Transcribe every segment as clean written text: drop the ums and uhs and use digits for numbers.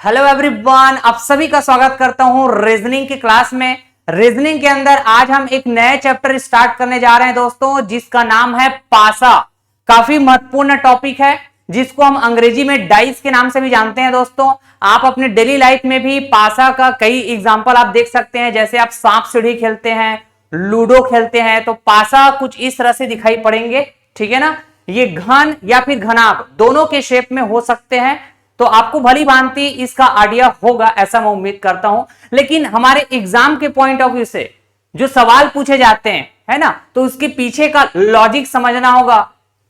Hello everyone, आप सभी का स्वागत करता हूं रीजनिंग की क्लास में। रीजनिंग के अंदर आज हम एक नए चैप्टर स्टार्ट करने जा रहे हैं दोस्तों, जिसका नाम है पासा। काफी महत्वपूर्ण टॉपिक है जिसको हम अंग्रेजी में डाइस के नाम से भी जानते हैं दोस्तों। आप अपने डेली लाइफ में भी पासा का कई एग्जांपल आप देख सकते हैं, जैसे आप सांप सीढ़ी खेलते हैं, लूडो खेलते हैं, तो पासा कुछ इस तरह से दिखाई पड़ेंगे। ठीक है ना। ये घन या फिर घनाभ दोनों के शेप में हो सकते हैं, तो आपको भली भांति इसका आइडिया होगा ऐसा मैं उम्मीद करता हूं। लेकिन हमारे एग्जाम के पॉइंट ऑफ व्यू से जो सवाल पूछे जाते हैं, है ना, तो उसके पीछे का लॉजिक समझना होगा,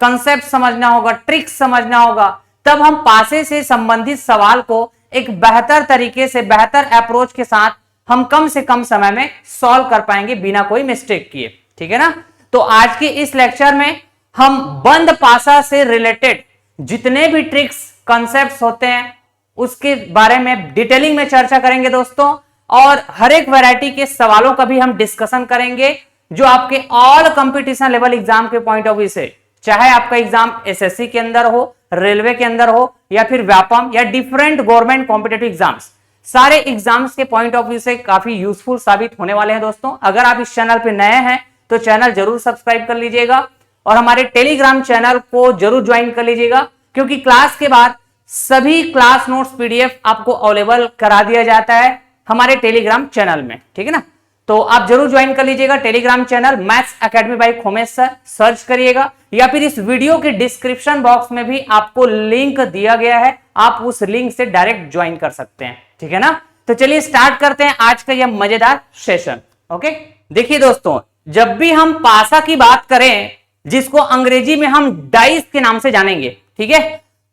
कंसेप्ट समझना होगा, ट्रिक्स समझना होगा, तब हम पासे से संबंधित सवाल को एक बेहतर तरीके से, बेहतर अप्रोच के साथ हम कम से कम समय में सॉल्व कर पाएंगे बिना कोई मिस्टेक किए। ठीक है ना। तो आज के इस लेक्चर में हम बंद पासा से रिलेटेड जितने भी ट्रिक्स, कॉन्सेप्ट्स होते हैं उसके बारे में डिटेलिंग में चर्चा करेंगे दोस्तों, और हर एक वैरायटी के सवालों का भी हम डिस्कशन करेंगे जो आपके ऑल कंपटीशन लेवल एग्जाम के पॉइंट ऑफ व्यू से, चाहे आपका एग्जाम एसएससी के अंदर हो, रेलवे के अंदर हो, या फिर व्यापम या डिफरेंट गवर्नमेंट कॉम्पिटेटिव एग्जाम्स, सारे एग्जाम्स के पॉइंट ऑफ व्यू से काफी यूजफुल साबित होने वाले हैं दोस्तों। अगर आप इस चैनल पे नए हैं तो चैनल जरूर सब्सक्राइब कर लीजिएगा और हमारे टेलीग्राम चैनल को जरूर ज्वाइन कर लीजिएगा, क्योंकि क्लास के बाद सभी क्लास नोट्स पीडीएफ आपको अवेलेबल करा दिया जाता है हमारे टेलीग्राम चैनल में। ठीक है ना। तो आप जरूर ज्वाइन कर लीजिएगा Telegram channel, maths academy by Khomesh sir search करिएगा, या फिर इस वीडियो के डिस्क्रिप्शन बॉक्स में भी आपको लिंक दिया गया है, आप उस लिंक से डायरेक्ट ज्वाइन कर सकते हैं। ठीक है ना। तो चलिए स्टार्ट करते हैं आज का यह मजेदार सेशन। ओके, देखिए दोस्तों, जब भी हम पासा की बात करें, जिसको अंग्रेजी में हम डाइस के नाम से जानेंगे, ठीक है,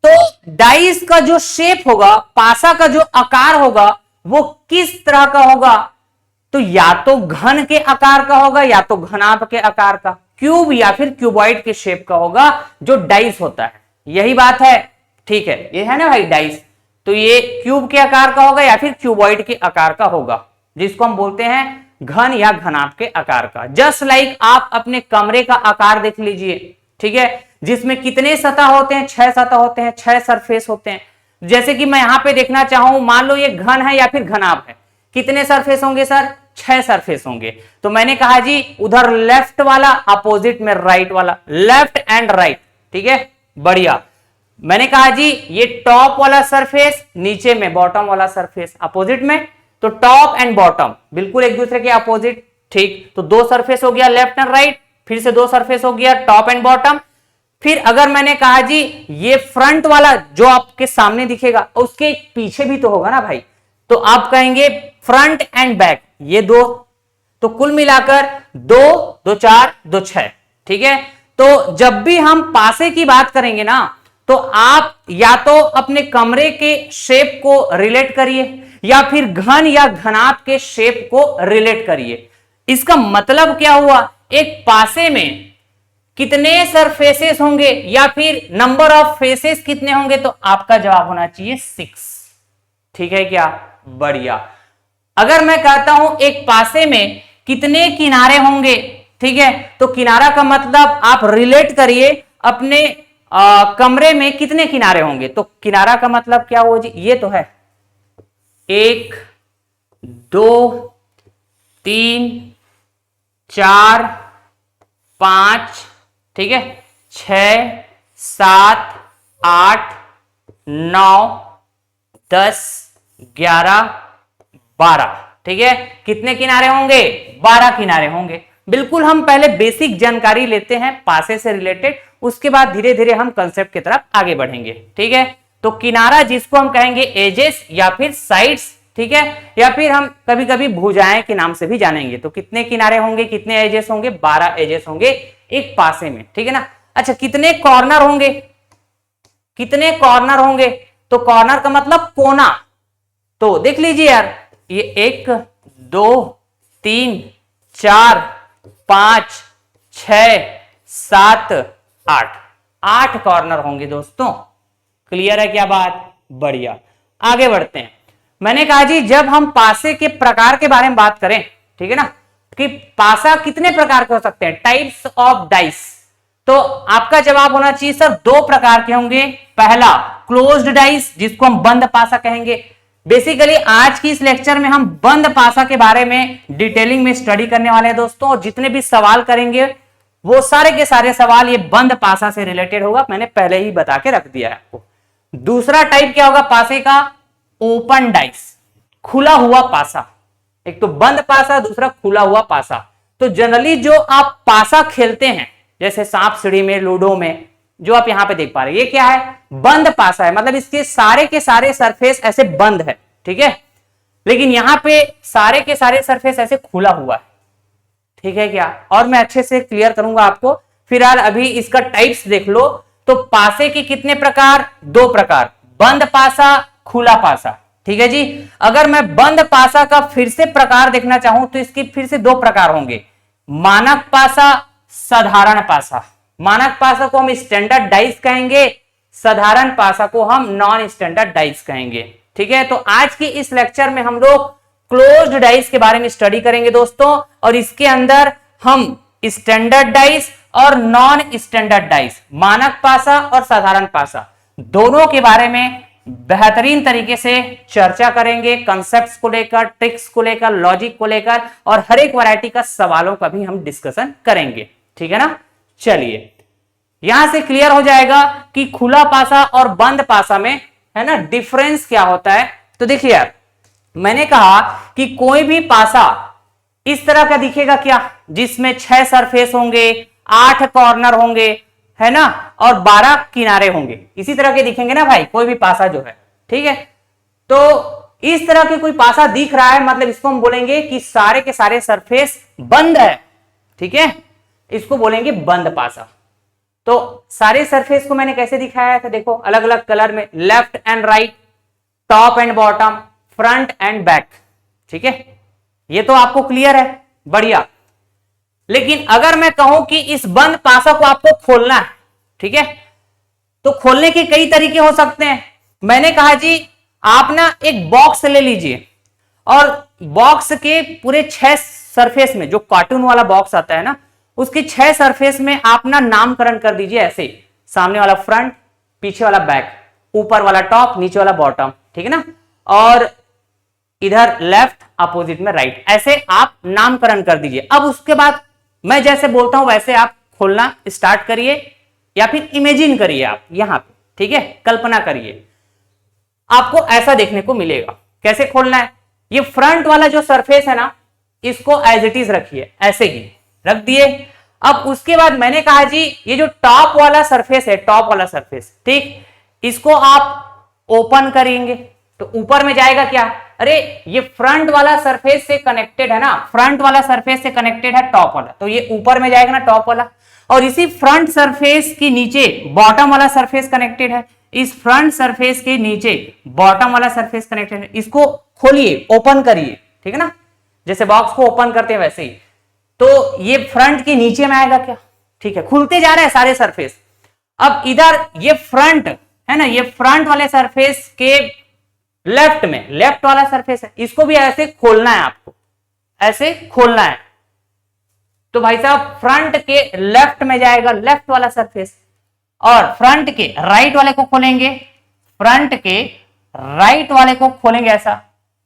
तो डाइस का जो शेप होगा, पासा का जो आकार होगा, वो किस तरह का होगा? तो या तो घन के आकार का होगा या तो घनाभ के आकार का, क्यूब या फिर क्यूबॉइड के शेप का होगा जो डाइस होता है। यही बात है। ठीक है, ये है ना भाई डाइस, तो ये क्यूब के आकार का होगा या फिर क्यूबॉइड के आकार का होगा, जिसको हम बोलते हैं घन या घनाभ के आकार का। जस्ट लाइक आप अपने कमरे का आकार देख लीजिए, ठीक है, जिसमें कितने सतह होते हैं? 6 सतह होते हैं, 6 सरफेस होते हैं। जैसे कि मैं यहां पे देखना चाहूं, मान लो ये घन है या फिर घनाभ है, कितने सरफेस होंगे सर? 6 सरफेस होंगे। तो मैंने कहा जी उधर लेफ्ट वाला अपोजिट में राइट वाला, लेफ्ट एंड राइट। ठीक है, बढ़िया। मैंने कहा जी ये टॉप वाला सरफेस, नीचे में बॉटम वाला सरफेस, अपोजिट में, तो टॉप एंड बॉटम बिल्कुल एक दूसरे के अपोजिट। ठीक, तो 2 सरफेस हो गया लेफ्ट एंड राइट, फिर से 2 सरफेस हो गया टॉप एंड बॉटम। फिर अगर मैंने कहा जी ये फ्रंट वाला जो आपके सामने दिखेगा, उसके पीछे भी तो होगा ना भाई, तो आप कहेंगे फ्रंट एंड बैक, ये 2, तो कुल मिलाकर 2 2 4 2 6। ठीक है, तो जब भी हम पासे की बात करेंगे ना, तो आप या तो अपने कमरे के शेप को रिलेट करिए या फिर घन या घनाभ के शेप को रिलेट करिए। इसका मतलब क्या हुआ? एक पासे में कितने सरफेसेस होंगे या फिर नंबर ऑफ फेसेस कितने होंगे? तो आपका जवाब होना चाहिए 6। ठीक है क्या? बढ़िया। अगर मैं कहता हूं एक पासे में कितने किनारे होंगे, ठीक है, तो किनारा का मतलब आप रिलेट करिए अपने कमरे में कितने किनारे होंगे। तो किनारा का मतलब क्या हुआ जी? ये तो है 1 2 3 4 5, ठीक है, 6 7 8 9 10 11 12। ठीक है, कितने किनारे होंगे? 12 किनारे होंगे। बिल्कुल, हम पहले बेसिक जानकारी लेते हैं पासे से रिलेटेड, उसके बाद धीरे धीरे हम कंसेप्ट की तरफ आगे बढ़ेंगे। ठीक है, तो किनारा जिसको हम कहेंगे एजेस या फिर साइड्स, ठीक है, या फिर हम कभी कभी भुजाएं के नाम से भी जानेंगे। तो कितने किनारे होंगे, कितने एजेस होंगे? 12 एजेस होंगे एक पासे में। ठीक है ना। अच्छा, कितने कॉर्नर होंगे? कितने कॉर्नर होंगे? तो कॉर्नर का मतलब कोना। तो देख लीजिए यार, ये 1 2 3 4 5 6 7 8, 8 कॉर्नर होंगे दोस्तों। क्लियर है क्या बात? बढ़िया, आगे बढ़ते हैं। मैंने कहा जी जब हम पासे के प्रकार के बारे में बात करें, ठीक है ना, कि पासा कितने प्रकार के हो सकते हैं, टाइप्स ऑफ डाइस, तो आपका जवाब होना चाहिए सर 2 प्रकार के होंगे। पहला क्लोज्ड डाइस, जिसको हम बंद पासा कहेंगे, बेसिकली आज की इस लेक्चर में हम बंद पासा के बारे में डिटेलिंग में स्टडी करने वाले हैं दोस्तों, और जितने भी सवाल करेंगे वो सारे के सारे सवाल ये बंद पासा से रिलेटेड होगा। मैंने पहले ही बता के रख दिया है आपको। दूसरा टाइप क्या होगा पासे का? ओपन डाइस, खुला हुआ पासा। एक तो बंद पासा, दूसरा खुला हुआ पासा। तो जनरली जो आप पासा खेलते हैं जैसे सांप सीढ़ी में, लूडो में, जो आप यहां पे देख पा रहे हैं, ये क्या है? बंद पासा है, मतलब इसके सारे के सारे सरफेस ऐसे बंद है, ठीक है। लेकिन यहां पे सारे के सारे सरफेस ऐसे खुला हुआ है, ठीक है क्या? और मैं अच्छे से क्लियर करूंगा आपको। फिलहाल अभी इसका टाइप्स देख लो। तो पासे के कितने प्रकार? 2 प्रकार, बंद पासा, खुला पासा, ठीक है जी। अगर मैं बंद पासा का फिर से प्रकार देखना चाहूं तो इसके फिर से 2 प्रकार होंगे, मानक पासा, साधारण पासा। मानक पासा को हम स्टैंडर्ड डाइस कहेंगे, साधारण पासा को हम नॉन स्टैंडर्ड डाइस कहेंगे, ठीक है। तो आज की इस लेक्चर में हम लोग क्लोज्ड डाइस के बारे में स्टडी करेंगे दोस्तों, और इसके अंदर हम स्टैंडर्ड डाइस और नॉन स्टैंडर्ड डाइस, मानक पासा और साधारण पासा, दोनों के बारे में बेहतरीन तरीके से चर्चा करेंगे। कंसेप्ट्स को लेकर, ट्रिक्स को लेकर, लॉजिक को लेकर, और हर एक वैरायटी का सवालों का भी हम डिस्कशन करेंगे, ठीक है ना। चलिए, यहां से क्लियर हो जाएगा कि खुला पासा और बंद पासा में है ना डिफरेंस क्या होता है। तो देखिए यार, मैंने कहा कि कोई भी पासा इस तरह का दिखेगा क्या, जिसमें 6 सरफेस होंगे, 8 कॉर्नर होंगे, है ना, और 12 किनारे होंगे। इसी तरह के दिखेंगे ना भाई कोई भी पासा जो है, ठीक है। तो इस तरह के कोई पासा दिख रहा है, मतलब इसको हम बोलेंगे कि सारे के सारे सरफेस बंद है, ठीक है। इसको बोलेंगे बंद पासा। तो सारे सरफेस को मैंने कैसे दिखाया था, देखो अलग अलग कलर में, left and right, top and bottom, front end back, ठीक है। ये तो आपको क्लियर है, बढ़िया। लेकिन अगर मैं कहूं कि इस बंद पासा को आपको खोलना है, ठीक है, तो खोलने के कई तरीके हो सकते हैं। मैंने कहा जी आप ना एक बॉक्स ले लीजिए, और बॉक्स के पूरे 6 सरफेस में, जो कार्टून वाला बॉक्स आता है ना, उसके 6 सरफेस में आप ना नामकरण कर दीजिए ऐसे, सामने वाला फ्रंट, पीछे वाला बैक, ऊपर वाला टॉप, नीचे वाला बॉटम, ठीक है ना, और इधर लेफ्ट, अपोजिट में राइट, ऐसे आप नामकरण कर दीजिए। अब उसके बाद मैं जैसे बोलता हूं वैसे आप खोलना स्टार्ट करिए, या फिर इमेजिन करिए आप यहां पे, ठीक है, कल्पना करिए। आपको ऐसा देखने को मिलेगा। कैसे खोलना है? ये फ्रंट वाला जो सरफेस है ना, इसको एज इट इज रखिए, ऐसे ही रख दिए। अब उसके बाद मैंने कहा जी ये जो टॉप वाला सरफेस है, टॉप वाला सरफेस, ठीक, इसको आप ओपन करेंगे तो ऊपर में जाएगा क्या? अरे ये फ्रंट वाला सरफेस से कनेक्टेड है ना, फ्रंट वाला सरफेस से कनेक्टेड है टॉप वाला, तो ये ऊपर में जाएगा ना टॉप वाला। और इसी फ्रंट सरफेस के नीचे बॉटम वाला सरफेस कनेक्टेड है, इस फ्रंट सरफेस के नीचे बॉटम वाला सरफेस कनेक्टेड है। इसको खोलिए, ओपन करिए, ठीक है ना, जैसे बॉक्स को ओपन करते हैं वैसे ही। तो ये फ्रंट के नीचे में आएगा क्या? ठीक है, खुलते जा रहे हैं सारे सरफेस। अब इधर ये फ्रंट है ना, ये फ्रंट वाले सरफेस के लेफ्ट में, लेफ्ट वाला सरफेस है, इसको भी ऐसे खोलना है आपको, ऐसे खोलना है। तो भाई साहब फ्रंट के लेफ्ट में जाएगा लेफ्ट वाला सरफेस, और फ्रंट के राइट वाले को खोलेंगे, फ्रंट के राइट वाले को खोलेंगे ऐसा,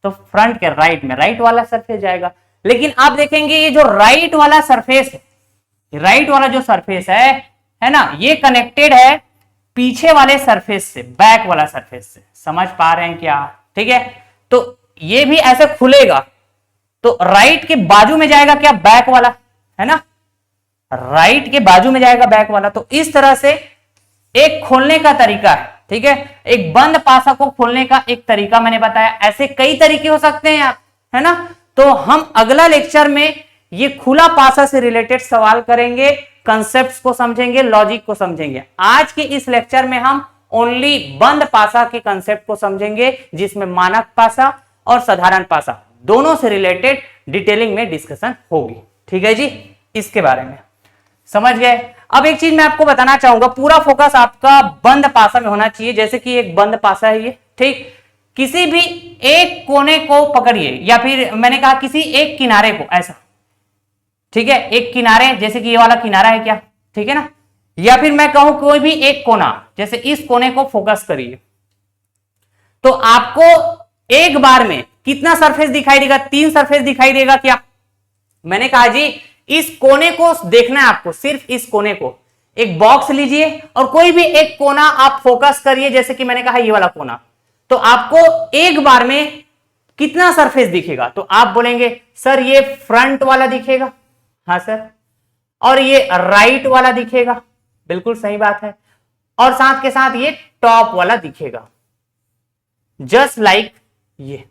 तो फ्रंट के राइट में राइट वाला सरफेस जाएगा। लेकिन आप देखेंगे ये जो राइट वाला सरफेस है, राइट वाला जो सरफेस है ना, ये कनेक्टेड है पीछे वाले सरफेस से, बैक वाला सरफेस से। समझ पा रहे हैं क्या? ठीक है, तो ये भी ऐसे खुलेगा, तो राइट के बाजू में जाएगा क्या? बैक वाला, है ना, राइट के बाजू में जाएगा बैक वाला। तो इस तरह से एक खोलने का तरीका है, ठीक है, एक बंद पासा को खोलने का एक तरीका मैंने बताया। ऐसे कई तरीके हो सकते हैं आप, है ना। तो हम अगला लेक्चर में ये खुला पासा से रिलेटेड सवाल करेंगे, कंसेप्ट्स को समझेंगे, लॉजिक को समझेंगे। आज के इस लेक्चर में हम ओनली बंद पासा के कंसेप्ट को समझेंगे, जिसमें मानक पासा और साधारण पासा दोनों से रिलेटेड डिटेलिंग में डिस्कशन होगी। ठीक है जी, इसके बारे में समझ गए। अब एक चीज मैं आपको बताना चाहूंगा, पूरा फोकस आपका बंद पासा में होना चाहिए। जैसे कि एक बंद पासा है ये, ठीक, किसी भी एक कोने को पकड़िए, या फिर मैंने कहा किसी एक किनारे को ऐसा, ठीक है, एक किनारे, जैसे कि ये वाला किनारा है क्या, ठीक है ना, या फिर मैं कहूं कोई भी एक कोना, जैसे इस कोने को फोकस करिए। तो आपको एक बार में कितना सरफेस दिखाई देगा? 3 सरफेस दिखाई देगा क्या? मैंने कहा जी इस कोने को देखना है आपको, सिर्फ इस कोने को। एक बॉक्स लीजिए और कोई भी एक कोना आप फोकस करिए, जैसे कि मैंने कहा ये वाला कोना, तो आपको एक बार में कितना सरफेस दिखेगा? तो आप बोलेंगे सर ये फ्रंट वाला दिखेगा। हाँ सर। और ये राइट वाला दिखेगा। बिल्कुल सही बात है। और साथ के साथ ये टॉप वाला दिखेगा, जस्ट लाइक ये।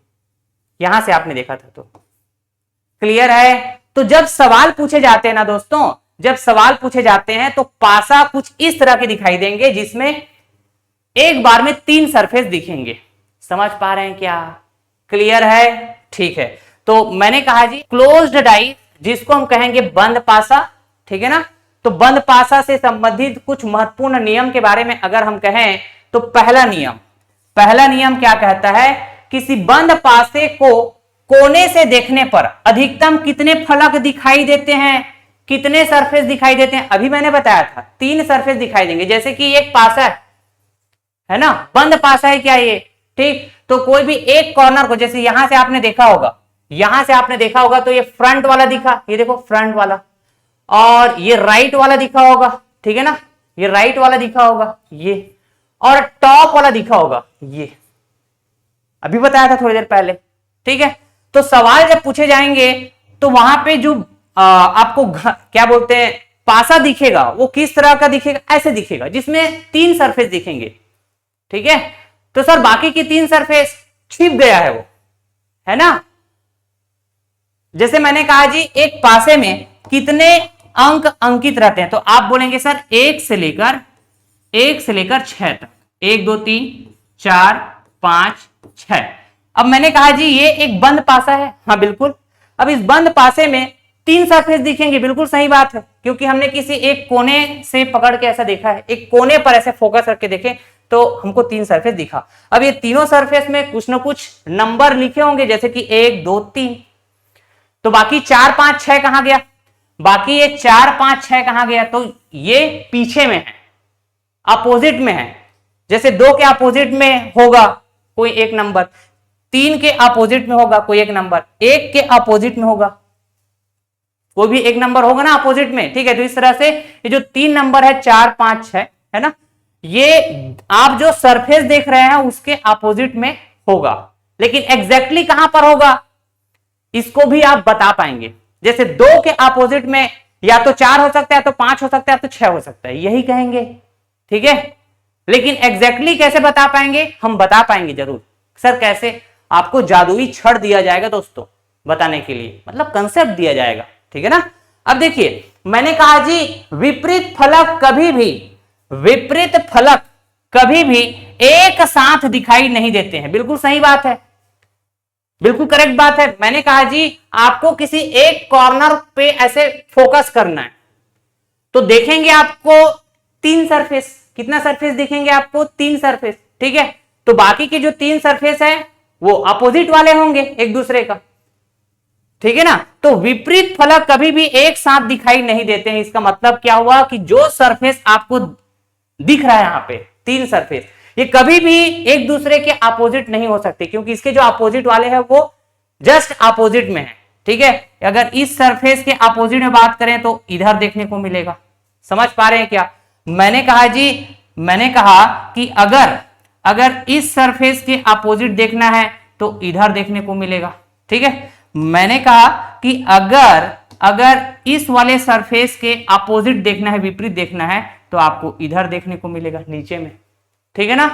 यहां से आपने देखा था तो क्लियर है। तो जब सवाल पूछे जाते हैं ना दोस्तों, जब सवाल पूछे जाते हैं तो पासा कुछ इस तरह के दिखाई देंगे जिसमें एक बार में 3 सरफेस दिखेंगे। समझ पा रहे हैं क्या? क्लियर है? ठीक है। तो मैंने कहा जी क्लोज्ड डाइस, जिसको हम कहेंगे बंद पासा, ठीक है ना। तो बंद पासा से संबंधित कुछ महत्वपूर्ण नियम के बारे में अगर हम कहें तो पहला नियम क्या कहता है? किसी बंद पासे को कोने से देखने पर अधिकतम कितने फलक दिखाई देते हैं, कितने सरफेस दिखाई देते हैं? अभी मैंने बताया था 3 सरफेस दिखाई देंगे। जैसे कि एक पासा है ना, बंद पासा है क्या ये, ठीक। तो कोई भी एक कॉर्नर को, जैसे यहां से आपने देखा होगा, तो ये फ्रंट वाला दिखा, ये देखो फ्रंट वाला, और ये राइट वाला दिखा होगा, ठीक है ना, ये राइट वाला दिखा होगा ये, और टॉप वाला दिखा होगा ये। अभी बताया था थोड़ी देर पहले, ठीक है। तो सवाल जब पूछे जाएंगे तो वहां पे जो आपको क्या बोलते हैं पासा दिखेगा, वो किस तरह का दिखेगा? ऐसे दिखेगा जिसमें 3 सरफेस दिखेंगे, ठीक है। तो सर बाकी की 3 सरफेस छिप गया है वो, है ना। जैसे मैंने कहा जी एक पासे में कितने अंक अंकित रहते हैं, तो आप बोलेंगे सर 1 से लेकर 6 तक, 1 2 3 4 5 6। अब मैंने कहा जी ये एक बंद पासा है, हाँ बिल्कुल। अब इस बंद पासे में 3 सरफेस दिखेंगे, बिल्कुल सही बात है, क्योंकि हमने किसी एक कोने से पकड़ के ऐसा देखा है, एक कोने पर ऐसे फोकस करके देखे तो हमको 3 सरफेस दिखा। अब ये तीनों सरफेस में कुछ ना कुछ नंबर लिखे होंगे, जैसे कि 1 2 3। तो बाकी 4 5 6 कहां गया? बाकी ये 4 5 6 कहां गया? तो ये पीछे में है, अपोजिट में है। जैसे 2 के अपोजिट में होगा कोई एक नंबर, 3 के अपोजिट में होगा कोई एक नंबर, 1 के अपोजिट में होगा कोई भी एक नंबर होगा ना अपोजिट में, ठीक है। तो इस तरह से ये जो 3 नंबर है 4 5 6, है ना, ये आप जो सरफेस देख रहे हैं उसके अपोजिट में होगा, लेकिन एग्जैक्टली कहां पर होगा इसको भी आप बता पाएंगे। जैसे 2 के अपोजिट में या तो 4 हो सकता है, तो 5 हो सकता है, तो 6 हो सकता है, यही कहेंगे, ठीक है। लेकिन एग्जैक्टली कैसे बता पाएंगे? हम बता पाएंगे जरूर। सर कैसे? आपको जादुई छड़ दिया जाएगा दोस्तों बताने के लिए, मतलब कंसेप्ट दिया जाएगा, ठीक है ना। अब देखिए मैंने कहा जी विपरीत फलक कभी भी एक साथ दिखाई नहीं देते हैं। बिल्कुल सही बात है, बिल्कुल करेक्ट बात है। मैंने कहा जी आपको किसी एक कॉर्नर पे ऐसे फोकस करना है, तो देखेंगे आपको 3 सरफेस। कितना सरफेस दिखेंगे आपको? 3 सरफेस, ठीक है। तो बाकी के जो 3 सरफेस है वो अपोजिट वाले होंगे एक दूसरे का, ठीक है ना। तो विपरीत फलक कभी भी एक साथ दिखाई नहीं देते हैं। इसका मतलब क्या हुआ कि जो सरफेस आपको दिख रहा है यहां पे 3 सरफेस, ये कभी भी एक दूसरे के अपोजिट नहीं हो सकते, क्योंकि इसके जो अपोजिट वाले हैं वो जस्ट अपोजिट में है, ठीक है। अगर इस सरफेस के अपोजिट में बात करें तो इधर देखने को मिलेगा। समझ पा रहे हैं क्या? मैंने कहा कि अगर इस सरफेस के अपोजिट देखना है तो इधर देखने को मिलेगा, ठीक है। मैंने कहा कि अगर इस वाले सरफेस के अपोजिट देखना है, विपरीत देखना है, तो आपको इधर देखने को मिलेगा नीचे में, ठीक है ना।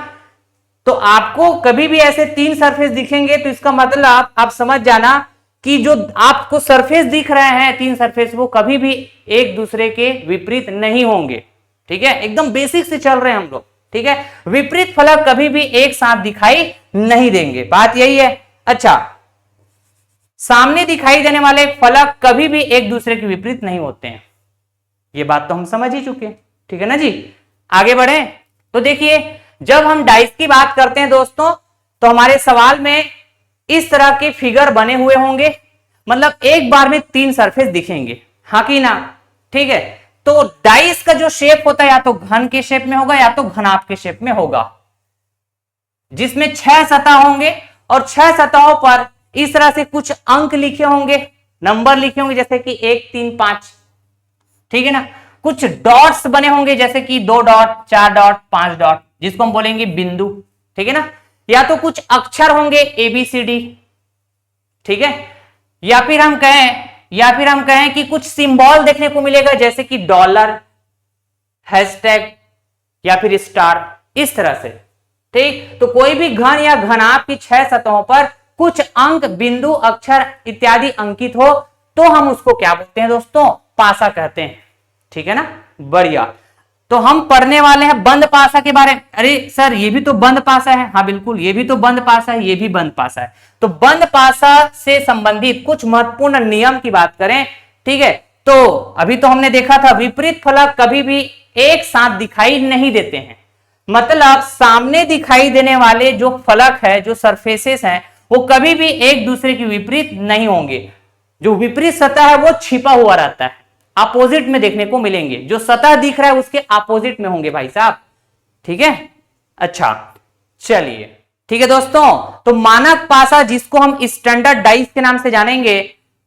तो आपको कभी भी ऐसे 3 सरफेस दिखेंगे तो इसका मतलब आप समझ जाना कि जो आपको सरफेस दिख रहे हैं 3 सरफेस, वो कभी भी एक दूसरे के विपरीत नहीं होंगे, ठीक है। एकदम बेसिक से चल रहे हैं हम लोग, ठीक है। विपरीत फलक कभी भी एक साथ दिखाई नहीं देंगे, बात यही है। अच्छा, सामने दिखाई देने वाले फलक कभी भी एक दूसरे के विपरीत नहीं होते हैं, ये बात तो हम समझ ही चुके हैं, ठीक है ना जी। आगे बढ़े तो देखिए जब हम डाइस की बात करते हैं दोस्तों, तो हमारे सवाल में इस तरह के फिगर बने हुए होंगे, मतलब एक बार में 3 सरफेस दिखेंगे, हाँ कि ना, ठीक है। तो डाइस का जो शेप होता है या तो घन के शेप में होगा या तो घनाभ के शेप में होगा, जिसमें 6 सतह होंगे और 6 सतहों पर इस तरह से कुछ अंक लिखे होंगे, नंबर लिखे होंगे, जैसे कि 1 3 5, ठीक है ना। कुछ डॉट्स बने होंगे जैसे कि 2 डॉट 4 डॉट 5 डॉट, जिसको हम बोलेंगे बिंदु, ठीक है ना। या तो कुछ अक्षर होंगे ABCD, ठीक है। या फिर हम कहें कि कुछ सिंबल देखने को मिलेगा जैसे कि डॉलर, हैशटैग या फिर स्टार, इस तरह से, ठीक। तो कोई भी घन या घनाभ की 6 सतहों पर कुछ अंक, बिंदु, अक्षर इत्यादि अंकित हो तो हम उसको क्या बोलते हैं दोस्तों? पासा कहते हैं, ठीक है ना। बढ़िया। तो हम पढ़ने वाले हैं बंद पासा के बारे में। अरे सर ये भी तो बंद पासा है। हाँ बिल्कुल, ये भी तो बंद पासा है, ये भी बंद पासा है। तो बंद पासा से संबंधित कुछ महत्वपूर्ण नियम की बात करें, ठीक है। तो अभी तो हमने देखा था विपरीत फलक कभी भी एक साथ दिखाई नहीं देते हैं। मतलब सामने दिखाई देने वाले जो फलक है, जो सरफेसेस हैं, वो कभी भी एक दूसरे के विपरीत नहीं होंगे। जो विपरीत सतह है वो छिपा हुआ रहता है, अपोजिट में देखने को मिलेंगे। जो सतह दिख रहा है उसके अपोजिट में होंगे भाई साहब, ठीक है। अच्छा चलिए, ठीक है दोस्तों। तो मानक पासा जिसको हम स्टैंडर्ड डाइस के नाम से जानेंगे,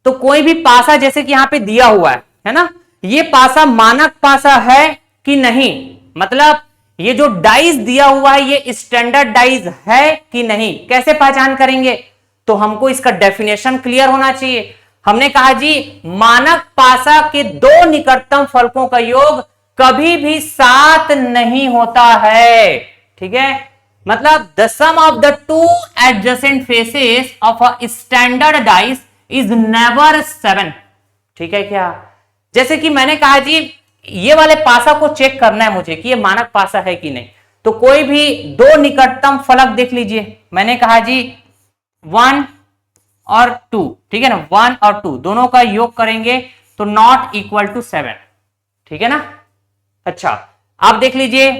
तो कोई भी पासा जैसे कि यहां पे दिया हुआ है ना, ये पासा मानक पासा है कि नहीं, मतलब ये जो डाइस दिया हुआ है ये स्टैंडर्ड डाइस है कि नहीं, कैसे पहचान करेंगे? तो हमको इसका डेफिनेशन क्लियर होना चाहिए। हमने कहा जी मानक पासा के दो निकटतम फलकों का योग कभी भी 7 नहीं होता है, ठीक है। मतलब the sum of the two adjacent faces of a standard dice is never 7, ठीक है क्या। जैसे कि मैंने कहा जी ये वाले पासा को चेक करना है मुझे कि ये मानक पासा है कि नहीं। तो कोई भी दो निकटतम फलक देख लीजिए, मैंने कहा जी 1 और 2, ठीक है ना, 1 और 2 दोनों का योग करेंगे तो नॉट इक्वल टू 7, ठीक है ना। अच्छा आप देख लीजिए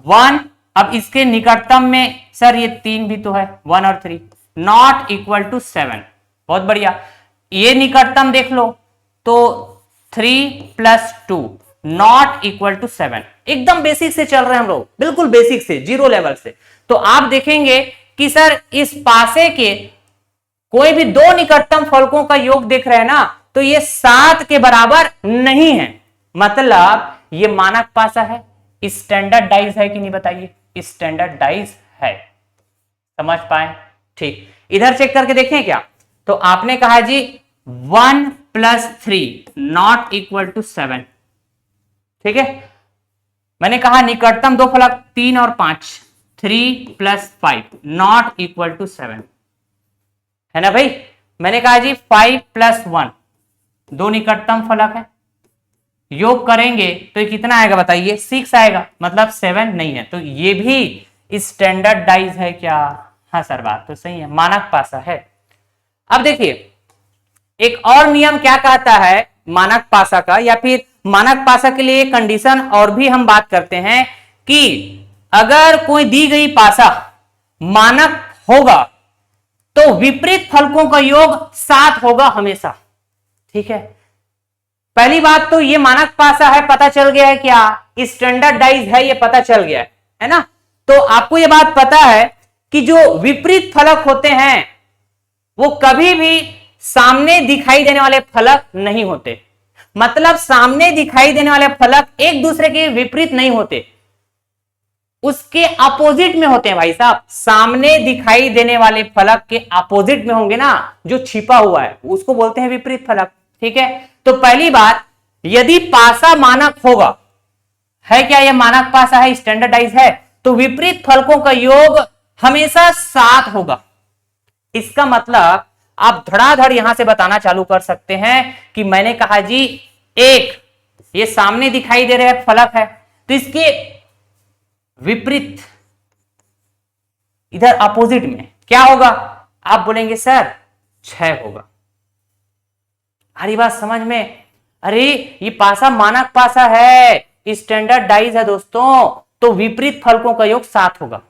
1, अब इसके निकटतम में सर ये 3 भी तो है, 1 और 3, नॉट इक्वल टू 7, बहुत बढ़िया। ये निकटतम देख लो तो 3 + 2 नॉट इक्वल टू 7। एकदम बेसिक से चल रहे हैं हम लोग, बिल्कुल बेसिक से, जीरो लेवल से। तो आप देखेंगे कि सर इस पासे के कोई भी दो निकटतम फलकों का योग देख रहे हैं ना, तो ये 7 के बराबर नहीं है। मतलब ये मानक पासा है, स्टैंडर्ड डाइस है कि नहीं बताइए? स्टैंडर्ड डाइस है, समझ पाए? ठीक, इधर चेक करके देखें क्या। तो आपने कहा जी 1 + 3 नॉट इक्वल टू 7, ठीक है। मैंने कहा निकटतम दो फलक 3 और 5, 3 + 5 नॉट इक्वल टू 7, है ना भाई। मैंने कहा जी 5 + 1 दो निकटतम फलक है, योग करेंगे तो ये कितना आएगा बताइए? 6 आएगा, मतलब 7 नहीं है। तो ये भी स्टैंडर्ड डाइस है क्या? हाँ सर बात तो सही है, मानक पासा है। अब देखिए एक और नियम क्या कहता है मानक पासा का, या फिर मानक पासा के लिए कंडीशन और भी हम बात करते हैं कि अगर कोई दी गई पासा मानक होगा तो विपरीत फलकों का योग 7 होगा हमेशा, ठीक है। पहली बात तो ये मानक पासा है, पता चल गया है क्या? स्टैंडर्ड डाइस है, ये पता चल गया है ना। तो आपको ये बात पता है कि जो विपरीत फलक होते हैं वो कभी भी सामने दिखाई देने वाले फलक नहीं होते। मतलब सामने दिखाई देने वाले फलक एक दूसरे के विपरीत नहीं होते, उसके अपोजिट में होते हैं भाई साहब। सामने दिखाई देने वाले फलक के अपोजिट में होंगे ना, जो छिपा हुआ है उसको बोलते हैं विपरीत फलक, ठीक है। तो पहली बात, यदि पासा मानक होगा, है क्या ये मानक पासा है, स्टैंडर्डाइज है, तो विपरीत फलकों का योग हमेशा 7 होगा। इसका मतलब आप धड़ाधड़ यहां से बताना चालू कर सकते हैं कि मैंने कहा जी एक ये सामने दिखाई दे रहे फलक है, तो इसके विपरीत इधर अपोजिट में क्या होगा? आप बोलेंगे सर 6 होगा। हरी बात समझ में? अरे ये पासा मानक पासा है, स्टैंडर्ड डाइस है दोस्तों, तो विपरीत फलकों का योग 7 होगा।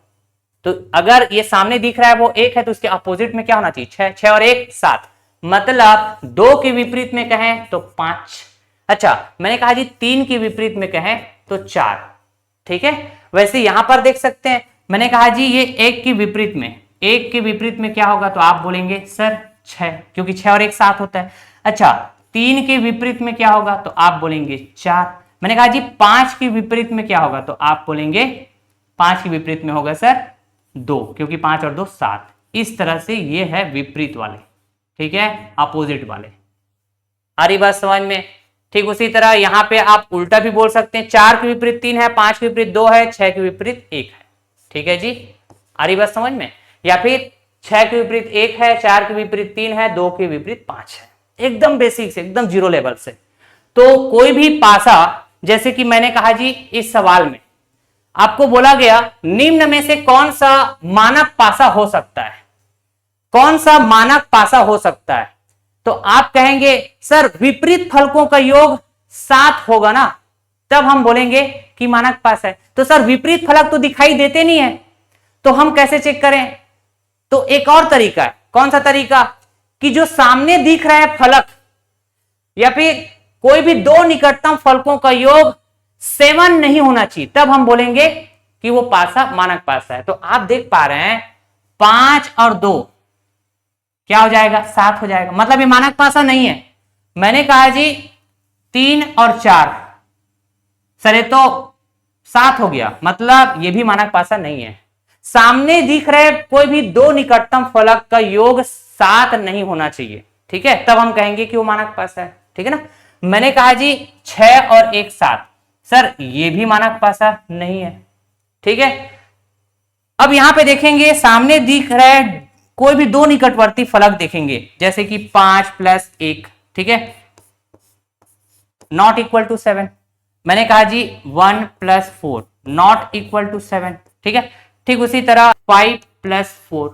तो अगर ये सामने दिख रहा है वो 1 है, तो उसके अपोजिट में क्या होना चाहिए? 6, 6 और 1 7। मतलब 2 के विपरीत में कहें तो 5। अच्छा मैंने कहा जी 3 के विपरीत में कहें तो 4, ठीक है। वैसे यहां पर देख सकते हैं, मैंने कहा जी ये 1 के विपरीत में, 1 के विपरीत में क्या होगा? तो आप बोलेंगे सर 6, क्योंकि 6 और 1 7 होता है। अच्छा, 3 के विपरीत में क्या होगा? तो आप बोलेंगे 4। मैंने कहा जी 5 के विपरीत में क्या होगा? तो आप बोलेंगे 5 के विपरीत में होगा सर 2, क्योंकि 5 और 2 7। इस तरह से ये है विपरीत वाले, ठीक है, अपोजिट वाले। आ रही बात समझ में? ठीक उसी तरह यहां पे आप उल्टा भी बोल सकते हैं, 4 के विपरीत 3 है, 5 के विपरीत 2 है, 6 के विपरीत 1 है। ठीक है जी, आ रही बात समझ में? या फिर 6 के विपरीत 1 है, 4 के विपरीत 3 है, 2 के विपरीत 5 है। एकदम बेसिक से, एकदम जीरो लेवल से। तो कोई भी पासा, जैसे कि मैंने कहा जी इस सवाल में आपको बोला गया निम्न में से कौन सा मानक पासा हो सकता है, कौन सा मानक पासा हो सकता है? तो आप कहेंगे सर विपरीत फलकों का योग 7 होगा ना, तब हम बोलेंगे कि मानक पासा है। तो सर विपरीत फलक तो दिखाई देते नहीं है, तो हम कैसे चेक करें? तो एक और तरीका है। कौन सा तरीका? कि जो सामने दिख रहा है फलक या फिर कोई भी दो निकटतम फलकों का योग 7 नहीं होना चाहिए, तब हम बोलेंगे कि वो पासा मानक पासा है। तो आप देख पा रहे हैं 5 और 2 क्या हो जाएगा? 7 हो जाएगा, मतलब ये मानक पासा नहीं है। मैंने कहा जी 3 और 4, सर ये तो 7 हो गया, मतलब ये भी मानक पासा नहीं है। सामने दिख रहे कोई भी दो निकटतम फलक का योग 7 नहीं होना चाहिए, ठीक है, तब हम कहेंगे कि वो मानक पासा है। ठीक है ना? मैंने कहा जी 6 और 1 7, सर ये भी मानक पासा नहीं है। ठीक है, अब यहां पे देखेंगे सामने दिख रहे कोई भी दो निकटवर्ती फलक देखेंगे, जैसे कि 5 + 1, ठीक है, नॉट इक्वल टू 7। मैंने कहा जी 1 + 4 नॉट इक्वल टू 7, ठीक है। ठीक उसी तरह 5 + 4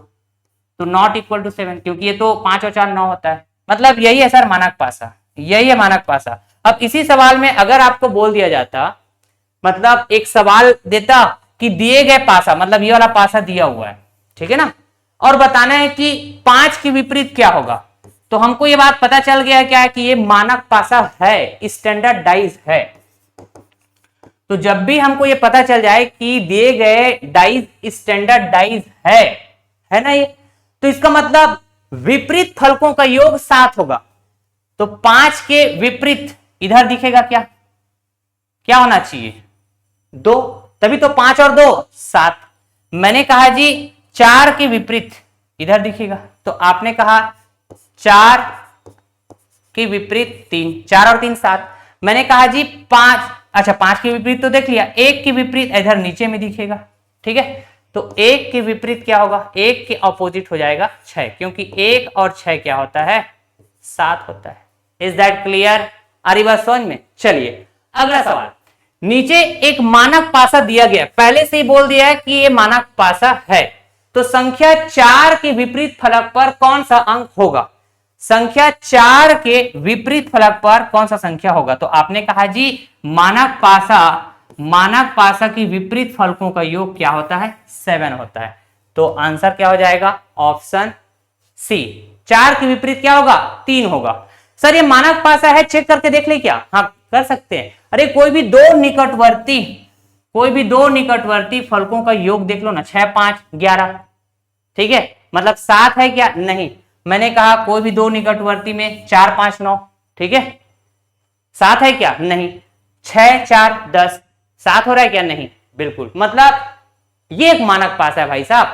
तो नॉट इक्वल टू 7, क्योंकि ये तो 5 और 4 9 होता है, मतलब यही है सर मानक पासा, यही है मानक पासा। अब इसी सवाल में अगर आपको बोल दिया जाता, मतलब एक सवाल देता कि दिए गए पासा, मतलब ये वाला पासा दिया हुआ है, ठीक है ना, और बताना है कि 5 के विपरीत क्या होगा, तो हमको ये बात पता चल गया क्या है कि ये मानक पासा है, स्टैंडर्डाइज है। तो जब भी हमको ये पता चल जाए कि दिए गए डाइज स्टैंडर्डाइज है ना ये, तो इसका मतलब विपरीत फलकों का योग 7 होगा। तो 5 के विपरीत इधर दिखेगा क्या होना चाहिए? 2, तभी तो 5 और 2 7। मैंने कहा जी 4 के विपरीत इधर दिखेगा, तो आपने कहा 4 के विपरीत 3, 4 और 3 7। मैंने कहा जी 5, अच्छा 5 के विपरीत तो देख लिया, 1 के विपरीत इधर नीचे में दिखेगा, ठीक है, तो 1 के विपरीत क्या होगा? 1 के ऑपोजिट हो जाएगा 6, क्योंकि 1 और 6 क्या होता है? 7 होता है। Is that clear? आ रही बात समझ में? चलिए अगला सवाल। नीचे एक मानक पासा दिया गया, पहले से ही बोल दिया है कि ये मानक पासा है, तो संख्या 4 के विपरीत फलक पर कौन सा अंक होगा? संख्या 4 के विपरीत फलक पर कौन सा संख्या होगा? तो आपने कहा जी मानक पासा की विपरीत फलकों का योग क्या होता है? 7 होता है। तो आंसर क्या हो जाएगा? Option C. 4 के विपरीत क्या होगा? 3 होगा। सर ये मानक पासा है, चेक करके देख ले क्या? हाँ कर सकते हैं। अरे कोई भी दो निकटवर्ती फलकों का योग देख लो ना, 6 5 11, ठीक है, मतलब 7 है क्या? नहीं। मैंने कहा कोई भी दो निकटवर्ती में 4 5 9, ठीक है, 7 है क्या? नहीं। 6 4 10, 7 हो रहा है क्या? नहीं, बिल्कुल, मतलब ये एक मानक पासा है भाई साहब।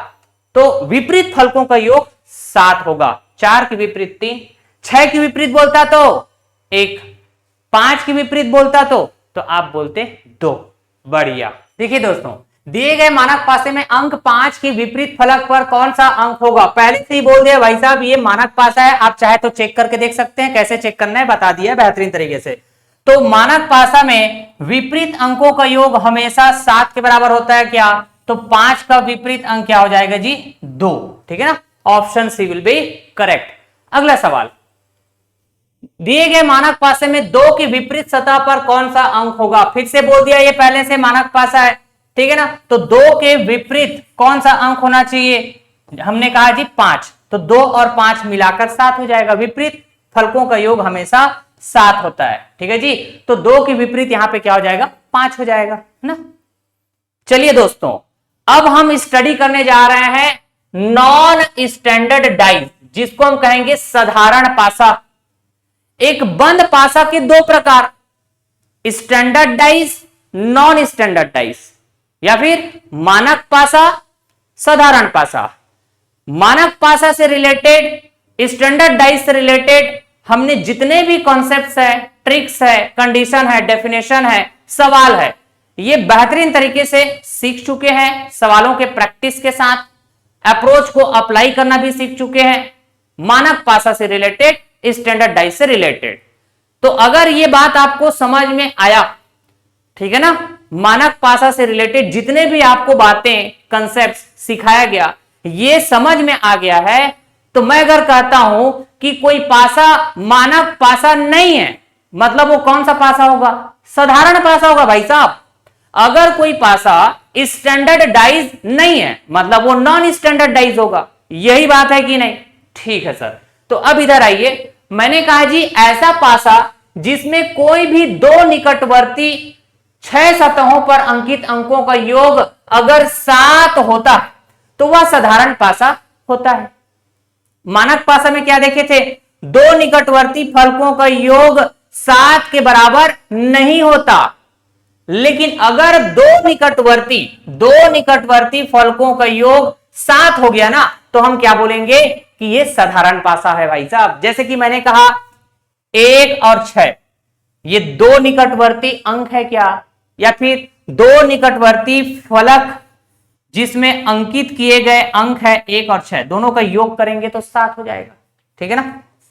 तो विपरीत फलकों का योग 7 होगा। 4 के विपरीत 3, 6 के विपरीत बोलता तो 1, 5 के विपरीत बोलता तो आप बोलते 2। बढ़िया। देखिए दोस्तों, दिए गए मानक पासे में अंक 5 के विपरीत फलक पर कौन सा अंक होगा? पहले से ही बोल दिया भाई साहब ये मानक पासा है, आप चाहे तो चेक करके देख सकते हैं, कैसे चेक करना है बता दिया बेहतरीन तरीके से। तो मानक पासा में विपरीत अंकों का योग हमेशा 7 के बराबर होता है क्या? तो 5 का विपरीत अंक क्या हो जाएगा जी? 2, ठीक है ना, option C will be correct. अगला सवाल, दिए गए मानक पासे में 2 के विपरीत सतह पर कौन सा अंक होगा? फिर से बोल दिया ये पहले से मानक पासा है, ठीक है ना, तो 2 के विपरीत कौन सा अंक होना चाहिए? हमने कहा जी 5, तो 2 और 5 मिलाकर 7 हो जाएगा। विपरीत फलकों का योग हमेशा 7 होता है, ठीक है जी। तो 2 के विपरीत यहां पे क्या हो जाएगा? 5 हो जाएगा, है ना। चलिए दोस्तों, अब हम स्टडी करने जा रहे हैं नॉन स्टैंडर्ड डाइस, जिसको हम कहेंगे साधारण पासा। एक बंद पासा के दो प्रकार, standard dice, non standard dice, या फिर मानक पासा, साधारण पासा। मानक पासा से रिलेटेड, स्टैंडर्ड डाइस से रिलेटेड हमने जितने भी कॉन्सेप्ट्स है, ट्रिक्स है, कंडीशन है, डेफिनेशन है, सवाल है, ये बेहतरीन तरीके से सीख चुके हैं। सवालों के प्रैक्टिस के साथ अप्रोच को अप्लाई करना भी सीख चुके हैं, मानक पासा से रिलेटेड, स्टैंडर्ड डाइस से रिलेटेड। तो अगर ये बात आपको समझ में आया, ठीक है ना, मानक पासा से रिलेटेड जितने भी आपको बातें, कंसेप्ट सिखाया गया, ये समझ में आ गया है, तो मैं अगर कहता हूं कि कोई पासा मानक पासा नहीं है, मतलब वो कौन सा पासा होगा? साधारण पासा होगा भाई साहब। अगर कोई पासा स्टैंडर्ड डाइज नहीं है, मतलब वो नॉन स्टैंडर्ड डाइज होगा। यही बात है कि नहीं? ठीक है सर। तो अब इधर आइए, मैंने कहा जी ऐसा पासा जिसमें कोई भी दो निकटवर्ती 6 सतहों पर अंकित अंकों का योग अगर 7 होता है तो वह साधारण पासा होता है। मानक पासा में क्या देखे थे? दो निकटवर्ती फलकों का योग 7 के बराबर नहीं होता। लेकिन अगर दो निकटवर्ती फलकों का योग 7 हो गया ना, तो हम क्या बोलेंगे कि ये साधारण पासा है भाई साहब। जैसे कि मैंने कहा 1 और 6, ये दो निकटवर्ती अंक है क्या, या फिर दो निकटवर्ती फलक जिसमें अंकित किए गए अंक है 1 और 6, दोनों का योग करेंगे तो 7 हो जाएगा। ठीक है ना,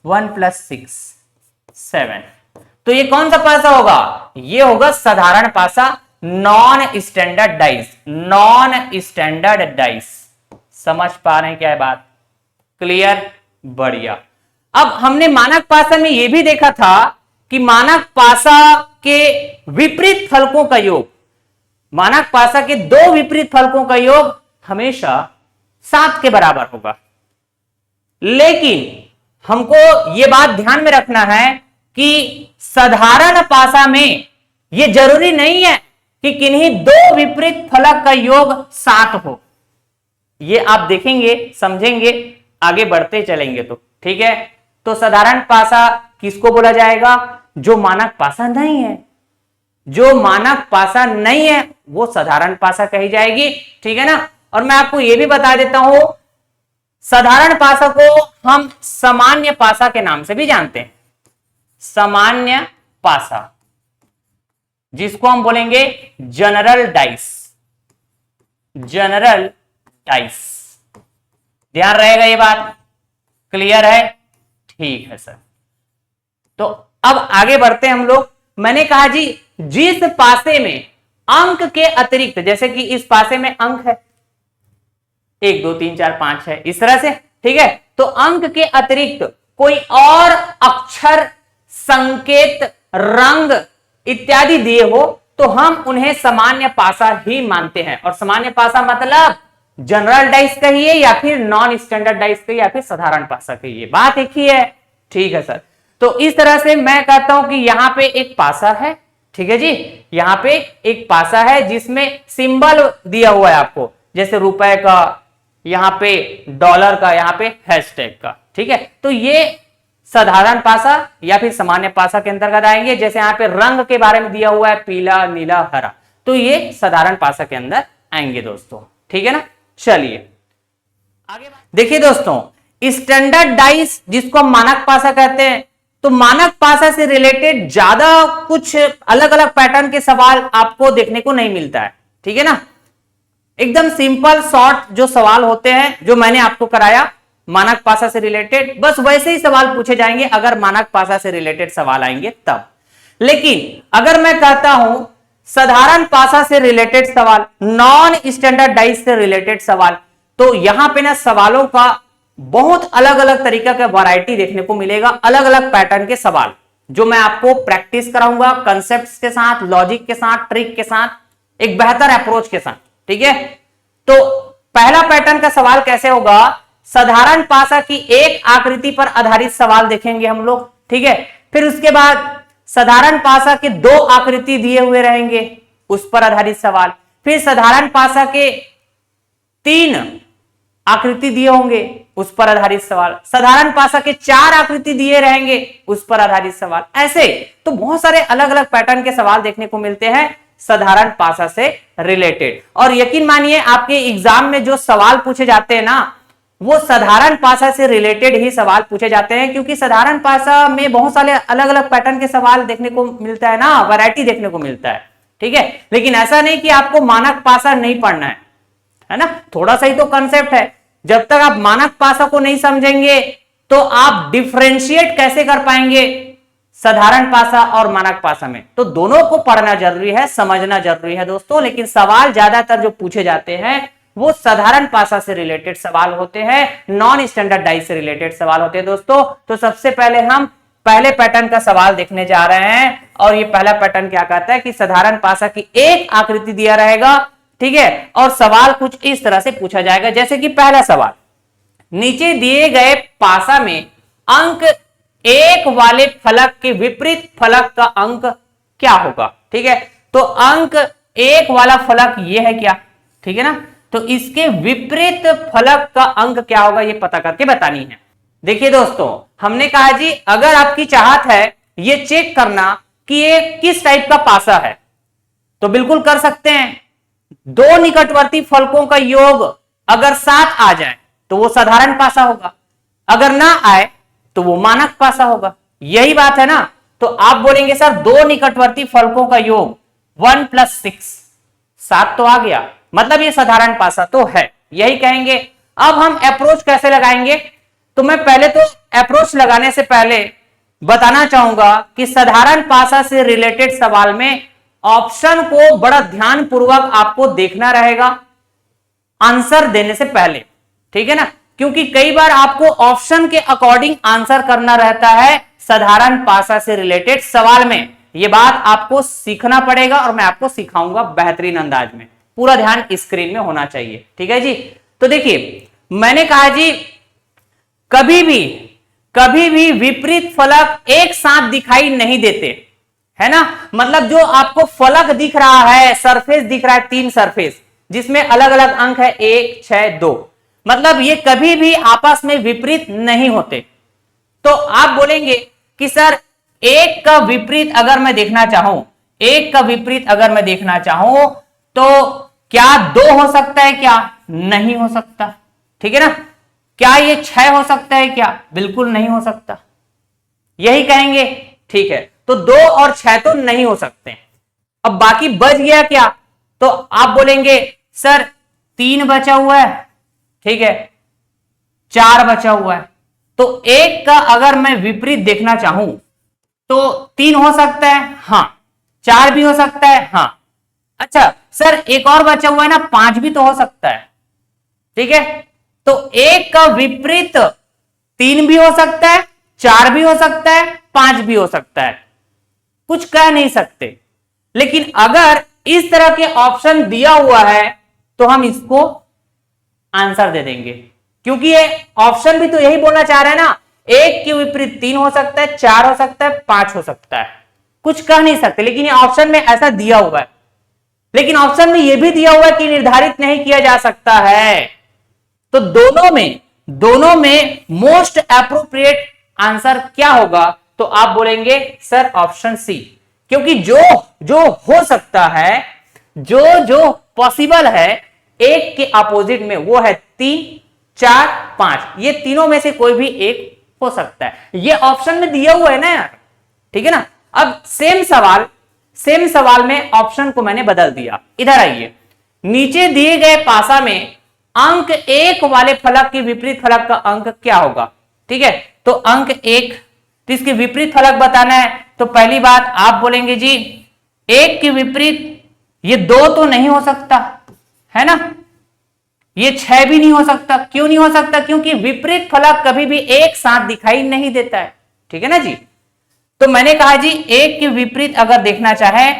1 + 6 7। तो ये कौन सा पासा होगा? ये होगा साधारण पासा, non standard dice. Non standard dice, समझ पा रहे हैं क्या है बात? क्लियर? बढ़िया। अब हमने मानक पासा में यह भी देखा था कि मानक पासा के विपरीत फलकों का योग, मानक पासा के दो विपरीत फलकों का योग हमेशा 7 के बराबर होगा। लेकिन हमको यह बात ध्यान में रखना है कि साधारण पासा में यह जरूरी नहीं है कि किन्हीं दो विपरीत फलक का योग 7 हो। यह आप देखेंगे, समझेंगे, आगे बढ़ते चलेंगे तो ठीक है। तो साधारण पासा किसको बोला जाएगा? जो मानक पासा नहीं है। जो मानक पासा नहीं है वो साधारण पासा कही जाएगी। ठीक है ना। और मैं आपको यह भी बता देता हूं, साधारण पासा को हम सामान्य पासा के नाम से भी जानते हैं। सामान्य पासा, जिसको हम बोलेंगे जनरल डाइस। जनरल डाइस, ध्यान रहेगा ये बात? क्लियर है? ठीक है सर। तो अब आगे बढ़ते हैं हम लोग। मैंने कहा जी जिस पासे में अंक के अतिरिक्त, जैसे कि इस पासे में अंक है 1 2 3 4 5 है, इस तरह से, ठीक है। तो अंक के अतिरिक्त कोई और अक्षर, संकेत, रंग इत्यादि दिए हो तो हम उन्हें सामान्य पासा ही मानते हैं। और सामान्य पासा मतलब जनरल डाइस कहिए या फिर नॉन स्टैंडर्ड डाइस कहिए या फिर साधारण पासा कहिए, बात एक ही है। ठीक है सर। तो इस तरह से मैं कहता हूं कि यहां पे एक पासा है, ठीक है जी, यहां पे एक पासा है जिसमें सिंबल दिया हुआ है आपको, जैसे रुपए का, यहां पे डॉलर का, यहां पे हैशटैग का। ठीक है। तो ये साधारण पासा या फिर सामान्य पासा के अंतर्गत आएंगे। जैसे यहां पे रंग के बारे में दिया हुआ है पीला, नीला, हरा, तो ये साधारण पासा के अंदर आएंगे दोस्तों। ठीक है ना। चलिए आगे देखिए दोस्तों, स्टैंडर्ड डाइस जिसको हम मानक पासा कहते हैं, तो मानक पासा से रिलेटेड ज्यादा कुछ अलग अलग पैटर्न के सवाल आपको देखने को नहीं मिलता है। ठीक है ना। एकदम सिंपल शॉर्ट जो सवाल होते हैं, जो मैंने आपको कराया मानक पासा से रिलेटेड, बस वैसे ही सवाल पूछे जाएंगे अगर मानक पासा से रिलेटेड सवाल आएंगे तब। लेकिन अगर मैं कहता हूं साधारण पासा से रिलेटेड सवाल, नॉन स्टैंडर्ड डाइस से रिलेटेड सवाल, तो यहां पे ना सवालों का बहुत अलग अलग तरीका का वैरायटी देखने को मिलेगा, अलग अलग पैटर्न के सवाल जो मैं आपको प्रैक्टिस कराऊंगा कंसेप्ट्स के साथ, लॉजिक के साथ, ट्रिक के साथ, एक बेहतर अप्रोच के साथ। ठीक है। तो पहला पैटर्न का सवाल कैसे होगा? साधारण पासा की एक आकृति पर आधारित सवाल देखेंगे हम लोग। ठीक है। फिर उसके बाद साधारण पासा के 2 आकृति दिए हुए रहेंगे, उस पर आधारित सवाल। फिर साधारण पासा के 3 आकृति दिए होंगे, उस पर आधारित सवाल। साधारण पासा के 4 आकृति दिए रहेंगे, उस पर आधारित सवाल। ऐसे तो बहुत सारे अलग अलग पैटर्न के सवाल देखने को मिलते हैं साधारण पासा से रिलेटेड। और यकीन मानिए आपके एग्जाम में जो सवाल पूछे जाते हैं ना, वो साधारण पासा से रिलेटेड ही सवाल पूछे जाते हैं, क्योंकि साधारण पासा में बहुत सारे अलग अलग पैटर्न के सवाल देखने को मिलता है ना, वैरायटी देखने को मिलता है। ठीक है, लेकिन ऐसा नहीं कि आपको मानक पासा नहीं पढ़ना है ना, थोड़ा सा ही तो कंसेप्ट है। जब तक आप मानक पासा को नहीं समझेंगे तो आप डिफरेंशिएट कैसे कर पाएंगे साधारण पासा और मानक पासा में? तो दोनों को पढ़ना जरूरी है, समझना जरूरी है दोस्तों। लेकिन सवाल ज्यादातर जो पूछे जाते हैं वो साधारण पासा से रिलेटेड सवाल होते हैं, नॉन स्टैंडर्डाइज से रिलेटेड सवाल होते हैं दोस्तों। तो सबसे पहले हम पहले पैटर्न का सवाल देखने जा रहे हैं, और ये पहला पैटर्न क्या कहता है कि साधारण पासा की एक आकृति दिया रहेगा, ठीक है, और सवाल कुछ इस तरह से पूछा जाएगा। जैसे कि पहला सवाल, नीचे दिए गए पासा में अंक 1 वाले फलक के विपरीत फलक का अंक क्या होगा? ठीक है, तो अंक 1 वाला फलक ये है क्या? ठीक है ना, तो इसके विपरीत फलक का अंक क्या होगा ये पता करके बतानी है। देखिए दोस्तों, हमने कहा जी अगर आपकी चाहत है ये चेक करना कि ये किस टाइप का पासा है, तो बिल्कुल कर सकते हैं। 2 निकटवर्ती फलकों का योग अगर 7 आ जाए तो वो साधारण पासा होगा, अगर ना आए तो वो मानक पासा होगा। यही बात है ना। तो आप बोलेंगे सर 2 निकटवर्ती फलकों का योग 1 + 6, 7 तो आ गया, मतलब ये साधारण पासा तो है, यही कहेंगे। अब हम अप्रोच कैसे लगाएंगे? तो मैं पहले तो अप्रोच लगाने से पहले बताना चाहूंगा कि साधारण पासा से रिलेटेड सवाल में ऑप्शन को बड़ा ध्यान पूर्वक आपको देखना रहेगा आंसर देने से पहले, ठीक है ना, क्योंकि कई बार आपको ऑप्शन के अकॉर्डिंग आंसर करना रहता है साधारण पासा से रिलेटेड सवाल में। यह बात आपको सीखना पड़ेगा और मैं आपको सिखाऊंगा बेहतरीन अंदाज में। पूरा ध्यान स्क्रीन में होना चाहिए, ठीक है जी। तो देखिए मैंने कहा जी कभी भी विपरीत फलक एक साथ दिखाई नहीं देते, है ना। मतलब जो आपको फलक दिख रहा है, सरफेस दिख रहा है, 3 सरफेस जिसमें अलग अलग अंक है 1, 6, 2, मतलब ये कभी भी आपस में विपरीत नहीं होते। तो आप बोलेंगे कि सर 1 का विपरीत अगर मैं देखना चाहूं, 1 का विपरीत अगर मैं देखना चाहूं तो क्या 2 हो सकता है? क्या नहीं हो सकता, ठीक है ना। क्या ये 6 हो सकता है? क्या बिल्कुल नहीं हो सकता, यही कहेंगे, ठीक है। तो 2 और 6 तो नहीं हो सकते। अब बाकी बच गया क्या? तो आप बोलेंगे सर 3 बचा हुआ है, ठीक है, 4 बचा हुआ है। तो 1 का अगर मैं विपरीत देखना चाहूं तो 3 हो सकता है, हां, 4 भी हो सकता है, हां। अच्छा सर एक और बचा हुआ है ना, 5 भी तो हो सकता है, ठीक है। तो 1 का विपरीत 3 भी हो सकता है, 4 भी हो सकता है, 5 भी हो सकता है, कुछ कह नहीं सकते। लेकिन अगर इस तरह के ऑप्शन दिया हुआ है तो हम इसको आंसर दे देंगे, क्योंकि ये ऑप्शन भी तो यही बोलना चाह रहे हैं ना, 1 के विपरीत 3 हो सकता है, 4 हो सकता है, 5 हो सकता है, कुछ कह नहीं सकते। लेकिन ये ऑप्शन में ऐसा दिया हुआ है, लेकिन ऑप्शन में यह भी दिया हुआ है कि निर्धारित नहीं किया जा सकता है। तो दोनों में मोस्ट एप्रोप्रिएट आंसर क्या होगा? तो आप बोलेंगे सर ऑप्शन सी, क्योंकि जो हो सकता है, जो पॉसिबल है 1 के अपोजिट में, वो है 3, 4, 5, ये तीनों में से कोई भी एक हो सकता है। ये ऑप्शन में दिया हुआ है ना यार, ठीक है ना। अब सेम सवाल में ऑप्शन को मैंने बदल दिया। इधर आइए, नीचे दिए गए पासा में अंक 1 वाले फलक के विपरीत फलक का अंक क्या होगा? ठीक है, तो अंक 1, तो इसके विपरीत फलक बताना है। तो पहली बात आप बोलेंगे जी 1 के विपरीत ये 2 तो नहीं हो सकता, है ना, ये 6 भी नहीं हो सकता। क्यों नहीं हो सकता? क्योंकि विपरीत फलक कभी भी एक साथ दिखाई नहीं देता है, ठीक है ना जी। तो मैंने कहा जी 1 के विपरीत अगर देखना चाहे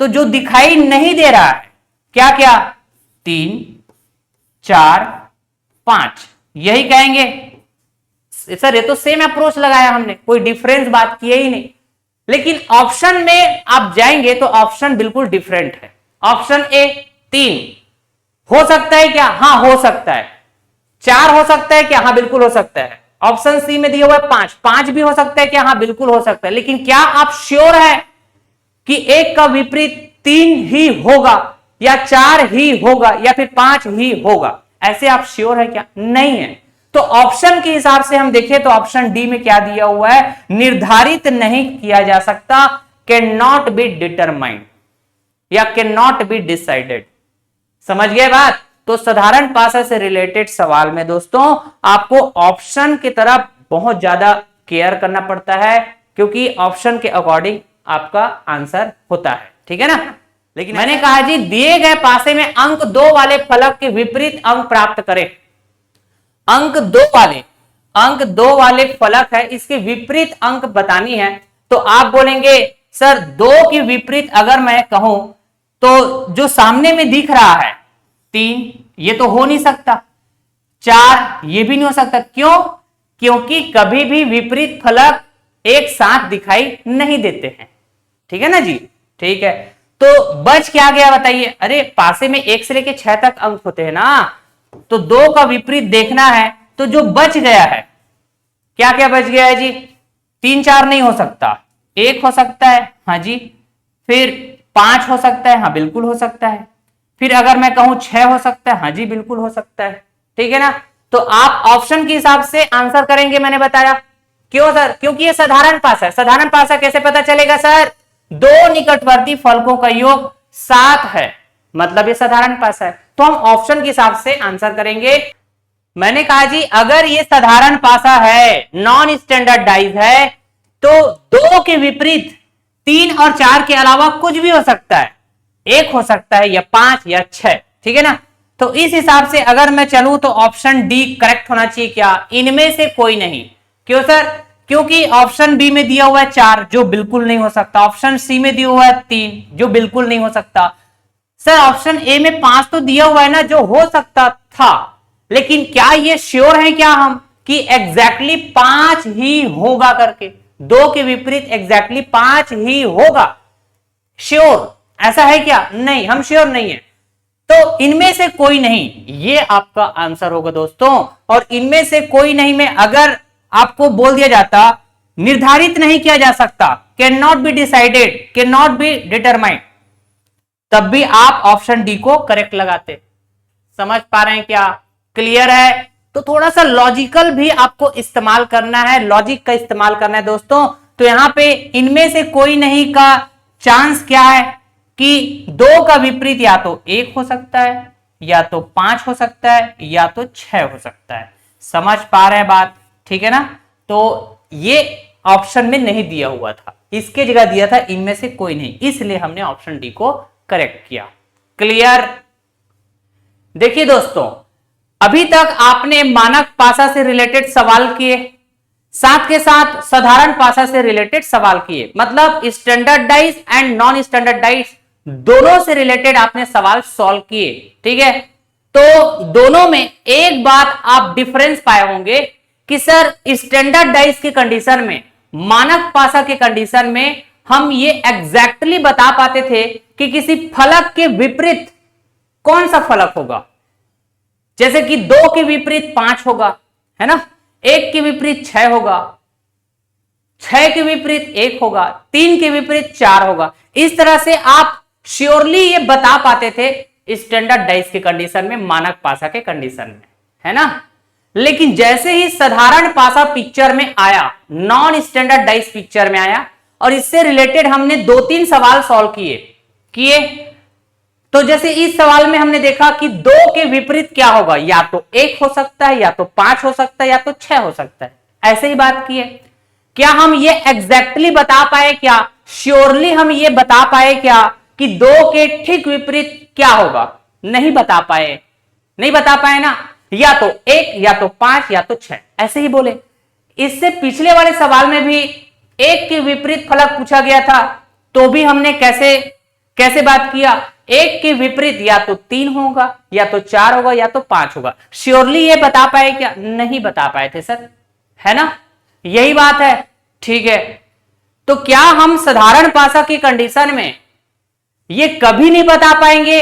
तो जो दिखाई नहीं दे रहा है क्या क्या, 3, 4, 5, यही कहेंगे। सर ये तो सेम अप्रोच लगाया हमने, कोई डिफरेंस बात की ही नहीं। लेकिन ऑप्शन में आप जाएंगे तो ऑप्शन बिल्कुल डिफरेंट है। ऑप्शन ए 3 हो सकता है क्या? हां हो सकता है, 4 हो सकता है क्या? हाँ बिल्कुल हो सकता है। ऑप्शन सी में दिया हुआ है 5, 5 भी हो सकता है क्या? हाँ बिल्कुल हो सकता है। लेकिन क्या आप श्योर है कि एक का विपरीत 3 ही होगा या 4 ही होगा या फिर 5 ही होगा? ऐसे आप श्योर है क्या? नहीं है। तो ऑप्शन के हिसाब से हम देखें तो ऑप्शन डी में क्या दिया हुआ है? निर्धारित नहीं किया जा सकता, कैन नॉट बी डिटरमाइंड या कैन नॉट बी डिसाइडेड। समझ गए बात? तो साधारण भाषा से रिलेटेड सवाल में दोस्तों आपको ऑप्शन की तरफ बहुत ज्यादा केयर करना पड़ता है, क्योंकि ऑप्शन के अकॉर्डिंग आपका आंसर होता है, ठीक है ना। लेकिन मैंने कहा जी दिए गए पासे में अंक 2 वाले फलक के विपरीत अंक प्राप्त करें। अंक 2 वाले फलक है, इसके विपरीत अंक बतानी है। तो आप बोलेंगे सर 2 के विपरीत अगर मैं कहूं तो जो सामने में दिख रहा है 3, ये तो हो नहीं सकता। 4 ये भी नहीं हो सकता। क्यों? क्योंकि कभी भी विपरीत फलक एक साथ दिखाई नहीं देते हैं, ठीक है ना जी। ठीक है, तो बच क्या गया बताइए? अरे पासे में 1 से लेके 6 तक अंक होते हैं ना, तो 2 का विपरीत देखना है। तो जो बच गया है, क्या क्या बच गया है जी? 3 4 नहीं हो सकता, 1 हो सकता है, हाँ जी। फिर 5 हो सकता है, हाँ बिल्कुल हो सकता है। फिर अगर मैं कहूं 6 हो सकता है, हाँ जी बिल्कुल हो सकता है, ठीक है ना। तो आप ऑप्शन के हिसाब से आंसर करेंगे, मैंने बताया। क्यों सर? क्योंकि ये साधारण पासा है। साधारण पासा कैसे पता चलेगा सर? 2 निकटवर्ती फलकों का योग 7 है, मतलब ये साधारण पासा है। तो हम ऑप्शन के हिसाब से आंसर करेंगे। मैंने कहा जी अगर ये साधारण पासा है, नॉन स्टैंडर्डाइज है, तो 2 के विपरीत 3 और 4 के अलावा कुछ भी हो सकता है। 1 हो सकता है या 5 या 6, ठीक है ना। तो इस हिसाब से अगर मैं चलूं तो ऑप्शन डी करेक्ट होना चाहिए क्या? इनमें से कोई नहीं। क्यों सर? क्योंकि ऑप्शन बी में दिया हुआ है 4 जो बिल्कुल नहीं हो सकता, ऑप्शन सी में दिया हुआ है 3 जो बिल्कुल नहीं हो सकता। सर ऑप्शन ए में 5 तो दिया हुआ है ना, जो हो सकता था। लेकिन क्या ये श्योर है क्या हम कि एग्जैक्टली 5 ही होगा करके? 2 के विपरीत एग्जैक्टली 5 ही होगा, श्योर ऐसा है क्या? नहीं, हम श्योर नहीं है। तो इनमें से कोई नहीं, ये आपका आंसर होगा दोस्तों। और इनमें से कोई नहीं में अगर आपको बोल दिया जाता निर्धारित नहीं किया जा सकता, can not be decided, can not be determined, तब भी आप ऑप्शन डी को करेक्ट लगाते। समझ पा रहे हैं क्या? क्लियर है? तो थोड़ा सा लॉजिकल भी आपको इस्तेमाल करना है, लॉजिक का इस्तेमाल करना है दोस्तों। तो यहां पे इनमें से कोई नहीं का चांस क्या है कि 2 का विपरीत या तो 1 हो सकता है, या तो 5 हो सकता है, या तो 6 हो सकता है। समझ पा रहे हैं बात? ठीक है ना। तो ये ऑप्शन में नहीं दिया हुआ था, इसके जगह दिया था इनमें से कोई नहीं, इसलिए हमने ऑप्शन डी को करेक्ट किया। क्लियर? देखिए दोस्तों, अभी तक आपने मानक पासा से रिलेटेड सवाल किए, साथ के साथ साधारण पासा से रिलेटेड सवाल किए, मतलब स्टैंडर्डाइज एंड नॉन स्टैंडर्डाइज दोनों से रिलेटेड आपने सवाल सॉल्व किए, ठीक है। तो दोनों में एक बात आप डिफरेंस पाए होंगे कि सर स्टैंडर्डाइज के कंडीशन में, मानक पासा के कंडीशन में हम ये एग्जैक्टली बता पाते थे कि किसी फलक के विपरीत कौन सा फलक होगा। जैसे कि 2 के विपरीत 5 होगा, है ना, 1 के विपरीत 6 होगा, 6 के विपरीत 1 होगा, 3 के विपरीत 4 होगा। इस तरह से आप श्योरली ये बता पाते थे स्टैंडर्डाइज के कंडीशन में, मानक पासा के कंडीशन में, है ना। लेकिन जैसे ही साधारण पासा पिक्चर में आया, नॉन स्टैंडर्डाइज पिक्चर में आया, और इससे रिलेटेड हमने 2-3 सवाल सॉल्व किए। तो जैसे इस सवाल में हमने देखा कि 2 के विपरीत क्या होगा, या तो 1 हो सकता है, या तो 5 हो सकता है, या तो 6 हो सकता है। ऐसे ही बात की है। क्या हम ये एग्जैक्टली बता पाए क्या, श्योरली हम ये बता पाए क्या कि 2 के ठीक विपरीत क्या होगा? नहीं बता पाए, नहीं बता पाए ना। या तो 1, या तो 5, या तो 6, ऐसे ही बोले। इससे पिछले वाले सवाल में भी 1 के विपरीत फलक पूछा गया था, तो भी हमने कैसे बात किया? 1 के विपरीत या तो 3 होगा, या तो 4 होगा, या तो 5 होगा। श्योरली ये बता पाए क्या? नहीं बता पाए थे सर, है ना। यही बात है, ठीक है। तो क्या हम साधारण पासा की कंडीशन में ये कभी नहीं बता पाएंगे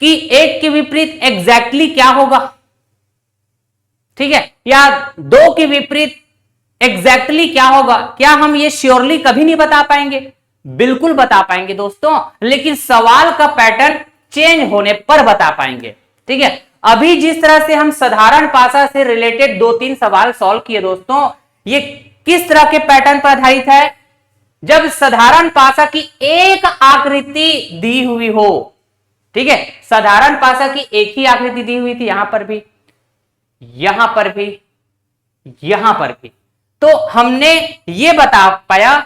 कि 1 के विपरीत एग्जैक्टली क्या होगा? ठीक है, या दो के विपरीत एग्जैक्टली क्या होगा, क्या हम ये श्योरली कभी नहीं बता पाएंगे? बिल्कुल बता पाएंगे दोस्तों, लेकिन सवाल का पैटर्न चेंज होने पर बता पाएंगे। ठीक है, अभी जिस तरह से हम साधारण पासा से रिलेटेड 2-3 सवाल सॉल्व किए दोस्तों, ये किस तरह के पैटर्न पर आधारित है? जब साधारण पासा की एक आकृति दी हुई हो, ठीक है, साधारण पासा की एक ही आकृति दी हुई थी, यहां पर भी, यहां पर भी, यहां पर भी, तो हमने ये बता पाया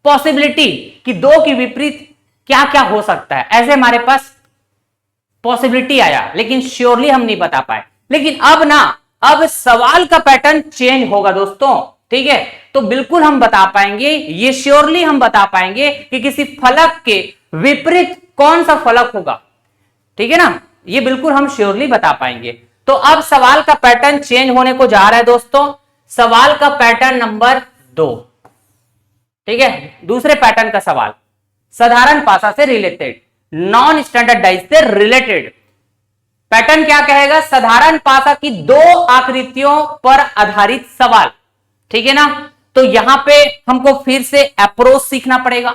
पॉसिबिलिटी कि दो के विपरीत क्या क्या हो सकता है, ऐसे हमारे पास पॉसिबिलिटी आया, लेकिन श्योरली हम नहीं बता पाए। लेकिन अब ना, अब सवाल का पैटर्न चेंज होगा दोस्तों, ठीक है, तो बिल्कुल हम बता पाएंगे, ये श्योरली हम बता पाएंगे कि किसी फलक के विपरीत कौन सा फलक होगा। ठीक है ना, ये बिल्कुल हम श्योरली बता पाएंगे। तो अब सवाल का पैटर्न चेंज होने को जा रहा है दोस्तों। सवाल का पैटर्न नंबर 2, ठीक है, दूसरे पैटर्न का सवाल, साधारण पासा से रिलेटेड, नॉन स्टैंडर्डाइज से रिलेटेड पैटर्न क्या कहेगा? साधारण पासा की दो आकृतियों पर आधारित सवाल। ठीक है ना, तो यहां पे हमको फिर से अप्रोच सीखना पड़ेगा,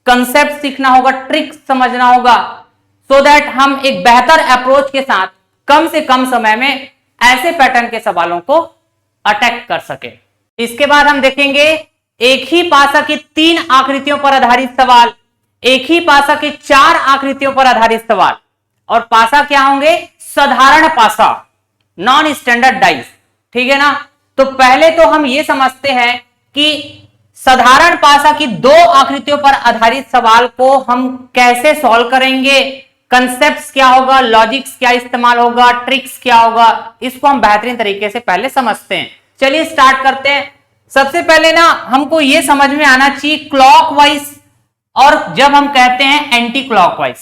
कंसेप्ट सीखना होगा, ट्रिक समझना होगा, सो दैट हम एक बेहतर अप्रोच के साथ कम से कम समय में ऐसे पैटर्न के सवालों को अटैक कर सके। इसके बाद हम देखेंगे एक ही पासा की 3 आकृतियों पर आधारित सवाल, एक ही पासा की 4 आकृतियों पर आधारित सवाल, और पासा क्या होंगे? साधारण पासा, नॉन स्टैंडर्डाइज। ठीक है ना, तो पहले तो हम ये समझते हैं कि साधारण पासा की 2 आकृतियों पर आधारित सवाल को हम कैसे सॉल्व करेंगे, कंसेप्ट्स क्या होगा, लॉजिक्स क्या इस्तेमाल होगा, ट्रिक्स क्या होगा, इसको हम बेहतरीन तरीके से पहले समझते हैं। चलिए स्टार्ट करते हैं। सबसे पहले ना हमको यह समझ में आना चाहिए क्लॉकवाइज, और जब हम कहते हैं एंटी क्लॉकवाइज।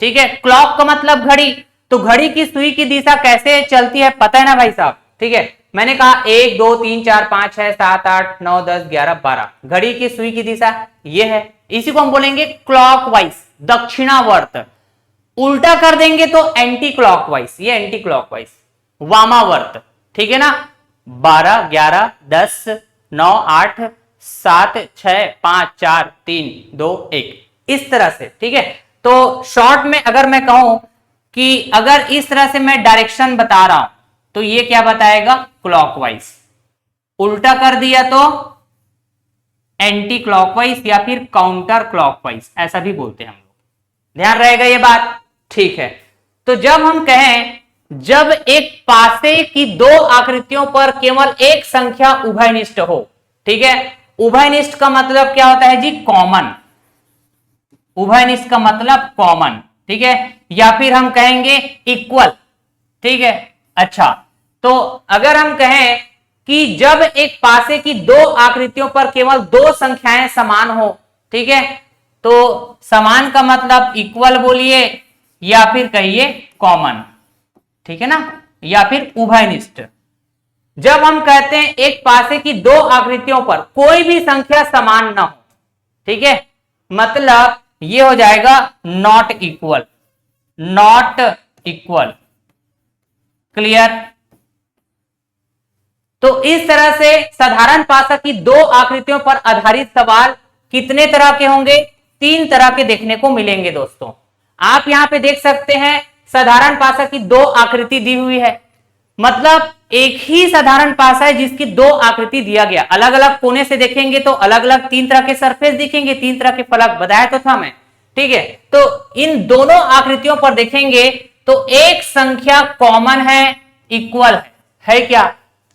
ठीक है, क्लॉक का मतलब घड़ी, तो घड़ी की सुई की दिशा कैसे चलती है पता है ना भाई साहब? ठीक है, मैंने कहा 1 2 3 4 5 6 7 8 9 10 11 12, घड़ी की सुई की दिशा ये है, इसी को हम बोलेंगे क्लॉकवाइज, दक्षिणावर्त। उल्टा कर देंगे तो एंटी क्लॉकवाइज, ये एंटी क्लॉकवाइज, वामावर्त। ठीक है ना, 12 11 10 9 8 7 6 5 4 3 2 1, इस तरह से। ठीक है, तो शॉर्ट में अगर मैं कहूं कि अगर इस तरह से मैं डायरेक्शन बता रहा हूं तो ये क्या बताएगा? क्लॉकवाइज। उल्टा कर दिया तो एंटी क्लॉकवाइज या फिर काउंटर क्लॉकवाइज, ऐसा भी बोलते हैं हम लोग। ध्यान रहेगा ये बात? ठीक है, तो जब हम कहें, जब एक पासे की 2 आकृतियों पर केवल एक संख्या उभयनिष्ठ हो, ठीक है, उभयनिष्ठ का मतलब क्या होता है जी? कॉमन। उभयनिष्ठ का मतलब कॉमन, ठीक है, या फिर हम कहेंगे इक्वल। ठीक है, अच्छा, तो अगर हम कहें कि जब एक पासे की 2 आकृतियों पर केवल 2 संख्याएं समान हो, ठीक है, तो समान का मतलब इक्वल बोलिए या फिर कहिए कॉमन। ठीक है ना, या फिर उभयनिष्ठ। जब हम कहते हैं एक पासे की 2 आकृतियों पर कोई भी संख्या समान ना हो, ठीक है, मतलब ये हो जाएगा not equal, not equal. Clear? तो इस तरह से साधारण पासा की 2 आकृतियों पर आधारित सवाल कितने तरह के होंगे? 3 तरह के देखने को मिलेंगे दोस्तों। आप यहां पे देख सकते हैं साधारण पासा की 2 आकृति दी हुई है, मतलब एक ही साधारण पासा है जिसकी 2 आकृति दिया गया। अलग अलग कोने से देखेंगे तो अलग अलग 3 तरह के सरफेस दिखेंगे, 3 तरह के फलक बताया तो था मैं। ठीक है, तो इन दोनों आकृतियों पर देखेंगे तो एक संख्या कॉमन है, इक्वल है क्या?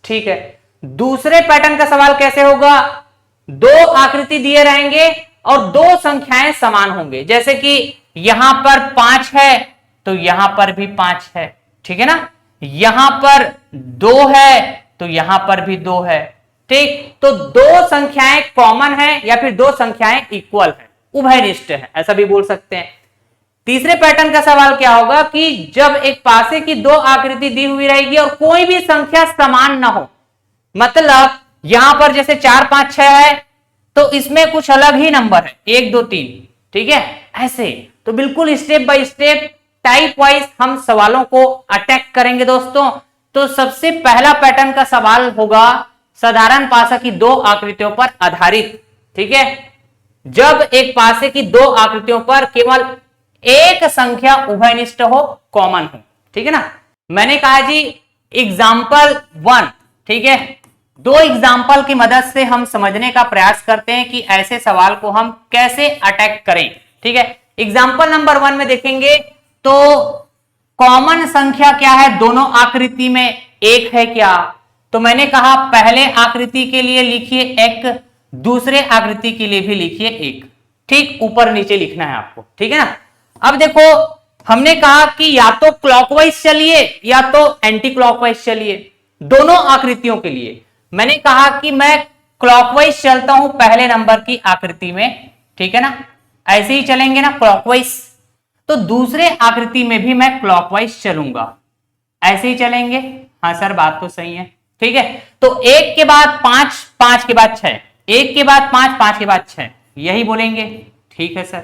ठीक है, दूसरे पैटर्न का सवाल कैसे होगा? 2 आकृति दिए रहेंगे और 2 संख्याएं समान होंगे, जैसे कि यहां पर 5 है तो यहां पर भी 5 है। ठीक है ना, यहां पर 2 है तो यहां पर भी 2 है। ठीक, तो 2 संख्याएं कॉमन है या फिर 2 संख्याएं इक्वल है, उभयनिष्ठ है, ऐसा भी बोल सकते हैं। तीसरे पैटर्न का सवाल क्या होगा कि जब एक पासे की 2 आकृति दी हुई रहेगी और कोई भी संख्या समान ना हो, मतलब यहां पर जैसे 4 5 6 है तो इसमें कुछ अलग ही नंबर है, 1 2 3। ठीक है, ऐसे तो बिल्कुल step by step type wise हम सवालों को अटैक करेंगे दोस्तों, तो सबसे पहला पैटर्न का सवाल होगा साधारण पासा की दो आकृतियों पर आधारित। ठीक है, जब एक पासे की दो आकृतियों पर केवल एक संख्या उभयनिष्ठ हो, कॉमन हो। ठीक है ना, मैंने कहा जी एग्जाम्पल 1। ठीक है, दो एग्जाम्पल की मदद से हम समझने का प्रयास करते हैं कि ऐसे सवाल को हम कैसे अटैक करें। ठीक है, एग्जाम्पल नंबर 1 में देखेंगे तो कॉमन संख्या क्या है, दोनों आकृति में एक है क्या? तो मैंने कहा पहले आकृति के लिए लिखिए एक, दूसरे आकृति के लिए भी लिखिए एक। ठीक ऊपर नीचे लिखना है आपको। ठीक है ना, अब देखो हमने कहा कि या तो क्लॉकवाइज चलिए या तो एंटी क्लॉकवाइज चलिए, दोनों आकृतियों के लिए। मैंने कहा कि मैं क्लॉकवाइज चलता हूं पहले नंबर की आकृति में। ठीक है ना, ऐसे ही चलेंगे ना क्लॉकवाइज, तो दूसरे आकृति में भी मैं क्लॉकवाइज चलूंगा, ऐसे ही चलेंगे। हाँ सर बात तो सही है। ठीक है, तो एक के बाद पांच, पांच के बाद छह, एक के बाद पांच, पांच के बाद छह, यही बोलेंगे। ठीक है सर,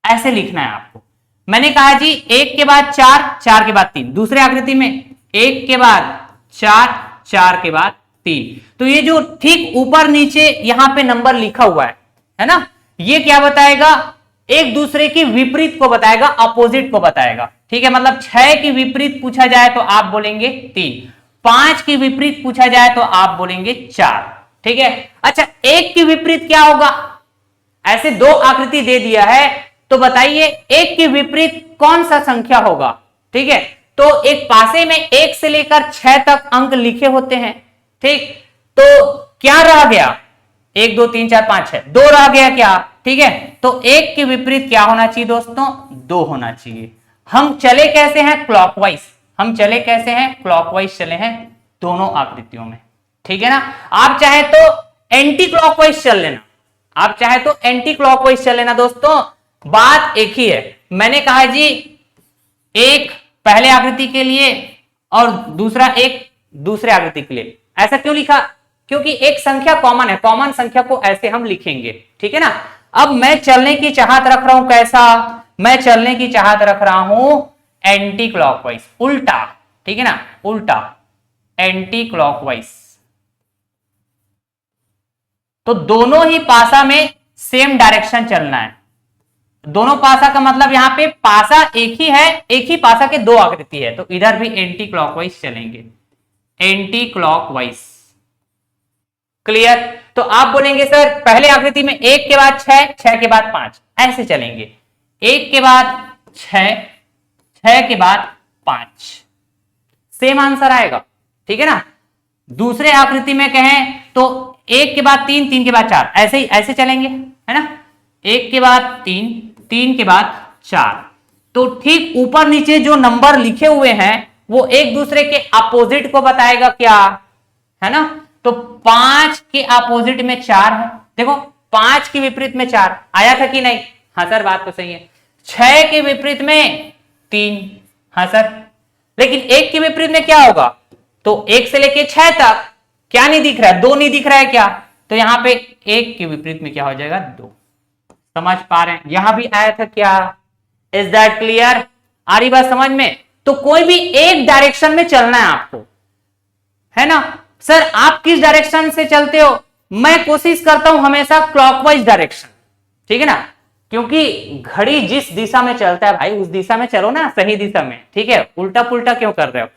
ऐसे लिखना है आपको। मैंने कहा जी एक के बाद चार, चार के बाद तीन, दूसरे आकृति में एक के बाद चार, चार के बाद तीन। तो ये जो ठीक ऊपर नीचे यहां पे नंबर लिखा हुआ है ना, ये क्या बताएगा, एक दूसरे की विपरीत को बताएगा, अपोजिट को बताएगा। ठीक है, मतलब 6 की विपरीत पूछा जाए तो आप बोलेंगे 3, 5 की विपरीत पूछा जाए तो आप बोलेंगे 4। ठीक है, अच्छा एक की विपरीत क्या होगा, ऐसे दो आकृति दे दिया है तो बताइए एक के विपरीत कौन सा संख्या होगा। ठीक है, तो एक पासे में 1 से लेकर 6 तक अंक लिखे होते हैं। ठीक, तो क्या रह गया, 1 2 3 4 5 6, 2 रह गया क्या? ठीक है, तो एक के विपरीत क्या होना चाहिए दोस्तों, 2 होना चाहिए। हम चले कैसे हैं, क्लॉकवाइज। हम चले कैसे हैं, क्लॉकवाइज चले हैं दोनों आकृतियों में। ठीक है ना, आप चाहे तो एंटी क्लॉकवाइज चल लेना, आप चाहे तो एंटी क्लॉकवाइज चल लेना दोस्तों, बात एक ही है। मैंने कहा जी एक पहले आकृति के लिए और दूसरा एक दूसरे आकृति के लिए। ऐसा क्यों लिखा, क्योंकि एक संख्या कॉमन है, कॉमन संख्या को ऐसे हम लिखेंगे। ठीक है ना, अब मैं चलने की चाहत रख रहा हूं कैसा, मैं चलने की चाहत रख रहा हूं एंटी क्लॉकवाइज, उल्टा। ठीक है ना, उल्टा एंटी क्लॉकवाइज। तो दोनों ही पासा में सेम डायरेक्शन चलना है। दोनों पासा का मतलब यहां पे पासा एक ही है, एक ही पासा के दो आकृति है, तो इधर भी एंटी क्लॉकवाइज चलेंगे, एंटी क्लॉकवाइज। क्लियर? तो आप बोलेंगे सर पहले आकृति में 1 के बाद 6, 6 के बाद 5, ऐसे चलेंगे, 1 के बाद 6, 6 के बाद 5, सेम आंसर आएगा। ठीक है ना, दूसरे आकृति में कहें तो 1 के बाद 3, 3 के बाद 4, ऐसे ही ऐसे चलेंगे, है ना, 1 के बाद 3, 3 के बाद 4। तो ठीक ऊपर नीचे जो नंबर लिखे हुए हैं वो एक दूसरे के अपोजिट को बताएगा क्या, है ना। तो 5 के अपोजिट में 4 है, देखो 5 के विपरीत में 4 आया था कि नहीं, हाँ सर बात तो सही है। 6 के विपरीत में 3, हाँ सर, लेकिन 1 के विपरीत में क्या होगा, तो 1 से लेके 6 तक क्या नहीं दिख रहा है, 2 नहीं दिख रहा है क्या, तो यहां पे 1 के विपरीत में क्या हो जाएगा, 2। समझ पा रहे हैं, यहां भी आया था क्या, इज दैट क्लियर, आ रही बात समझ में। तो कोई भी एक डायरेक्शन में चलना है आपको, है ना। सर आप किस डायरेक्शन से चलते हो, मैं कोशिश करता हूं हमेशा क्लॉकवाइज डायरेक्शन। ठीक है ना, क्योंकि घड़ी जिस दिशा में चलता है भाई उस दिशा में चलो ना, सही दिशा में। ठीक है, उल्टा पुल्टा क्यों कर रहे हो।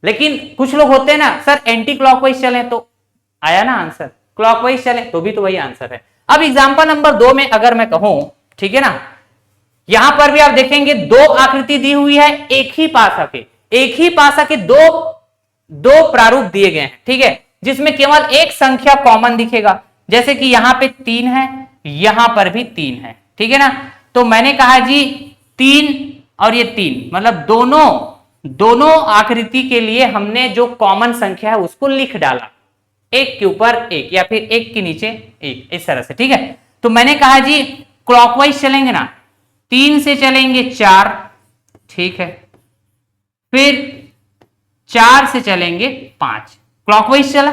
लेकिन कुछ लोग होते हैं ना, सर एंटी क्लॉकवाइज चले तो आया ना आंसर, क्लॉकवाइज चले तो भी तो वही आंसर है। अब एग्जांपल नंबर 2 में अगर मैं कहूं, ठीक है ना, यहां पर भी आप देखेंगे दो आकृति दी हुई है, एक ही पासा के, एक ही पासा के दो प्रारूप दिए गए हैं। ठीक है, जिसमें केवल एक संख्या कॉमन दिखेगा, जैसे कि यहां पे 3 है, यहां पर भी 3 है। ठीक है ना, तो मैंने कहा जी 3 और ये 3 मतलब दोनों आकृति के लिए हमने जो कॉमन संख्या है उसको लिख डाला, एक के ऊपर एक या फिर एक के नीचे एक, इस तरह से। ठीक है, तो मैंने कहा जी क्लॉकवाइज चलेंगे ना, 3 से चलेंगे 4, ठीक है, फिर 4 से चलेंगे 5, क्लॉकवाइज चला।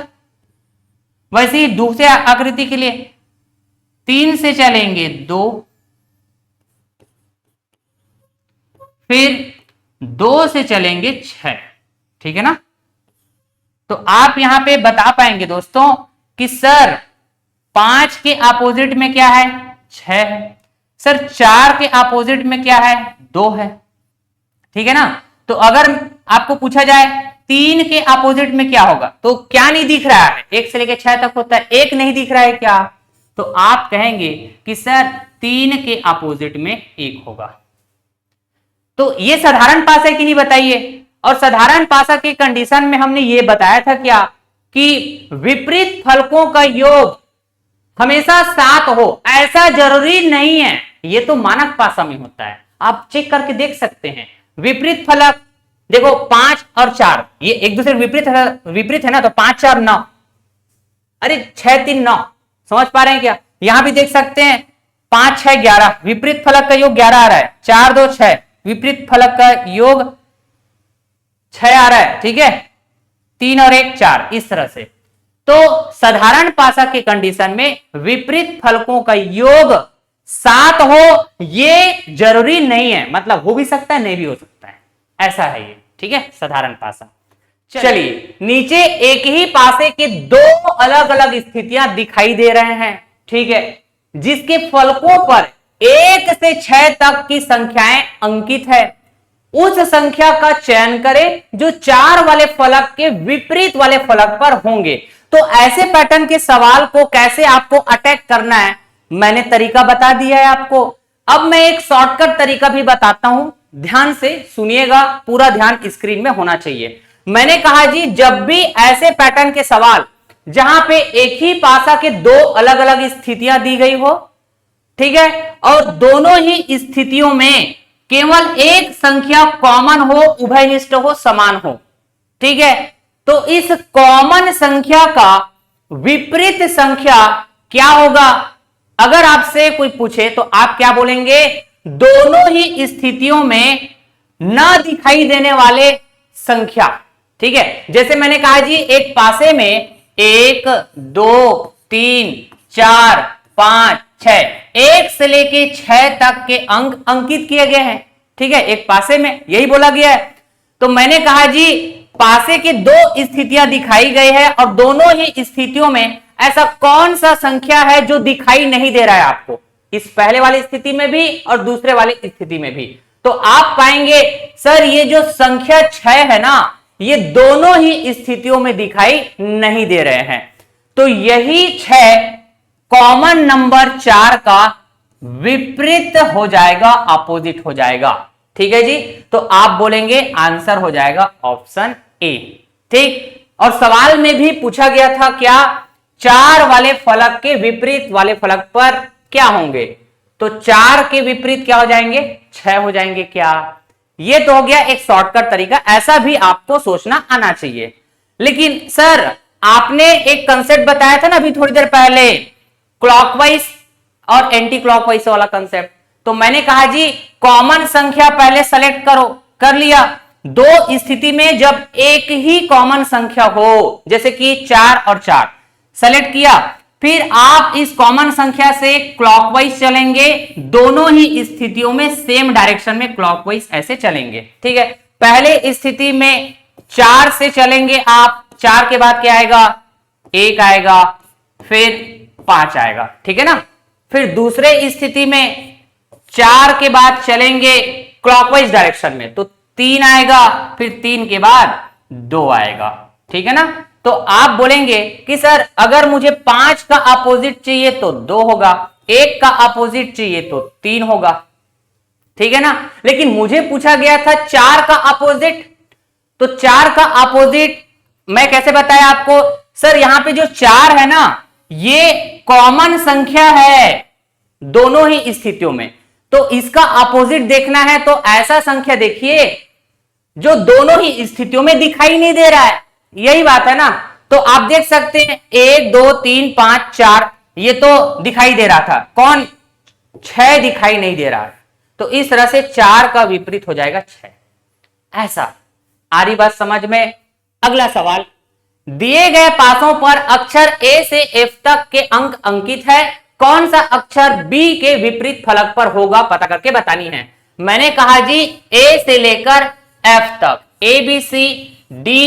वैसे ही दूसरे आकृति के लिए 3 से चलेंगे 2, फिर 2 से चलेंगे 6, ठीक है ना। तो आप यहां पे बता पाएंगे दोस्तों कि सर 5 के अपोजिट में क्या है, 6 है। सर 4 के अपोजिट में क्या है, 2 है। ठीक है ना। तो अगर आपको पूछा जाए 3 के अपोजिट में क्या होगा, तो क्या नहीं दिख रहा है, 1 से लेकर 6 तक होता है, 1 नहीं दिख रहा है क्या, तो आप कहेंगे कि सर 3 के अपोजिट में 1 होगा। तो ये साधारण पासा कि नहीं बताइए। और साधारण पासा के कंडीशन में हमने ये बताया था क्या, कि विपरीत फलकों का योग हमेशा 7 हो, ऐसा जरूरी नहीं है। ये तो मानक पासा में होता है, आप चेक करके देख सकते हैं। विपरीत फलक देखो 5 और 4 ये एक दूसरे विपरीत है ना, तो 5 4 9, अरे 6 3 9, समझ पा रहे हैं क्या। यहां भी देख सकते हैं 5 6 11, विपरीत फलक का योग 11 आ रहा है, 4 2 6, विपरीत फलक का योग 6 आ रहा है। ठीक है, 3 और 1 4, इस तरह से। तो साधारण पासा के कंडीशन में विपरीत फलकों का योग 7 हो, ये जरूरी नहीं है, मतलब हो भी सकता है, नहीं भी हो सकता है, ऐसा है ये। ठीक है, साधारण पासा। चलिए नीचे एक ही पासे के 2 अलग अलग स्थितियां दिखाई दे रहे हैं। ठीक है, जिसके फलकों पर 1 से 6 तक की संख्याएं अंकित है, उस संख्या का चयन करें जो 4 वाले फलक के विपरीत वाले फलक पर होंगे। तो ऐसे पैटर्न के सवाल को कैसे आपको अटैक करना है, मैंने तरीका बता दिया है आपको। अब मैं एक शॉर्टकट तरीका भी बताता हूं, ध्यान से सुनिएगा, पूरा ध्यान स्क्रीन में होना चाहिए। मैंने कहा जी, जब भी ऐसे पैटर्न के सवाल जहां पे एक ही पासा के 2 अलग अलग स्थितियां दी गई हो, ठीक है, और दोनों ही स्थितियों में केवल एक संख्या कॉमन हो, उभयनिष्ठ हो, समान हो, ठीक है, तो इस कॉमन संख्या का विपरीत संख्या क्या होगा। अगर आपसे कोई पूछे तो आप क्या बोलेंगे, दोनों ही स्थितियों में न दिखाई देने वाले संख्या। ठीक है, जैसे मैंने कहा जी, एक पासे में 1 2 3 4 5 6, 1 से लेके 6 तक के अंक अंकित किए गए हैं। ठीक है, एक पासे में यही बोला गया है। तो मैंने कहा जी, पासे के 2 स्थितियां दिखाई गई है और दोनों ही स्थितियों में ऐसा कौन सा संख्या है जो दिखाई नहीं दे रहा है आपको, इस पहले वाली स्थिति में भी और दूसरे वाली स्थिति में भी। तो आप पाएंगे सर ये जो संख्या 6 है ना, ये दोनों ही स्थितियों में दिखाई नहीं दे रहे हैं। तो यही 6 कॉमन नंबर 4 का विपरीत हो जाएगा, अपोजिट हो जाएगा। ठीक है जी, तो आप बोलेंगे आंसर हो जाएगा ऑप्शन ए। ठीक, और सवाल में भी पूछा गया था क्या, 4 वाले फलक के विपरीत वाले फलक पर क्या होंगे, तो 4 के विपरीत क्या हो जाएंगे, 6 हो जाएंगे क्या। ये तो हो गया एक शॉर्टकट तरीका, ऐसा भी आपको सोचना आना चाहिए। लेकिन सर आपने एक कंसेप्ट बताया था ना अभी थोड़ी देर पहले, क्लॉकवाइज और एंटी क्लॉकवाइज वाला कंसेप्ट, तो मैंने कहा जी कॉमन संख्या पहले सेलेक्ट करो, कर लिया। 2 स्थिति में जब एक ही कॉमन संख्या हो, जैसे कि 4 और 4 सेलेक्ट किया, फिर आप इस कॉमन संख्या से क्लॉकवाइज चलेंगे, दोनों ही स्थितियों में सेम डायरेक्शन में क्लॉकवाइज ऐसे चलेंगे। ठीक है, पहले स्थिति में 4 से चलेंगे आप, 4 के बाद क्या आएगा, 1 आएगा, फिर 5 आएगा। ठीक है ना, फिर दूसरे स्थिति में 4 के बाद चलेंगे क्लॉकवाइज डायरेक्शन में, तो 3 आएगा, फिर 3 के बाद 2 आएगा। ठीक है ना, तो आप बोलेंगे कि सर अगर मुझे 5 का अपोजिट चाहिए तो 2 होगा, 1 का अपोजिट चाहिए तो 3 होगा। ठीक है ना, लेकिन मुझे पूछा गया था 4 का अपोजिट, तो 4 का अपोजिट मैं कैसे बताया आपको, सर यहां पे जो 4 है ना, ये कॉमन संख्या है दोनों ही स्थितियों में, तो इसका अपोजिट देखना है तो ऐसा संख्या देखिए जो दोनों ही स्थितियों में दिखाई नहीं दे रहा है, यही बात है ना। तो आप देख सकते हैं 1 2 3 5 4 ये तो दिखाई दे रहा था, कौन, 6 दिखाई नहीं दे रहा है, तो इस तरह से 4 का विपरीत हो जाएगा 6। ऐसा आ रही बात समझ में। अगला सवाल, दिए गए पासों पर अक्षर ए से एफ तक के अंक अंकित है, कौन सा अक्षर बी के विपरीत फलक पर होगा, पता करके बतानी है। मैंने कहा जी ए से लेकर एफ तक, A B C D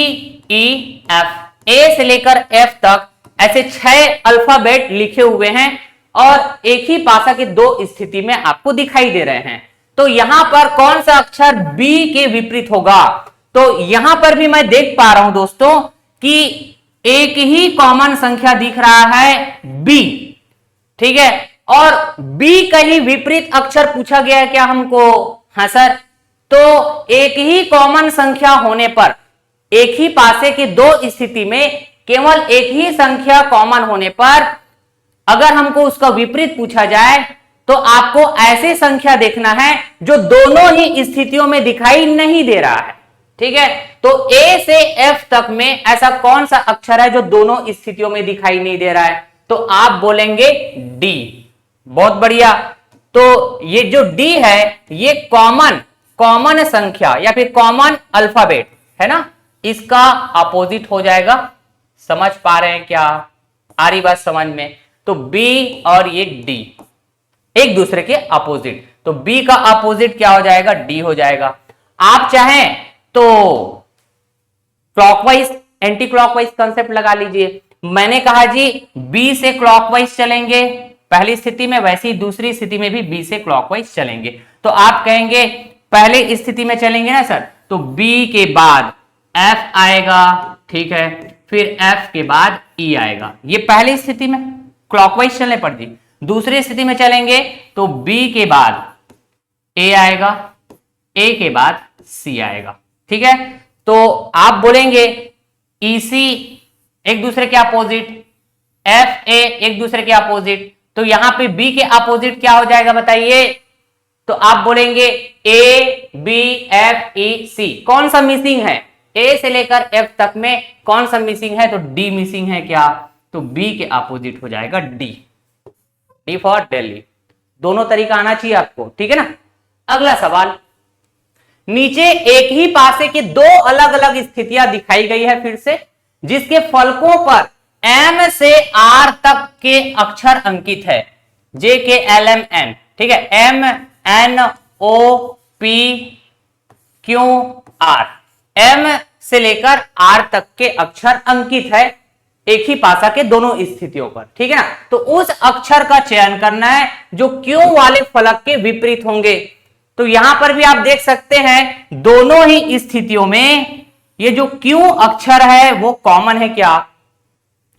E F, A से लेकर एफ तक ऐसे 6 अल्फाबेट लिखे हुए हैं और एक ही पासा के 2 स्थिति में आपको दिखाई दे रहे हैं। तो यहां पर कौन सा अक्षर बी के विपरीत होगा? तो यहां पर भी मैं देख पा रहा हूं दोस्तों कि एक ही कॉमन संख्या दिख रहा है बी, ठीक है, और बी का ही विपरीत अक्षर पूछा गया है क्या हमको? हाँ सर। तो एक ही कॉमन संख्या होने पर, एक ही पासे की 2 स्थिति में केवल एक ही संख्या कॉमन होने पर अगर हमको उसका विपरीत पूछा जाए तो आपको ऐसी संख्या देखना है जो दोनों ही स्थितियों में दिखाई नहीं दे रहा है, ठीक है। तो ए से एफ तक में ऐसा कौन सा अक्षर है जो दोनों स्थितियों में दिखाई नहीं दे रहा है? तो आप बोलेंगे डी। बहुत बढ़िया। तो ये जो डी है ये कॉमन संख्या या फिर कॉमन अल्फाबेट है ना, इसका अपोजिट हो जाएगा। समझ पा रहे हैं क्या? आ रही बात समझ में? तो बी और ये डी एक दूसरे के अपोजिट, तो बी का अपोजिट क्या हो जाएगा? डी हो जाएगा। आप चाहें तो क्लॉकवाइज एंटी क्लॉकवाइज कंसेप्ट लगा लीजिए। मैंने कहा जी बी से क्लॉकवाइज चलेंगे पहली स्थिति में, वैसे ही दूसरी स्थिति में भी बी से क्लॉकवाइज चलेंगे। तो आप कहेंगे पहले स्थिति में चलेंगे ना सर, तो बी के बाद एफ आएगा, ठीक है, फिर एफ के बाद ई आएगा। ये पहली स्थिति में क्लॉकवाइज चलने पर जी। दूसरी स्थिति में चलेंगे तो बी के बाद ए आएगा, ए के बाद सी आएगा, ठीक है। तो आप बोलेंगे ईसी एक दूसरे के अपोजिट, एफ ए एक दूसरे के अपोजिट, तो यहां पे बी के अपोजिट क्या हो जाएगा बताइए? तो आप बोलेंगे ए बी एफ ई सी। कौन सा मिसिंग है? ए से लेकर एफ तक में कौन सा मिसिंग है? तो डी मिसिंग है क्या? तो बी के अपोजिट हो जाएगा डी। D for Delhi. दोनों तरीका आना चाहिए आपको, ठीक है ना। अगला सवाल, नीचे एक ही पासे की 2 अलग अलग स्थितियां दिखाई गई है फिर से, जिसके फलकों पर एम से आर तक के अक्षर अंकित है। जे के एल एम एन, ठीक है, M N O P Q R, M से लेकर आर तक के अक्षर अंकित है एक ही पासा के दोनों स्थितियों पर, ठीक है ना। तो उस अक्षर का चयन करना है जो क्यू वाले फलक के विपरीत होंगे। तो यहां पर भी आप देख सकते हैं दोनों ही स्थितियों में ये जो क्यू अक्षर है वो कॉमन है क्या?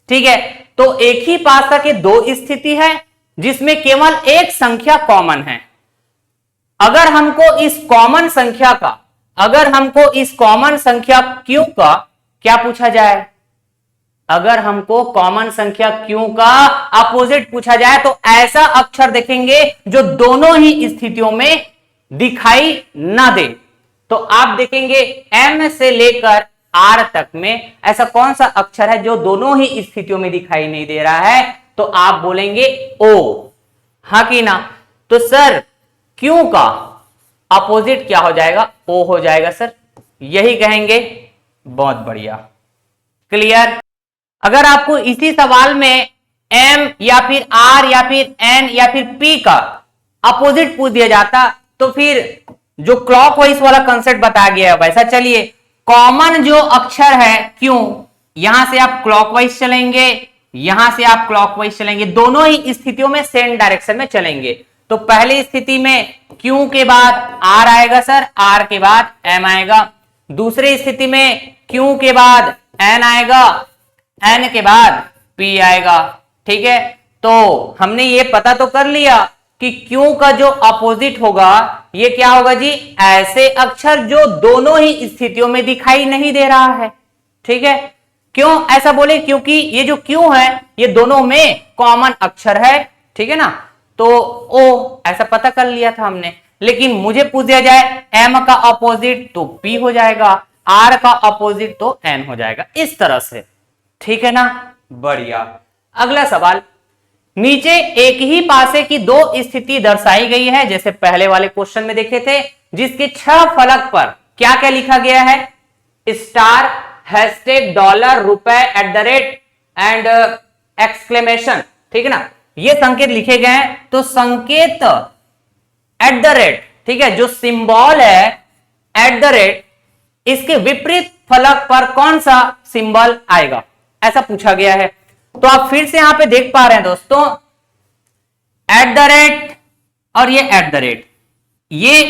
ठीक है। तो एक ही पासा के 2 स्थिति है जिसमें केवल एक संख्या कॉमन है। अगर हमको इस कॉमन संख्या क्यू का क्या पूछा जाए, अगर हमको कॉमन संख्या क्यू का अपोजिट पूछा जाए तो ऐसा अक्षर देखेंगे जो दोनों ही स्थितियों में दिखाई ना दे। तो आप देखेंगे एम से लेकर आर तक में ऐसा कौन सा अक्षर है जो दोनों ही स्थितियों में दिखाई नहीं दे रहा है? तो आप बोलेंगे ओ। हाँ कि ना? तो सर क्यू का अपोजिट क्या हो जाएगा? ओ हो जाएगा सर, यही कहेंगे। बहुत बढ़िया, क्लियर। अगर आपको इसी सवाल में एम या फिर आर या फिर एन या फिर पी का अपोजिट पूछ दिया जाता तो फिर जो क्लॉकवाइज वाला कंसेप्ट बताया गया है वैसा चलिए। कॉमन जो अक्षर है क्यू, यहां से आप क्लॉकवाइज चलेंगे, यहां से आप क्लॉकवाइज चलेंगे, दोनों ही स्थितियों में सेम डायरेक्शन में चलेंगे। तो पहली स्थिति में क्यू के बाद आर आएगा सर, आर के बाद एम आएगा। दूसरी स्थिति में क्यू के बाद एन आएगा, एन के बाद पी आएगा, ठीक है। तो हमने ये पता तो कर लिया कि क्यू का जो अपोजिट होगा ये क्या होगा जी? ऐसे अक्षर जो दोनों ही स्थितियों में दिखाई नहीं दे रहा है, ठीक है। क्यों ऐसा बोले? क्योंकि ये जो क्यू है ये दोनों में कॉमन अक्षर है, ठीक है ना। तो ओ ऐसा पता कर लिया था हमने, लेकिन मुझे पूछ दिया जाए एम का अपोजिट तो पी हो जाएगा, आर का अपोजिट तो एन हो जाएगा, इस तरह से, ठीक है ना। बढ़िया। अगला सवाल, नीचे एक ही पासे की 2 स्थिति दर्शाई गई है जैसे पहले वाले क्वेश्चन में देखे थे, जिसके 6 फलक पर क्या क्या लिखा गया है? स्टार, हैशटैग, डॉलर, रुपए, @ एंड एक्सक्लेमेशन, ठीक है ना। ये संकेत लिखे गए हैं। तो संकेत @, ठीक है, जो सिंबल है @, इसके विपरीत फलक पर कौन सा सिंबल आएगा, ऐसा पूछा गया है। तो आप फिर से यहां पे देख पा रहे हैं दोस्तों, एट द रेट और ये एट द रेट, ये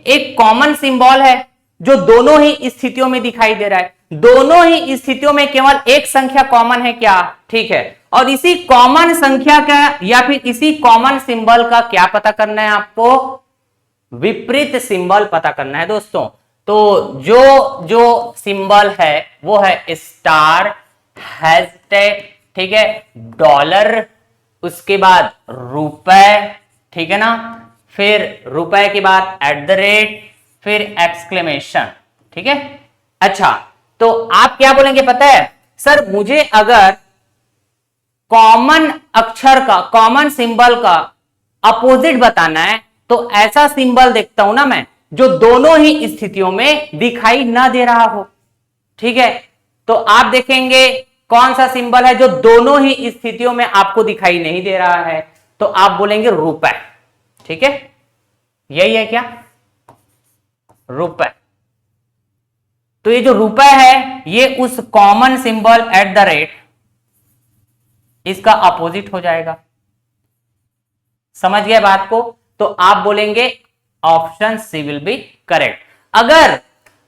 एक कॉमन सिंबल है जो दोनों ही स्थितियों में दिखाई दे रहा है। दोनों ही स्थितियों में केवल एक संख्या कॉमन है क्या, ठीक है। और इसी कॉमन संख्या का या फिर इसी कॉमन सिंबल का क्या पता करना है आपको, विपरीत सिंबल पता करना है दोस्तों। तो जो सिंबल है वो है स्टार, हैशटैग, ठीक है, डॉलर, उसके बाद रुपए, ठीक है ना, फिर रुपए के बाद एट द रेट, फिर एक्सक्लेमेशन, ठीक है। अच्छा, तो आप क्या बोलेंगे पता है, सर मुझे अगर कॉमन अक्षर का, कॉमन सिंबल का अपोजिट बताना है तो ऐसा सिंबल देखता हूं ना मैं जो दोनों ही स्थितियों में दिखाई ना दे रहा हो, ठीक है। तो आप देखेंगे कौन सा सिंबल है जो दोनों ही स्थितियों में आपको दिखाई नहीं दे रहा है, तो आप बोलेंगे रुपए, ठीक है। यही है क्या, रुपए। तो ये जो रुपए है ये उस common symbol at the rate, इसका अपोजिट हो जाएगा। समझ गए बात को, तो आप बोलेंगे option C will be correct.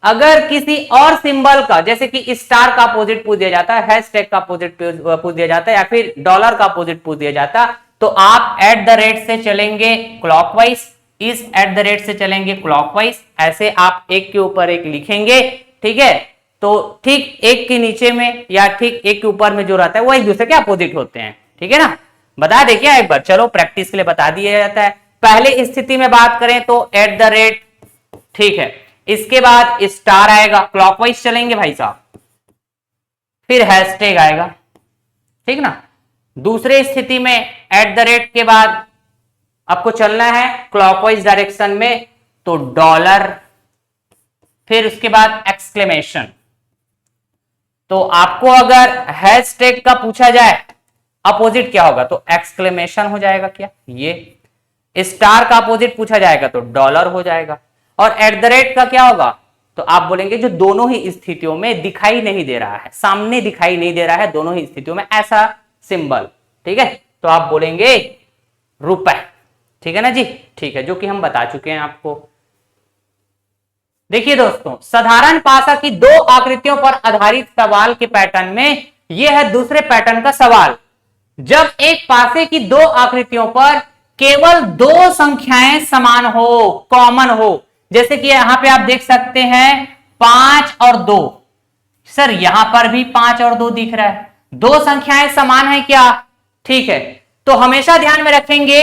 अगर किसी और सिंबल का, जैसे कि स्टार का अपोजिट पूछ दिया जाता है, हैशटैग का अपोजिट पूछ दिया जाता है, या फिर डॉलर का अपोजिट पूछ दिया जाता, तो आप एट द रेट से चलेंगे क्लॉकवाइज, इस एट द रेट से चलेंगे क्लॉकवाइज, ऐसे आप एक के ऊपर एक लिखेंगे, ठीक है। तो ठीक एक के नीचे में या ठीक एक के ऊपर में जो रहता है वो एक दूसरे के अपोजिट होते हैं, ठीक है ना। बता दे क्या एक बार, चलो प्रैक्टिस के लिए बता दिया जाता है। पहले स्थिति में बात करें तो एट द रेट, ठीक है, इसके बाद स्टार आएगा, क्लॉकवाइज चलेंगे भाई साहब, फिर हैशटैग आएगा, ठीक ना। दूसरे स्थिति में एट द रेट के बाद आपको चलना है क्लॉकवाइज डायरेक्शन में, तो डॉलर, फिर उसके बाद एक्सक्लेमेशन। तो आपको अगर हैशटैग का पूछा जाए अपोजिट क्या होगा, तो एक्सक्लेमेशन हो जाएगा क्या, ये स्टार का अपोजिट पूछा जाएगा तो डॉलर हो जाएगा, और एट द रेट का क्या होगा, तो आप बोलेंगे जो दोनों ही स्थितियों में दिखाई नहीं दे रहा है, सामने दिखाई नहीं दे रहा है दोनों ही स्थितियों में ऐसा सिंबल, ठीक है। तो आप बोलेंगे रुपए, ठीक है ना जी, ठीक है, जो कि हम बता चुके हैं आपको। देखिए दोस्तों, साधारण पासा की दो आकृतियों पर आधारित सवाल के पैटर्न में यह है दूसरे पैटर्न का सवाल। जब एक पासे की दो आकृतियों पर केवल दो संख्याएं समान हो, कॉमन हो, जैसे कि यहां पे आप देख सकते हैं 5 और 2, सर यहां पर भी 5 और 2 दिख रहा है, दो संख्याएं समान है क्या, ठीक है। तो हमेशा ध्यान में रखेंगे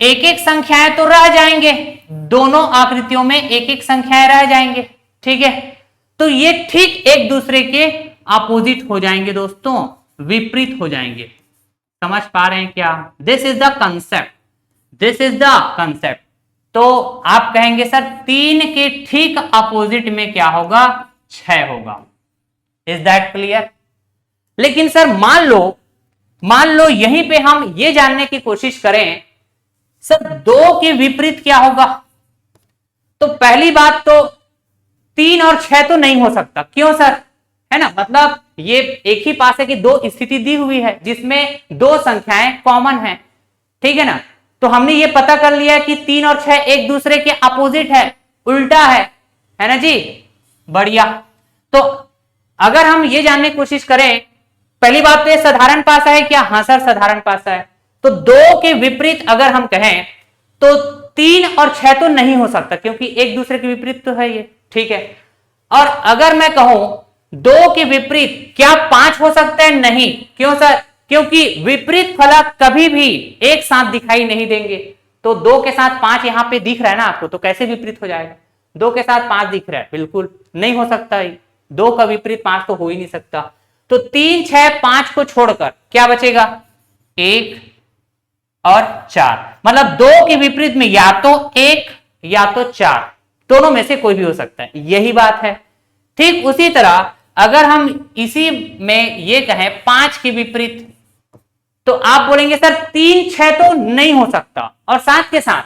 एक एक संख्याएं तो रह जाएंगे, दोनों आकृतियों में एक एक संख्याएं रह जाएंगे, ठीक है। तो ये ठीक एक दूसरे के अपोजिट हो जाएंगे दोस्तों, विपरीत हो जाएंगे। समझ पा रहे हैं क्या, this is the concept, this is the concept. तो आप कहेंगे सर 3 के ठीक अपोजिट में क्या होगा, 6 होगा। Is that clear. लेकिन सर मान लो यहीं पे हम ये जानने की कोशिश करें सर 2 के विपरीत क्या होगा, तो पहली बात तो 3 और 6 तो नहीं हो सकता, क्यों सर, है ना, मतलब ये एक ही पासे की दो स्थिति दी हुई है जिसमें दो संख्याएं कॉमन है, ठीक है ना। तो हमने ये पता कर लिया कि 3 और 6 एक दूसरे के अपोजिट है, उल्टा है ना जी, बढ़िया। तो अगर हम ये जानने की कोशिश करें, पहली बात तो ये साधारण पासा है क्या, हाँ सर साधारण पासा है। तो 2 के विपरीत अगर हम कहें तो 3 और 6 तो नहीं हो सकता क्योंकि एक दूसरे के विपरीत तो है ये, ठीक है। और अगर मैं कहूं 2 के विपरीत क्या 5 हो सकता है, नहीं, क्यों सर, क्योंकि विपरीत फलक कभी भी एक साथ दिखाई नहीं देंगे। तो 2 के साथ 5 यहां पे दिख रहा है ना आपको, तो कैसे विपरीत हो जाएगा, 2 के साथ 5 दिख रहा है, बिल्कुल नहीं हो सकता, 2 का विपरीत 5 तो हो ही नहीं सकता। तो 3, 6, 5 को छोड़कर क्या बचेगा, 1 और 4, मतलब 2 के विपरीत में या तो 1 या तो 4, दोनों में से कोई भी हो सकता है, यही बात है। ठीक उसी तरह अगर हम इसी में ये कहें 5 के विपरीत, तो आप बोलेंगे सर 3, 6 तो नहीं हो सकता, और साथ के साथ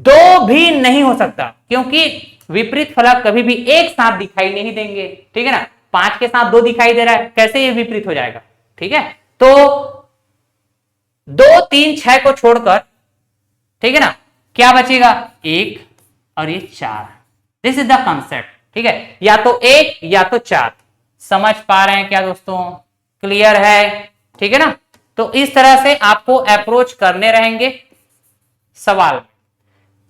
2 भी नहीं हो सकता, क्योंकि विपरीत फलक कभी भी एक साथ दिखाई नहीं देंगे, ठीक है ना। 5 के साथ 2 दिखाई दे रहा है, कैसे ये विपरीत हो जाएगा, ठीक है। तो 2 3 6 को छोड़कर, ठीक है ना, क्या बचेगा, 1 और ये 4। दिस इज द कंसेप्ट, ठीक है, या तो 1 या तो 4। समझ पा रहे हैं क्या दोस्तों, क्लियर है, ठीक है ना। तो इस तरह से आपको अप्रोच करने रहेंगे सवाल।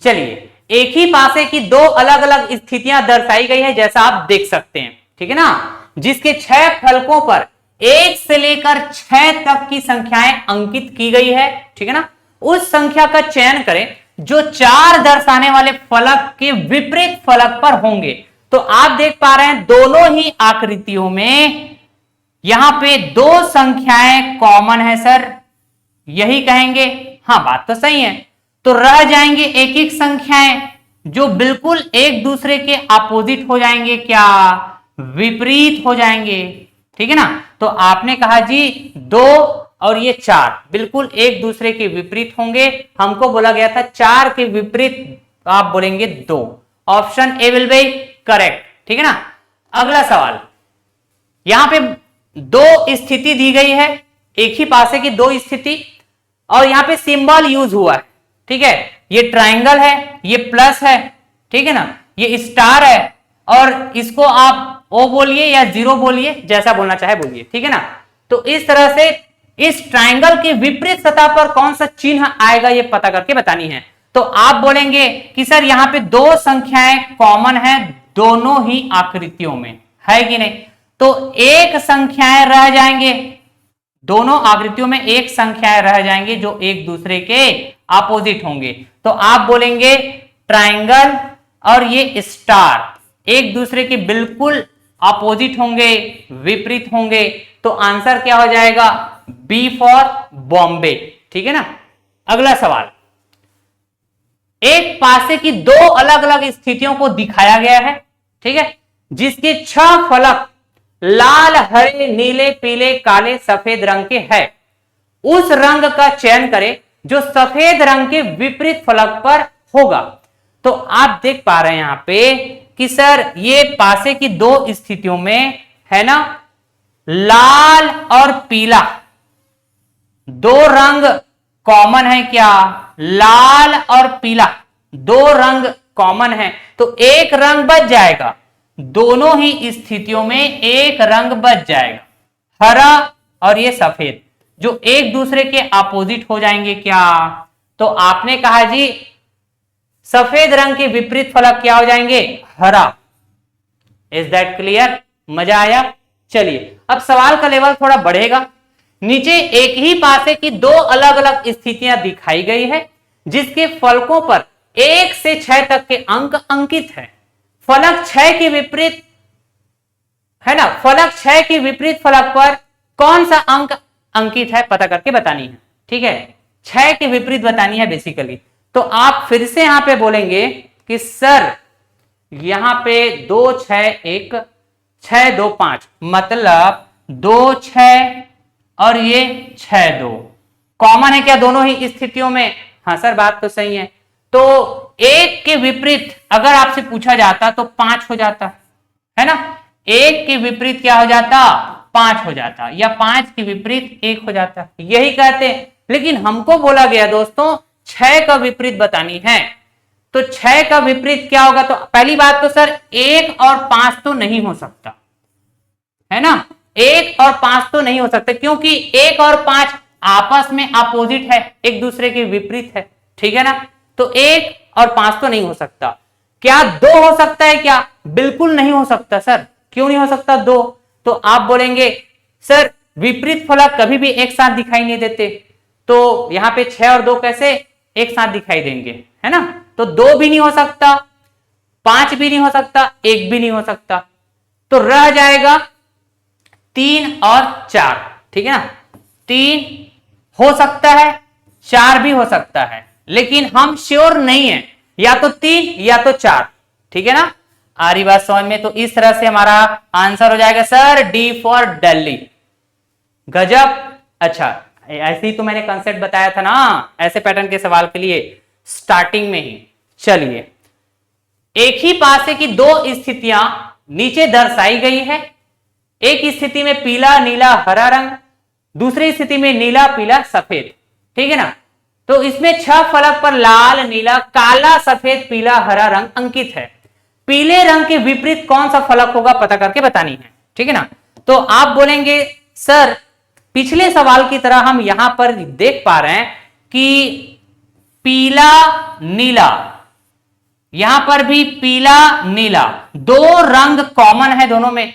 चलिए, एक ही पासे की 2 अलग अलग स्थितियां दर्शाई गई है, जैसा आप देख सकते हैं, ठीक है ना, जिसके 6 फलकों पर 1 से लेकर 6 तक की संख्याएं अंकित की गई है, ठीक है ना। उस संख्या का चयन करें जो 4 दर्शाने वाले फलक के विपरीत फलक पर होंगे। तो आप देख पा रहे हैं दोनों ही आकृतियों में यहां पे 2 संख्याएं कॉमन है सर, यही कहेंगे, हाँ बात तो सही है। तो रह जाएंगे एक एक संख्याएं जो बिल्कुल एक दूसरे के अपोजिट हो जाएंगे, क्या, विपरीत हो जाएंगे, ठीक है ना। तो आपने कहा जी 2 और ये 4 बिल्कुल एक दूसरे के विपरीत होंगे, हमको बोला गया था 4 के विपरीत, आप बोलेंगे 2। Option A will be correct, ठीक है ना। अगला सवाल, यहां पे 2 स्थिति दी गई है, एक ही पासे की 2 स्थिति, और यहां पे सिंबल यूज हुआ है, ठीक है। ये ट्राइंगल है, ये प्लस है, ठीक है ना, ये स्टार है, और इसको आप ओ बोलिए या 0 बोलिए, जैसा बोलना चाहे बोलिए, ठीक है ना। तो इस तरह से इस ट्राइंगल के विपरीत सतह पर कौन सा चिन्ह आएगा ये पता करके बतानी है। तो आप बोलेंगे कि सर यहां पे 2 संख्याएं कॉमन है दोनों ही आकृतियों में, है कि नहीं। तो एक संख्याएं रह जाएंगे, दोनों आकृतियों में एक संख्याएं रह जाएंगे जो एक दूसरे के अपोजिट होंगे। तो आप बोलेंगे ट्राइंगल और ये स्टार एक दूसरे के बिल्कुल अपोजिट होंगे, विपरीत होंगे। तो आंसर क्या हो जाएगा, बी फॉर बॉम्बे, ठीक है ना। अगला सवाल, एक पासे की 2 अलग अलग स्थितियों को दिखाया गया है, ठीक है, जिसके 6 फलक लाल, हरे, नीले, पीले, काले, सफेद रंग के हैं। उस रंग का चयन करें जो सफेद रंग के विपरीत फलक पर होगा। तो आप देख पा रहे हैं यहां पे कि सर ये पासे की 2 स्थितियों में है ना, लाल और पीला 2 रंग कॉमन है, क्या, लाल और पीला 2 रंग कॉमन है। तो एक रंग बच जाएगा, दोनों ही स्थितियों में एक रंग बच जाएगा, हरा और ये सफेद, जो एक दूसरे के अपोजिट हो जाएंगे, क्या। तो आपने कहा जी सफेद रंग के विपरीत फलक क्या हो जाएंगे, हरा। इज दैट क्लियर, मजा आया। चलिए अब सवाल का लेवल थोड़ा बढ़ेगा। नीचे एक ही पासे की 2 अलग अलग स्थितियां दिखाई गई है, जिसके फलकों पर 1 से 6 तक के अंक अंकित है। फलक 6 के विपरीत, है ना, फलक 6 के विपरीत फलक पर कौन सा अंक अंकित है पता करके बतानी है, ठीक है, 6 के विपरीत बतानी है बेसिकली। तो आप फिर से यहां पे बोलेंगे कि सर यहां पे 2 6 1 6 2 5, मतलब 2 6 और ये 6 2 कॉमन है क्या दोनों ही स्थितियों में, हाँ सर बात तो सही है। तो 1 के विपरीत अगर आपसे पूछा जाता तो 5 हो जाता, है ना, 1 के विपरीत क्या हो जाता, 5 हो जाता, या 5 के विपरीत 1 हो जाता, यही कहते हैं। लेकिन हमको बोला गया दोस्तों 6 का विपरीत बतानी है। तो 6 का विपरीत क्या होगा, तो पहली बात तो सर 1 और 5 तो नहीं हो सकता, है ना, 1 और 5 तो नहीं हो सकता, क्योंकि 1 और 5 आपस में अपोजिट है, एक दूसरे के विपरीत है, ठीक है ना। तो 1 और 5 तो नहीं हो सकता। क्या 2 हो सकता है क्या, बिल्कुल नहीं हो सकता सर, क्यों नहीं हो सकता 2। तो आप बोलेंगे सर विपरीत फलक कभी भी एक साथ दिखाई नहीं देते, तो यहां पे 6 और 2 कैसे एक साथ दिखाई देंगे, है ना। तो 2 भी नहीं हो सकता, 5 भी नहीं हो सकता, 1 भी नहीं हो सकता। तो रह जाएगा 3 और 4, ठीक है ना। 3 हो सकता है, 4 भी हो सकता है, लेकिन हम श्योर नहीं है, या तो 3 या तो 4, ठीक है ना। आ रही बात समझ में। तो इस तरह से हमारा आंसर हो जाएगा सर डी फॉर दिल्ली। गजब। अच्छा ऐसे ही तो मैंने कंसेप्ट बताया था ना, ऐसे पैटर्न के सवाल के लिए स्टार्टिंग में ही। चलिए एक ही पासे की दो स्थितियां नीचे दर्शाई गई है। एक स्थिति में पीला नीला हरा रंग, दूसरी स्थिति में नीला पीला सफेद, ठीक है ना। तो इसमें 6 फलक पर लाल नीला काला सफेद पीला हरा रंग अंकित है। पीले रंग के विपरीत कौन सा फलक होगा पता करके बतानी है, ठीक है ना। तो आप बोलेंगे सर पिछले सवाल की तरह हम यहां पर देख पा रहे हैं कि पीला नीला, यहां पर भी पीला नीला दो रंग कॉमन है दोनों में,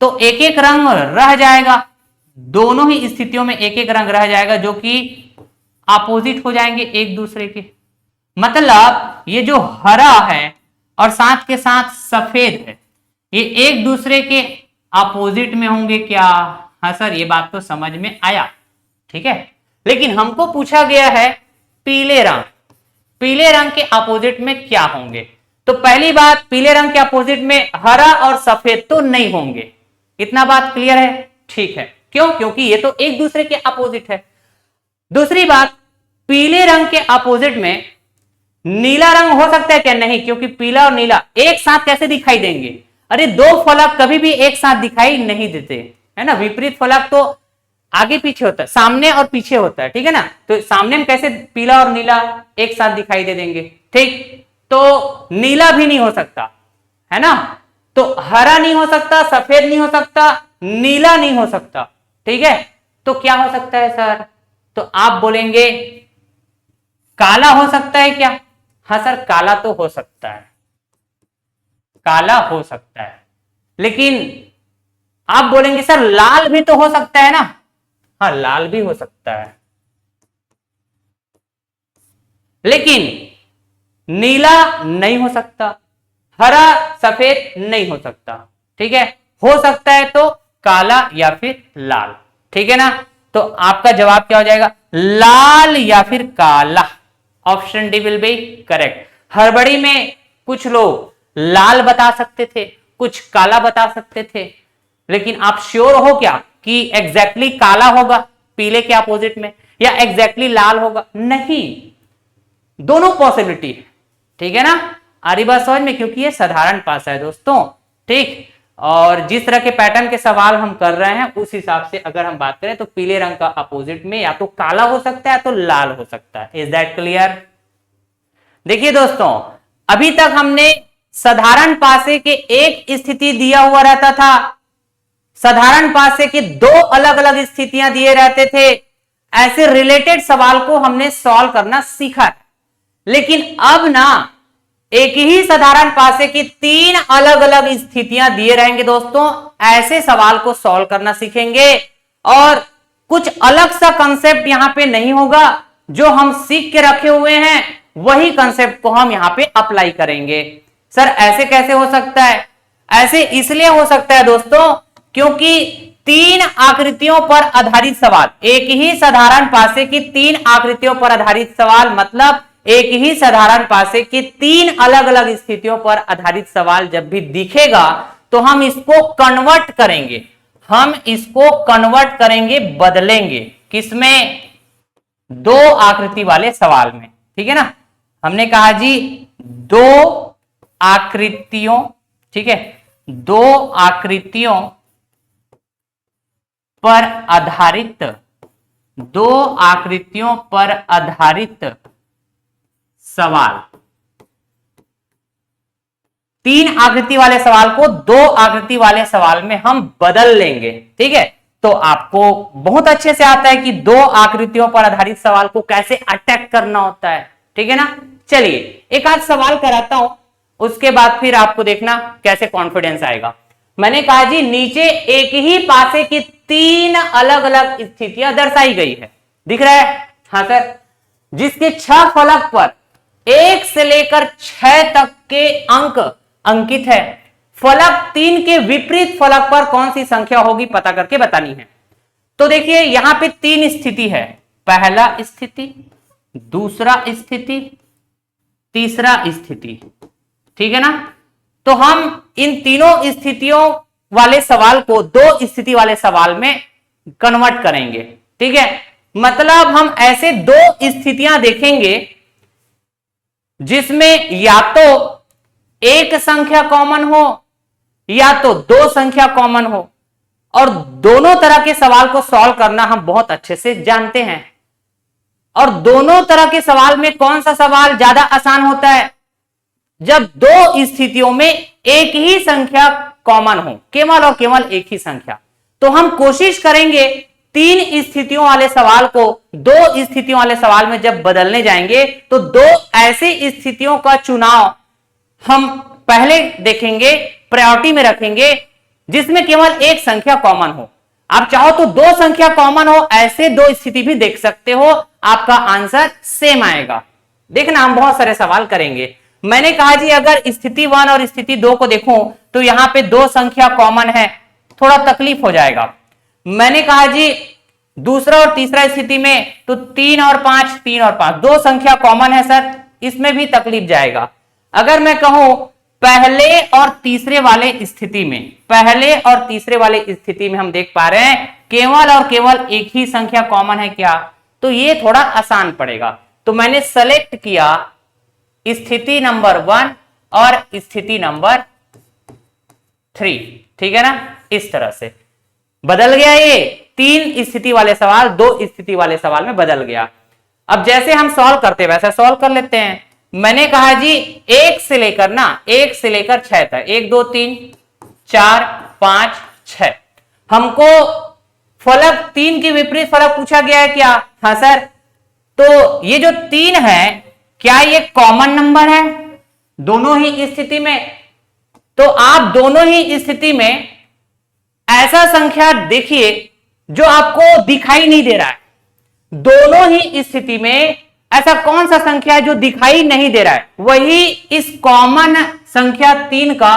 तो एक एक रंग रह जाएगा, दोनों ही स्थितियों में एक एक रंग रह जाएगा जो कि अपोजिट हो जाएंगे एक दूसरे के। मतलब ये जो हरा है और साथ के साथ सफेद है ये एक दूसरे के अपोजिट में होंगे क्या? हाँ सर ये बात तो समझ में आया, ठीक है। लेकिन हमको पूछा गया है पीले रंग, पीले रंग के अपोजिट में क्या होंगे? तो पहली बात, पीले रंग के अपोजिट में हरा और सफेद तो नहीं होंगे, इतना बात क्लियर है, ठीक है। क्यों? क्योंकि ये तो एक दूसरे के अपोजिट है। दूसरी बात, पीले रंग के अपोजिट में नीला रंग हो सकता है क्या? नहीं, क्योंकि पीला और नीला एक साथ कैसे दिखाई देंगे? अरे दो फलक कभी भी एक साथ दिखाई नहीं देते, है ना। विपरीत फलक तो आगे पीछे होता है, सामने और पीछे होता है, ठीक है ना। तो सामने में कैसे पीला और नीला एक साथ दिखाई दे देंगे, ठीक। तो नीला भी नहीं हो सकता, है ना। तो हरा नहीं हो सकता, सफेद नहीं हो सकता, नीला नहीं हो सकता, ठीक है। तो क्या हो सकता है सर? तो आप बोलेंगे काला हो सकता है क्या? हाँ सर काला तो हो सकता है, काला हो सकता है। लेकिन आप बोलेंगे सर लाल भी तो हो सकता है ना? हाँ लाल भी हो सकता है, लेकिन नीला नहीं हो सकता, हरा सफेद नहीं हो सकता, ठीक है। हो सकता है तो काला या फिर लाल, ठीक है ना। तो आपका जवाब क्या हो जाएगा? लाल या फिर काला। Option D will be correct. हड़बड़ी में कुछ लोग लाल बता सकते थे, कुछ काला बता सकते थे, लेकिन आप श्योर हो क्या कि एग्जैक्टली काला होगा पीले के अपोजिट में या एग्जैक्टली लाल होगा? नहीं, दोनों पॉसिबिलिटी है, ठीक है ना। आ रही बात समझ में? क्योंकि ये साधारण पासा है दोस्तों, ठीक। और जिस तरह के पैटर्न के सवाल हम कर रहे हैं उस हिसाब से अगर हम बात करें तो पीले रंग का अपोजिट में या तो काला हो सकता है तो लाल हो सकता है। Is that clear? देखिए दोस्तों, अभी तक हमने साधारण पासे के एक स्थिति दिया हुआ रहता था, साधारण पासे के दो अलग अलग स्थितियां दिए रहते थे, ऐसे रिलेटेड सवाल को हमने सॉल्व करना सीखा है। लेकिन अब ना एक ही साधारण पासे की 3 अलग अलग स्थितियां दिए रहेंगे दोस्तों, ऐसे सवाल को सॉल्व करना सीखेंगे। और कुछ अलग सा कंसेप्ट यहां पे नहीं होगा, जो हम सीख के रखे हुए हैं वही कंसेप्ट को हम यहां पे अप्लाई करेंगे। सर ऐसे कैसे हो सकता है? ऐसे इसलिए हो सकता है दोस्तों क्योंकि 3 आकृतियों पर आधारित सवाल, एक ही साधारण पासे की 3 आकृतियों पर आधारित सवाल, मतलब एक ही साधारण पासे की 3 अलग अलग स्थितियों पर आधारित सवाल जब भी दिखेगा तो हम इसको कन्वर्ट करेंगे, हम इसको कन्वर्ट करेंगे, बदलेंगे किसमें? 2 आकृति वाले सवाल में, ठीक है ना। हमने कहा जी 2 आकृतियों, ठीक है, 2 आकृतियों पर आधारित, 2 आकृतियों पर आधारित सवाल, 3 आकृति वाले सवाल को 2 आकृति वाले सवाल में हम बदल लेंगे, ठीक है। तो आपको बहुत अच्छे से आता है कि 2 आकृतियों पर आधारित सवाल को कैसे अटैक करना होता है, ठीक है ना। चलिए एक आध सवाल कराता हूं, उसके बाद फिर आपको देखना कैसे कॉन्फिडेंस आएगा। मैंने कहा जी नीचे एक ही पासे की 3 अलग अलग स्थितियां दर्शाई गई है, दिख रहा है? हाँ सर। जिसके 6 फलक पर 1 से लेकर 6 तक के अंक अंकित है। फलक 3 के विपरीत फलक पर कौन सी संख्या होगी पता करके बतानी है। तो देखिए यहां पे 3 स्थिति है, पहला स्थिति, दूसरा स्थिति, तीसरा स्थिति, ठीक है ना। तो हम इन तीनों स्थितियों वाले सवाल को 2 स्थिति वाले सवाल में कन्वर्ट करेंगे, ठीक है। मतलब हम ऐसे 2 स्थितियां देखेंगे जिसमें या तो एक संख्या कॉमन हो या तो दो संख्या कॉमन हो, और दोनों तरह के सवाल को सॉल्व करना हम बहुत अच्छे से जानते हैं। और दोनों तरह के सवाल में कौन सा सवाल ज्यादा आसान होता है? जब दो स्थितियों में एक ही संख्या कॉमन हो, केवल और केवल एक ही संख्या। तो हम कोशिश करेंगे तीन स्थितियों वाले सवाल को दो स्थितियों वाले सवाल में जब बदलने जाएंगे तो दो ऐसी स्थितियों का चुनाव हम पहले देखेंगे, प्रायोरिटी में रखेंगे, जिसमें केवल एक संख्या कॉमन हो। आप चाहो तो दो संख्या कॉमन हो, ऐसे दो स्थिति भी देख सकते हो, आपका आंसर सेम आएगा। देखना, हम बहुत सारे सवाल करेंगे। मैंने कहा जी अगर स्थिति 1 और स्थिति 2 को देखूं तो यहां पे दो संख्या कॉमन है, थोड़ा तकलीफ हो जाएगा। मैंने कहा जी दूसरा और तीसरा स्थिति में तो 3 और 5 दो संख्या कॉमन है सर, इसमें भी तकलीफ जाएगा। अगर मैं कहूं पहले और तीसरे वाले स्थिति में, पहले और तीसरे वाले स्थिति में हम देख पा रहे हैं केवल और केवल एक ही संख्या कॉमन है क्या, तो ये थोड़ा आसान पड़ेगा। तो मैंने सेलेक्ट किया स्थिति नंबर 1 और स्थिति नंबर 3, ठीक है ना। इस तरह से बदल गया, ये तीन स्थिति वाले सवाल दो स्थिति वाले सवाल में बदल गया। अब जैसे हम सॉल्व करते वैसे सॉल्व कर लेते हैं। मैंने कहा जी 1 से लेकर 6 तक, 1 2 3 4 5 6, हमको फलक 3 के विपरीत फलक पूछा गया है क्या? हाँ सर। तो ये जो 3 है क्या ये कॉमन नंबर है दोनों ही स्थिति में? तो आप दोनों ही स्थिति में ऐसा संख्या देखिए जो आपको दिखाई नहीं दे रहा है। दोनों ही स्थिति में ऐसा कौन सा संख्या है जो दिखाई नहीं दे रहा है? वही इस कॉमन संख्या 3 का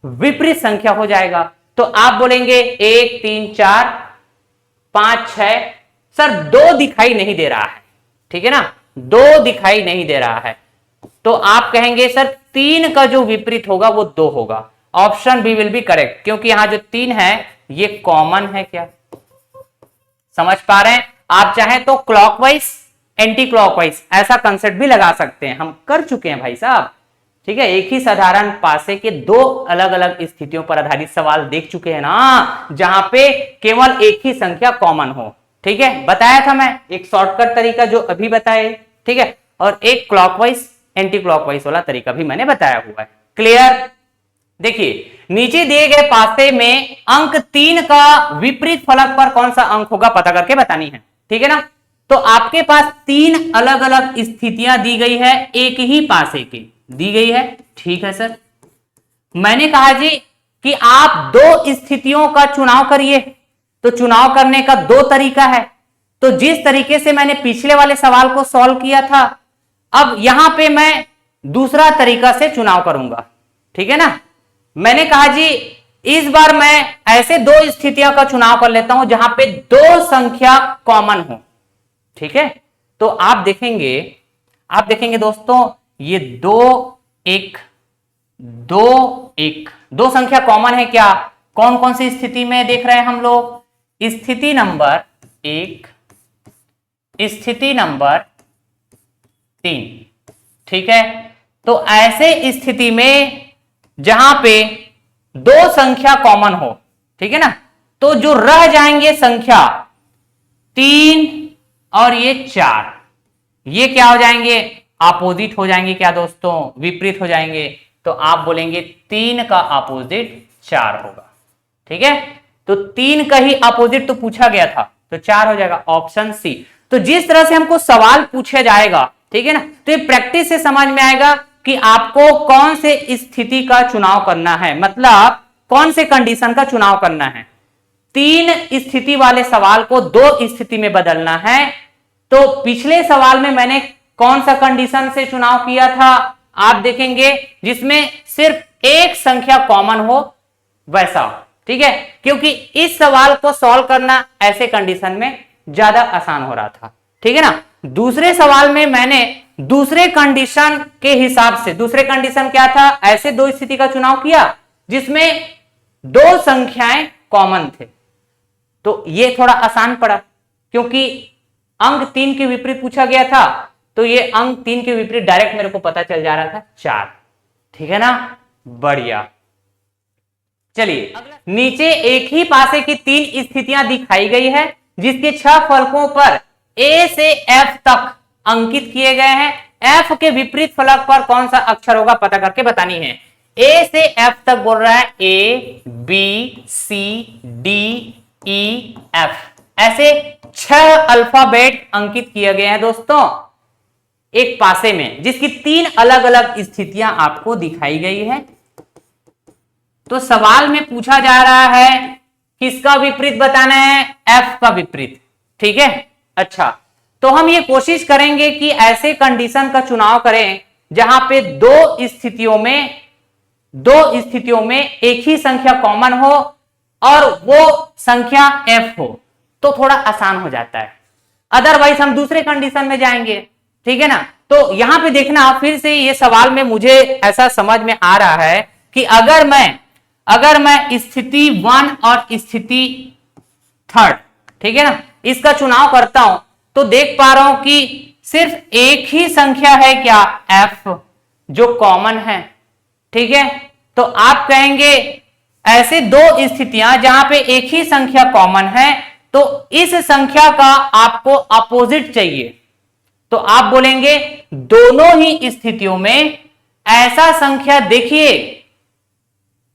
विपरीत संख्या हो जाएगा। तो आप बोलेंगे 1 3 4 5 6, सर 2 दिखाई नहीं दे रहा है, ठीक है ना, 2 दिखाई नहीं दे रहा है। तो आप कहेंगे सर 3 का जो विपरीत होगा वो 2 होगा। Option B will be correct, क्योंकि यहां जो 3 है ये कॉमन है। क्या समझ पा रहे हैं? आप चाहें तो क्लॉकवाइज एंटी क्लॉकवाइज ऐसा कंसेप्ट भी लगा सकते हैं, हम कर चुके हैं भाई साहब, ठीक है। एक ही साधारण पासे के दो अलग अलग स्थितियों पर आधारित सवाल देख चुके हैं ना, जहां पे केवल एक ही संख्या कॉमन हो, ठीक है। बताया था मैं एक शॉर्टकट तरीका जो अभी बताए, ठीक है, और एक क्लॉकवाइज एंटी क्लॉकवाइज वाला तरीका भी मैंने बताया हुआ है। क्लियर? देखिए नीचे दिए गए पासे में अंक 3 का विपरीत फलक पर कौन सा अंक होगा पता करके बतानी है, ठीक है ना। तो आपके पास 3 अलग अलग स्थितियां दी गई है, एक ही पासे की दी गई है, ठीक है सर। मैंने कहा जी कि आप दो स्थितियों का चुनाव करिए, तो चुनाव करने का दो तरीका है। तो जिस तरीके से मैंने पिछले वाले सवाल को सॉल्व किया था, अब यहां पे मैं दूसरा तरीका से चुनाव करूंगा, ठीक है ना। मैंने कहा जी इस बार मैं ऐसे दो स्थितियों का चुनाव कर लेता हूं जहां पे दो संख्या कॉमन हो, ठीक है। तो आप देखेंगे दोस्तों ये 2 1 2 1 दो संख्या कॉमन है क्या? कौन कौन सी स्थिति में देख रहे हैं हम लोग? स्थिति नंबर 1, स्थिति नंबर 3, ठीक है। तो ऐसे स्थिति में जहां पे दो संख्या कॉमन हो, ठीक है ना, तो जो रह जाएंगे संख्या 3 और ये 4, ये क्या हो जाएंगे? अपोजिट हो जाएंगे क्या दोस्तों? विपरीत हो जाएंगे। तो आप बोलेंगे 3 का अपोजिट 4 होगा, ठीक है। तो 3 का ही अपोजिट तो पूछा गया था, तो 4 हो जाएगा, ऑप्शन सी। तो जिस तरह से हमको सवाल पूछा जाएगा, ठीक है ना, तो ये प्रैक्टिस से समझ में आएगा कि आपको कौन से स्थिति का चुनाव करना है, मतलब कौन से कंडीशन का चुनाव करना है। 3 स्थिति वाले सवाल को 2 स्थिति में बदलना है। तो पिछले सवाल में मैंने कौन सा कंडीशन से चुनाव किया था आप देखेंगे, जिसमें सिर्फ एक संख्या कॉमन हो वैसा, ठीक है, क्योंकि इस सवाल को सॉल्व करना ऐसे कंडीशन में ज्यादा आसान हो रहा था, ठीक है ना। दूसरे सवाल में मैंने दूसरे कंडीशन के हिसाब से, दूसरे कंडीशन क्या था? ऐसे दो स्थिति का चुनाव किया जिसमें दो संख्याएं कॉमन थे। तो ये थोड़ा आसान पड़ा क्योंकि अंक 3 के विपरीत पूछा गया था, तो ये अंक 3 के विपरीत डायरेक्ट मेरे को पता चल जा रहा था 4, ठीक है ना। बढ़िया। चलिए, नीचे एक ही पासे की 3 स्थितियां दिखाई गई है जिसके 6 फलकों पर ए से एफ तक अंकित किए गए हैं। एफ के विपरीत फलक पर कौन सा अक्षर होगा पता करके बतानी है। ए से एफ तक बोल रहा है, A B C D E F, ऐसे 6 अल्फाबेट अंकित किए गए हैं दोस्तों एक पासे में, जिसकी 3 अलग अलग स्थितियां आपको दिखाई गई है। तो सवाल में पूछा जा रहा है किसका विपरीत बताना है, एफ का विपरीत। ठीक है, अच्छा, तो हम ये कोशिश करेंगे कि ऐसे कंडीशन का चुनाव करें जहां पे दो स्थितियों में एक ही संख्या कॉमन हो और वो संख्या एफ हो, तो थोड़ा आसान हो जाता है। अदरवाइज हम दूसरे कंडीशन में जाएंगे। ठीक है ना, तो यहां पे देखना फिर से ये सवाल में मुझे ऐसा समझ में आ रहा है कि अगर मैं स्थिति 1 और स्थिति 3, ठीक है ना, इसका चुनाव करता हूं तो देख पा रहा हूं कि सिर्फ एक ही संख्या है क्या, एफ, जो कॉमन है। ठीक है, तो आप कहेंगे ऐसे 2 स्थितियां जहां पे एक ही संख्या कॉमन है तो इस संख्या का आपको अपोजिट चाहिए। तो आप बोलेंगे दोनों ही स्थितियों में ऐसा संख्या देखिए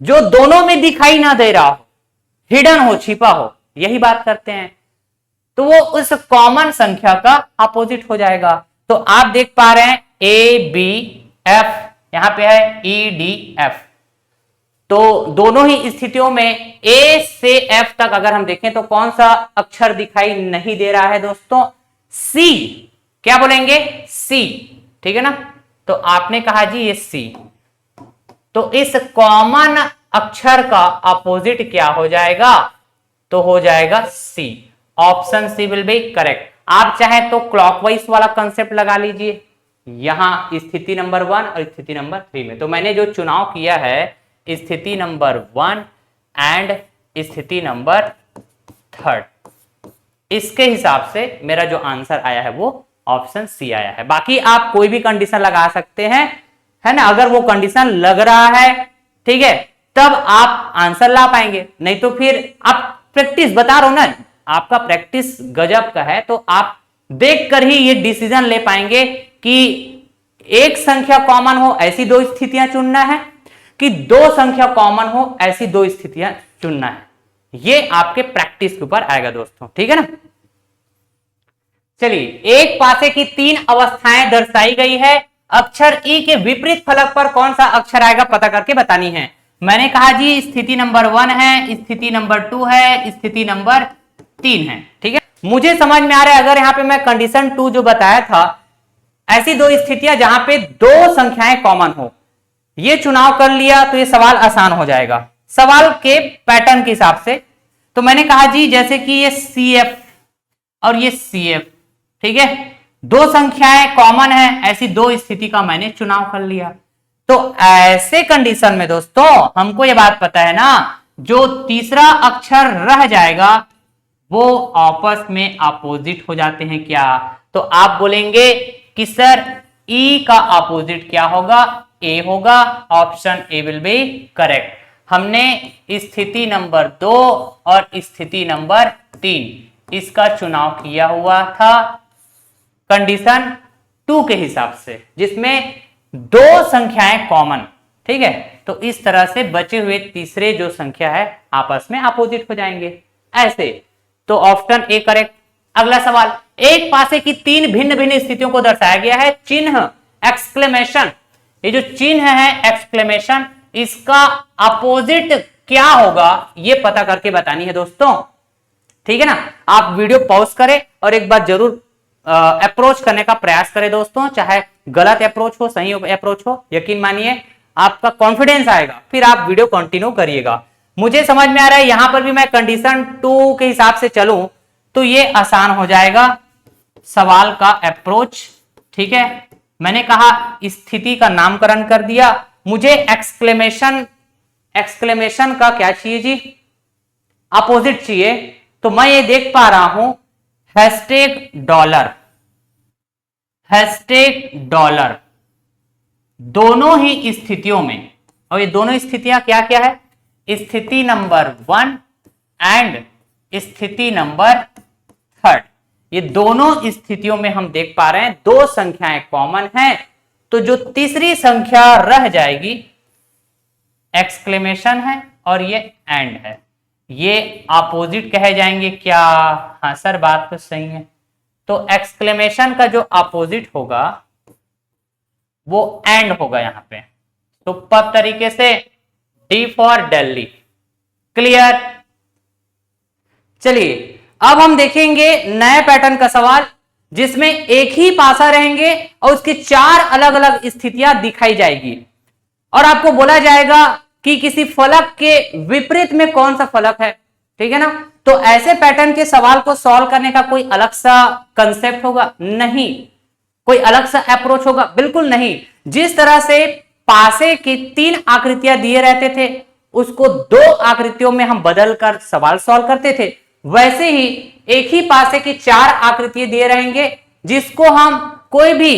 जो दोनों में दिखाई ना दे रहा हो, हिडन हो, छिपा हो, यही बात करते हैं। तो वो उस कॉमन संख्या का अपोजिट हो जाएगा। तो आप देख पा रहे हैं ए बी एफ, यहां पे है ई डी एफ। तो दोनों ही स्थितियों में ए से एफ तक अगर हम देखें तो कौन सा अक्षर दिखाई नहीं दे रहा है दोस्तों, सी। क्या बोलेंगे, सी। ठीक है ना, तो आपने कहा जी ये सी, तो इस कॉमन अक्षर का अपोजिट क्या हो जाएगा, तो हो जाएगा C. Option C will be correct. आप चाहे तो क्लॉकवाइज वाला कंसेप्ट लगा लीजिए यहां स्थिति नंबर 1 और स्थिति नंबर 3 में। तो मैंने जो चुनाव किया है स्थिति नंबर 1 एंड स्थिति नंबर 3, इसके हिसाब से मेरा जो आंसर आया है वो ऑप्शन सी आया है। बाकी आप कोई भी कंडीशन लगा सकते हैं, है ना, अगर वो कंडीशन लग रहा है, ठीक है, तब आप आंसर ला पाएंगे। नहीं तो फिर आप प्रैक्टिस, बता रहा हूं ना, आपका प्रैक्टिस गजब का है, तो आप देखकर ही ये डिसीजन ले पाएंगे कि एक संख्या कॉमन हो ऐसी 2 स्थितियां चुनना है कि 2 संख्या कॉमन हो ऐसी 2 स्थितियां चुनना है। ये आपके प्रैक्टिस के ऊपर आएगा दोस्तों। ठीक है ना, चलिए, एक पासे की 3 अवस्थाएं दर्शाई गई है, अक्षर ई के विपरीत फलक पर कौन सा अक्षर आएगा पता करके बतानी है। मैंने कहा जी स्थिति नंबर 1 है, स्थिति नंबर 2 है, स्थिति नंबर 3 है। ठीक है, मुझे समझ में आ रहा है अगर यहां पे मैं कंडीशन 2 जो बताया था, ऐसी 2 स्थितियां जहां पे 2 संख्याएं कॉमन हो, ये चुनाव कर लिया तो ये सवाल आसान हो जाएगा सवाल के पैटर्न के हिसाब से। तो मैंने कहा जी जैसे कि ये CF और ये CF, ठीक है, 2 संख्याएं कॉमन है, ऐसी 2 स्थिति का मैंने चुनाव कर लिया। तो ऐसे कंडीशन में दोस्तों हमको ये बात पता है ना, जो तीसरा अक्षर रह जाएगा वो आपस में अपोजिट हो जाते हैं क्या। तो आप बोलेंगे कि सर ई का अपोजिट क्या होगा, ए होगा। Option A will be correct. हमने स्थिति नंबर 2 और स्थिति नंबर 3 इसका चुनाव किया हुआ था कंडीशन 2 के हिसाब से, जिसमें 2 संख्याएं कॉमन। ठीक है, तो इस तरह से बचे हुए तीसरे जो संख्या है आपस में अपोजिट हो जाएंगे ऐसे। तो ऑप्शन ए करेक्ट। अगला सवाल, एक पासे की 3 भिन्न भिन्न स्थितियों को दर्शाया गया है। चिन्ह एक्सक्लेमेशन, ये जो चिन्ह है एक्सक्लेमेशन, इसका अपोजिट क्या होगा ये पता करके बतानी है दोस्तों। ठीक है ना, आप वीडियो पॉज करें और एक बार जरूर अप्रोच करने का प्रयास करें दोस्तों, चाहे गलत अप्रोच हो सही अप्रोच हो, यकीन मानिए आपका कॉन्फिडेंस आएगा, फिर आप वीडियो कंटिन्यू करिएगा। मुझे समझ में आ रहा है यहां पर भी मैं कंडीशन 2 के हिसाब से चलूं तो ये आसान हो जाएगा सवाल का अप्रोच। ठीक है, मैंने कहा स्थिति का नामकरण कर दिया, मुझे एक्सक्लेमेशन का क्या चाहिए जी, अपोजिट चाहिए। तो मैं ये देख पा रहा हूं $, दोनों ही स्थितियों में और ये दोनों स्थितियां क्या क्या है, स्थिति नंबर 1 एंड स्थिति नंबर 3। ये दोनों स्थितियों में हम देख पा रहे हैं दो संख्याएं कॉमन हैं, तो जो तीसरी संख्या रह जाएगी एक्सक्लेमेशन है और ये एंड है, ये अपोजिट कहे जाएंगे क्या? हाँ सर बात तो सही है। तो एक्सक्लेमेशन का जो अपोजिट होगा वो एंड होगा यहां पे। तो पब तरीके से डी फॉर दिल्ली। क्लियर? चलिए अब हम देखेंगे नए पैटर्न का सवाल जिसमें एक ही पासा रहेंगे और उसकी 4 अलग अलग स्थितियां दिखाई जाएगी और आपको बोला जाएगा कि किसी फलक के विपरीत में कौन सा फलक है। ठीक है ना? तो ऐसे पैटर्न के सवाल को सॉल्व करने का कोई अलग सा कंसेप्ट होगा? नहीं। कोई अलग सा अप्रोच होगा? बिल्कुल नहीं। जिस तरह से पासे की 3 आकृतियां दिए रहते थे उसको 2 आकृतियों में हम बदलकर सवाल सॉल्व करते थे, वैसे ही एक ही पासे की 4 आकृतियां दिए रहेंगे जिसको हम कोई भी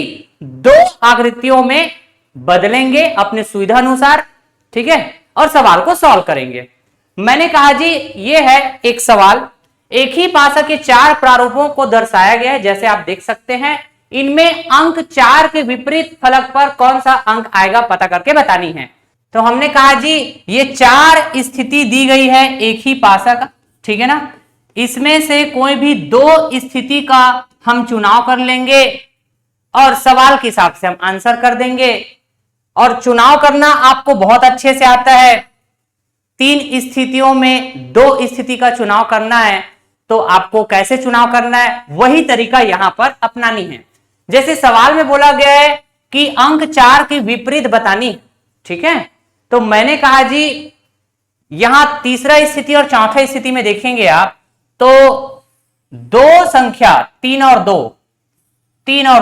2 आकृतियों में बदलेंगे अपने सुविधा अनुसार। ठीक है? और सवाल को सॉल्व करेंगे। मैंने कहा जी ये है एक सवाल, एक ही पासा के 4 प्रारूपों को दर्शाया गया है। जैसे आप देख सकते हैं इनमें अंक 4 के विपरीत फलक पर कौन सा अंक आएगा पता करके बतानी है। तो हमने कहा जी ये 4 स्थिति दी गई है एक ही पासा का। ठीक है ना? इसमें से कोई भी 2 स्थिति का हम चुनाव कर लेंगे और सवाल के हिसाब से हम आंसर कर देंगे। और चुनाव करना आपको बहुत अच्छे से आता है। 3 स्थितियों में 2 स्थिति का चुनाव करना है, तो आपको कैसे चुनाव करना है वही तरीका यहां पर अपनानी है। जैसे सवाल में बोला गया है कि अंक 4 की विपरीत बतानी। ठीक है? तो मैंने कहा जी यहां तीसरा स्थिति और चौथा स्थिति में देखेंगे आप तो 2 संख्या 3 और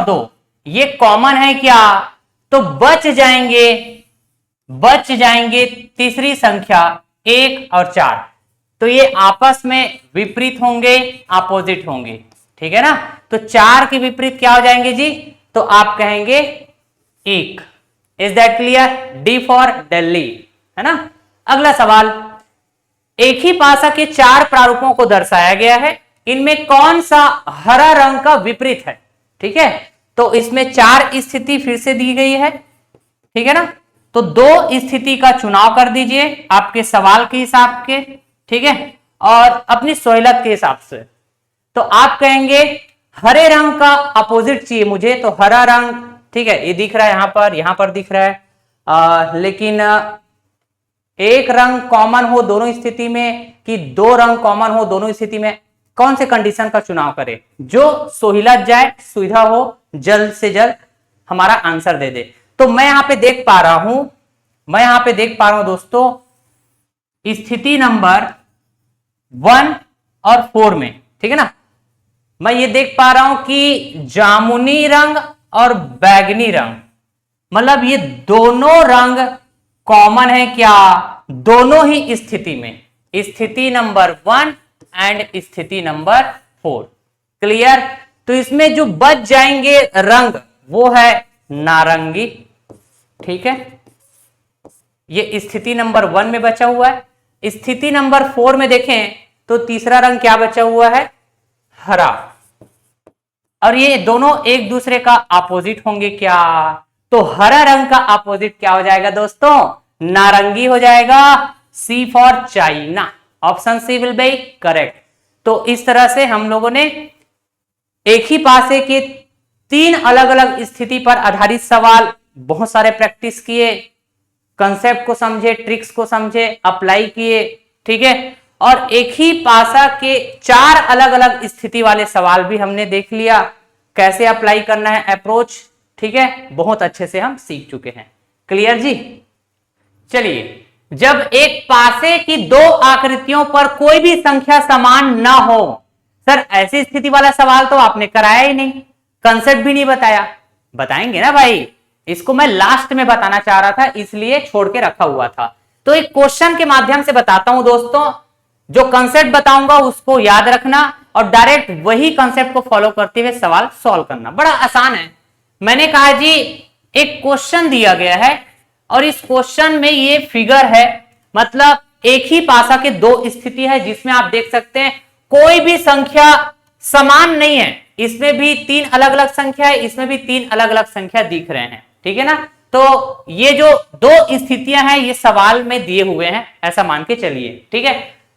2 ये कॉमन है क्या? तो बच जाएंगे तीसरी संख्या 1 और 4। तो ये आपस में विपरीत होंगे, अपोजिट होंगे। ठीक है ना? तो 4 के विपरीत क्या हो जाएंगे जी? तो आप कहेंगे 1। Is that clear? D for Delhi. है ना? अगला सवाल, एक ही पासा के 4 प्रारूपों को दर्शाया गया है, इनमें कौन सा हरा रंग का विपरीत है? ठीक है? तो इसमें 4 स्थिति फिर से दी गई है। ठीक है ना? तो 2 स्थिति का चुनाव कर दीजिए आपके सवाल के हिसाब के। ठीक है? और अपनी सहूलियत के हिसाब से। तो आप कहेंगे हरे रंग का अपोजिट चाहिए मुझे, तो हरा रंग। ठीक है? ये दिख रहा है यहां पर दिख रहा है। लेकिन एक रंग कॉमन हो दोनों स्थिति में कि 2 रंग कॉमन हो दोनों स्थिति में, कौन से कंडीशन का चुनाव करें? जो सहूलियत जाए, सुविधा हो, जल्द से जल्द हमारा आंसर दे दे। तो मैं यहां पे देख पा रहा हूं दोस्तों स्थिति नंबर 1 और 4 में। ठीक है ना? मैं ये देख पा रहा हूं कि जामुनी रंग और बैगनी रंग, मतलब ये दोनों रंग कॉमन है क्या? दोनों ही स्थिति में, स्थिति नंबर 1 एंड स्थिति नंबर 4। क्लियर? तो इसमें जो बच जाएंगे रंग वो है नारंगी। ठीक है? ये स्थिति नंबर 1 में बचा हुआ है। स्थिति नंबर 4 में देखें तो तीसरा रंग क्या बचा हुआ है? हरा। और ये दोनों एक दूसरे का अपोजिट होंगे क्या? तो हरा रंग का अपोजिट क्या हो जाएगा दोस्तों? नारंगी हो जाएगा। C for China. Option C will be correct. तो इस तरह से हम लोगों ने एक ही पासे के 3 अलग अलग स्थिति पर आधारित सवाल बहुत सारे प्रैक्टिस किए, कंसेप्ट को समझे, ट्रिक्स को समझे, अप्लाई किए। ठीक है? और एक ही पासा के 4 अलग अलग स्थिति वाले सवाल भी हमने देख लिया, कैसे अप्लाई करना है अप्रोच। ठीक है? बहुत अच्छे से हम सीख चुके हैं। क्लियर जी? चलिए, जब एक पासे की 2 आकृतियों पर कोई भी संख्या समान ना हो, सर ऐसी स्थिति वाला सवाल तो आपने कराया ही नहीं, कंसेप्ट भी नहीं बताया। बताएंगे ना भाई, इसको मैं लास्ट में बताना चाह रहा था इसलिए छोड़ के रखा हुआ था। तो एक क्वेश्चन के माध्यम से बताता हूं दोस्तों, जो कंसेप्ट बताऊंगा उसको याद रखना और डायरेक्ट वही कंसेप्ट को फॉलो करते हुए सवाल सॉल्व करना। बड़ा आसान है। मैंने कहा जी एक क्वेश्चन दिया गया है, और इस क्वेश्चन में ये फिगर है, मतलब एक ही पासा के दो स्थिति है, जिसमें आप देख सकते हैं कोई भी संख्या समान नहीं है। इसमें भी तीन अलग अलग संख्या है, इसमें भी तीन अलग अलग संख्या दिख रहे हैं, ठीक है ना। तो ये जो दो स्थितियां हैं ये सवाल में दिए हुए हैं, ऐसा मान के चलिए, ठीक है।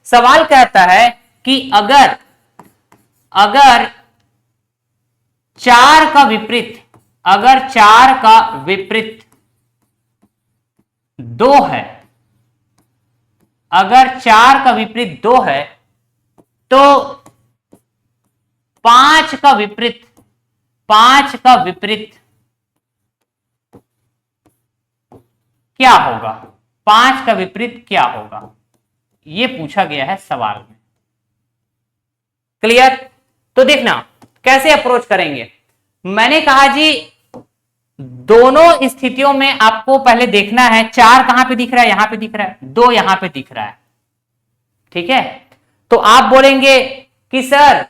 सवाल कहता है कि अगर चार का विपरीत, अगर चार का विपरीत दो है, अगर चार का विपरीत दो है, तो पांच का विपरीत क्या होगा? पांच का विपरीत क्या होगा, यह पूछा गया है सवाल में। क्लियर? तो देखना कैसे अप्रोच करेंगे। मैंने कहा जी दोनों स्थितियों में आपको पहले देखना है, चार कहां पे दिख रहा है, यहां पे दिख रहा है, दो यहां पे दिख रहा है, ठीक है। तो आप बोलेंगे कि सर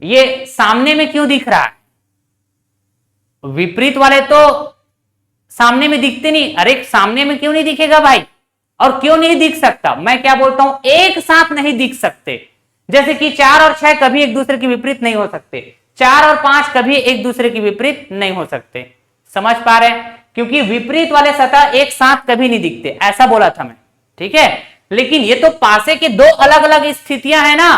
ये सामने में क्यों दिख रहा है, विपरीत वाले तो सामने में दिखते नहीं। अरे सामने में क्यों नहीं दिखेगा भाई, और क्यों नहीं दिख सकता? मैं क्या बोलता हूं, एक साथ नहीं दिख सकते। जैसे कि 4 और 6 कभी एक दूसरे के विपरीत नहीं हो सकते, 4 और 5 कभी एक दूसरे के विपरीत नहीं हो सकते। समझ पा रहे हैं? क्योंकि विपरीत वाले सतह एक साथ कभी नहीं दिखते, ऐसा बोला था मैं, ठीक है। लेकिन ये तो पासे के दो अलग अलग स्थितियां हैं ना,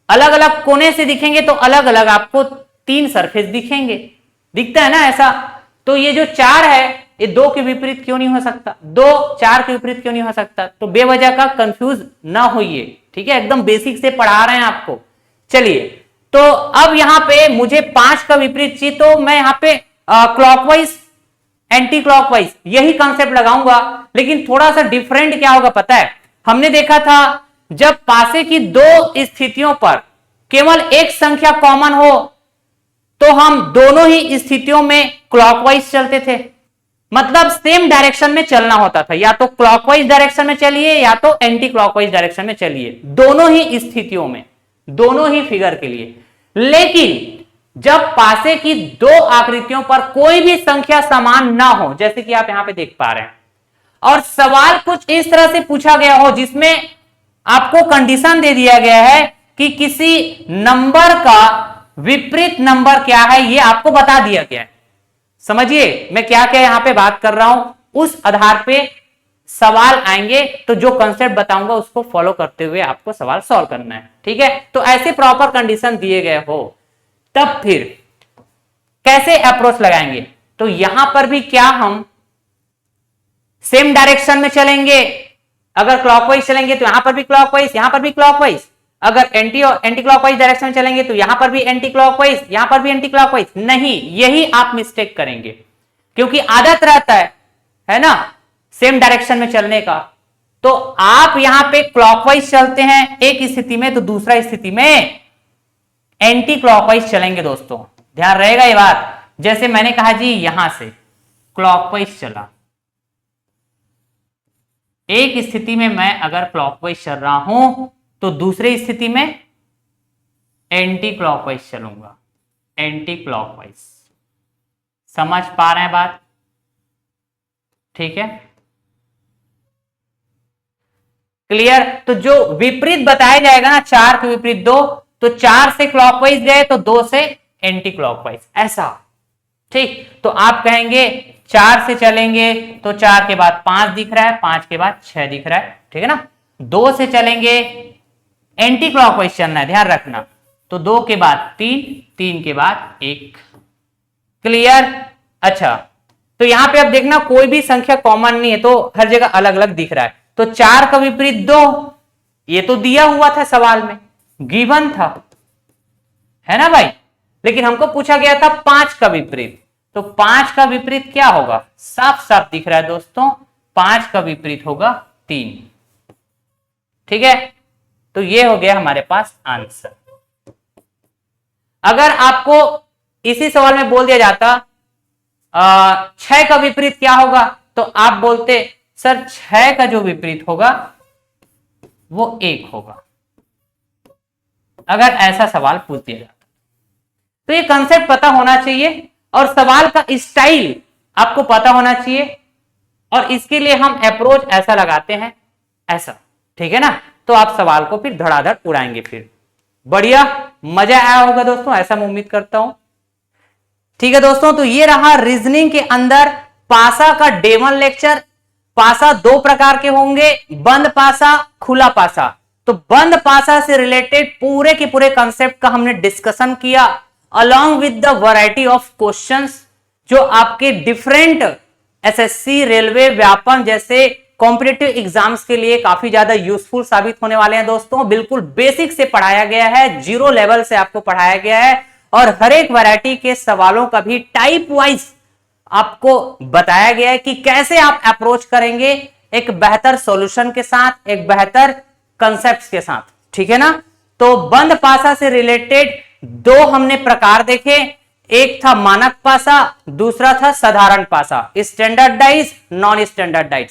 अलग अलग कोने से दिखेंगे तो अलग अलग आपको तीन सरफेस दिखेंगे, दिखता है ना ऐसा। तो ये जो 4 है ये 2 के विपरीत क्यों नहीं हो सकता, 2 4 के विपरीत क्यों नहीं हो सकता? तो बेवजह का कंफ्यूज ना होइए, ठीक है, एकदम बेसिक से पढ़ा रहे हैं आपको। चलिए, तो अब यहां पे मुझे 5 का विपरीत चाहिए, तो मैं यहां पे क्लॉकवाइज एंटी क्लॉकवाइज यही कॉन्सेप्ट लगाऊंगा। लेकिन थोड़ा सा डिफरेंट क्या होगा पता है, हमने देखा था जब पासे की दो स्थितियों पर केवल एक संख्या कॉमन हो तो हम दोनों ही स्थितियों में क्लॉकवाइज चलते थे, मतलब सेम डायरेक्शन में चलना होता था, या तो क्लॉकवाइज डायरेक्शन में चलिए या तो एंटी क्लॉकवाइज डायरेक्शन में चलिए, दोनों ही स्थितियों में, दोनों ही फिगर के लिए। लेकिन जब पासे की दो आकृतियों पर कोई भी संख्या समान ना हो, जैसे कि आप यहां पे देख पा रहे हैं, और सवाल कुछ इस तरह से पूछा गया हो जिसमें आपको कंडीशन दे दिया गया है कि किसी नंबर का विपरीत नंबर क्या है, यह आपको बता दिया गया है। समझिए मैं क्या क्या यहां पे बात कर रहा हूं, उस आधार पे सवाल आएंगे, तो जो कंसेप्ट बताऊंगा उसको फॉलो करते हुए आपको सवाल सॉल्व करना है, ठीक है। तो ऐसे प्रॉपर कंडीशन दिए गए हो तब फिर कैसे अप्रोच लगाएंगे, तो यहां पर भी क्या हम सेम डायरेक्शन में चलेंगे, अगर क्लॉकवाइज चलेंगे तो यहां पर भी क्लॉकवाइज, यहां पर भी क्लॉकवाइज, अगर एंटी क्लॉकवाइज डायरेक्शन में चलेंगे तो यहां पर भी एंटी क्लॉकवाइज, यहां पर भी एंटी क्लॉकवाइज, नहीं, यही आप मिस्टेक करेंगे, क्योंकि आदत रहता है ना सेम डायरेक्शन में चलने का। तो आप यहां पे क्लॉकवाइज चलते हैं एक स्थिति में, तो दूसरा स्थिति में एंटी क्लॉकवाइज चलेंगे दोस्तों, ध्यान रहेगा ये बात। जैसे मैंने कहा जी यहां से क्लॉकवाइज चला, एक स्थिति में मैं अगर क्लॉकवाइज चल रहा हूं तो दूसरी स्थिति में एंटी क्लॉकवाइज चलूंगा, एंटी क्लॉकवाइज। समझ पा रहे हैं बात? ठीक है, क्लियर? तो जो विपरीत बताया जाएगा ना, 4 के विपरीत 2, तो 4 से क्लॉकवाइज गए तो 2 से एंटी क्लॉकवाइज, ऐसा, ठीक। तो आप कहेंगे 4 से चलेंगे तो 4 के बाद 5 दिख रहा है, 5 के बाद 6 दिख रहा है, ठीक है ना। 2 से चलेंगे एंटी क्लॉकवाइज चलना है, ध्यान रखना, तो 2 के बाद 3, 3 के बाद 1। क्लियर? अच्छा, तो यहां पे अब देखना कोई भी संख्या कॉमन नहीं है, तो हर जगह अलग अलग दिख रहा है। तो 4 का विपरीत 2, ये तो दिया हुआ था सवाल में, गिवन था, है ना भाई। लेकिन हमको पूछा गया था 5 का विपरीत, तो 5 का विपरीत क्या होगा, साफ साफ दिख रहा है दोस्तों, 5 का विपरीत होगा 3, ठीक है। तो ये हो गया हमारे पास आंसर। अगर आपको इसी सवाल में बोल दिया जाता 6 का विपरीत क्या होगा, तो आप बोलते सर 6 का जो विपरीत होगा वो 1 होगा, अगर ऐसा सवाल पूछ दिया जाता। तो ये कंसेप्ट पता होना चाहिए और सवाल का स्टाइल आपको पता होना चाहिए, और इसके लिए हम अप्रोच ऐसा लगाते हैं, ऐसा, ठीक है ना। तो आप सवाल को फिर धड़ाधड़ उड़ाएंगे। फिर बढ़िया, मजा आया होगा दोस्तों, ऐसा मैं उम्मीद करता हूं। ठीक है दोस्तों, तो ये रहा रीजनिंग के अंदर पासा का डे 1 लेक्चर। पासा दो प्रकार के होंगे, बंद पासा, खुला पासा। तो बंद पासा से रिलेटेड पूरे के पूरे कंसेप्ट का हमने डिस्कशन किया, along with the variety of questions जो आपके डिफरेंट एसएससी, रेलवे, व्यापम जैसे कॉम्पिटिटिव एग्जाम्स के लिए काफी ज्यादा यूजफुल साबित होने वाले हैं दोस्तों। बिल्कुल बेसिक से पढ़ाया गया है, जीरो लेवल से आपको पढ़ाया गया है, और हर एक वैरायटी के सवालों का भी टाइप वाइज आपको बताया गया है कि कैसे आप अप्रोच करेंगे एक बेहतर सॉल्यूशन के साथ, एक बेहतर कंसेप्ट्स के साथ, ठीक है ना। तो बंद पासा से रिलेटेड दो हमने प्रकार देखे, एक था मानक पासा, दूसरा था साधारण पासा, स्टैंडर्डाइज, नॉन स्टैंडर्डाइज।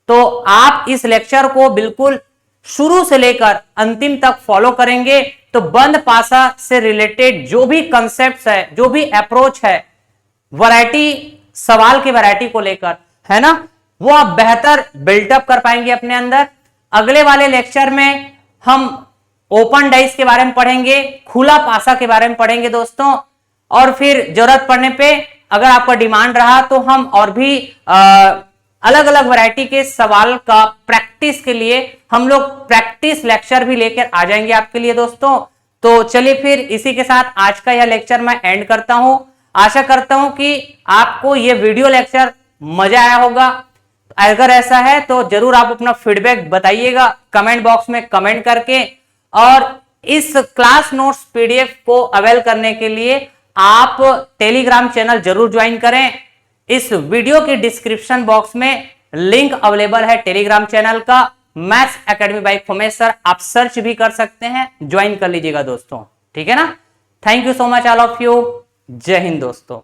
तो आप इस लेक्चर को बिल्कुल शुरू से लेकर अंतिम तक फॉलो करेंगे तो बंद पासा से रिलेटेड जो भी कंसेप्ट्स है, जो भी अप्रोच है, वैरायटी, सवाल की वैरायटी को लेकर, है ना, वो आप बेहतर बिल्डअप कर पाएंगे अपने अंदर। अगले वाले लेक्चर में हम ओपन डाइस के बारे में पढ़ेंगे, खुला पासा के बारे में पढ़ेंगे दोस्तों, और फिर जरूरत पड़ने पे अगर आपका डिमांड रहा तो हम और भी अलग अलग वैरायटी के सवाल का प्रैक्टिस के लिए हम लोग प्रैक्टिस लेक्चर भी लेकर आ जाएंगे आपके लिए दोस्तों। तो चलिए फिर इसी के साथ आज का यह लेक्चर मैं एंड करता हूं। आशा करता हूं कि आपको यह वीडियो लेक्चर मजा आया होगा। अगर ऐसा है तो जरूर आप अपना फीडबैक बताइएगा कमेंट बॉक्स में कमेंट करके, और इस क्लास नोट्स पीडीएफ को अवेल करने के लिए आप टेलीग्राम चैनल जरूर ज्वाइन करें। इस वीडियो के डिस्क्रिप्शन बॉक्स में लिंक अवेलेबल है टेलीग्राम चैनल का, मैथ्स एकेडमी बाय फॉर्मेश सर, आप सर्च भी कर सकते हैं, ज्वाइन कर लीजिएगा दोस्तों, ठीक है ना। Thank you so much all of you, जय हिंद दोस्तों।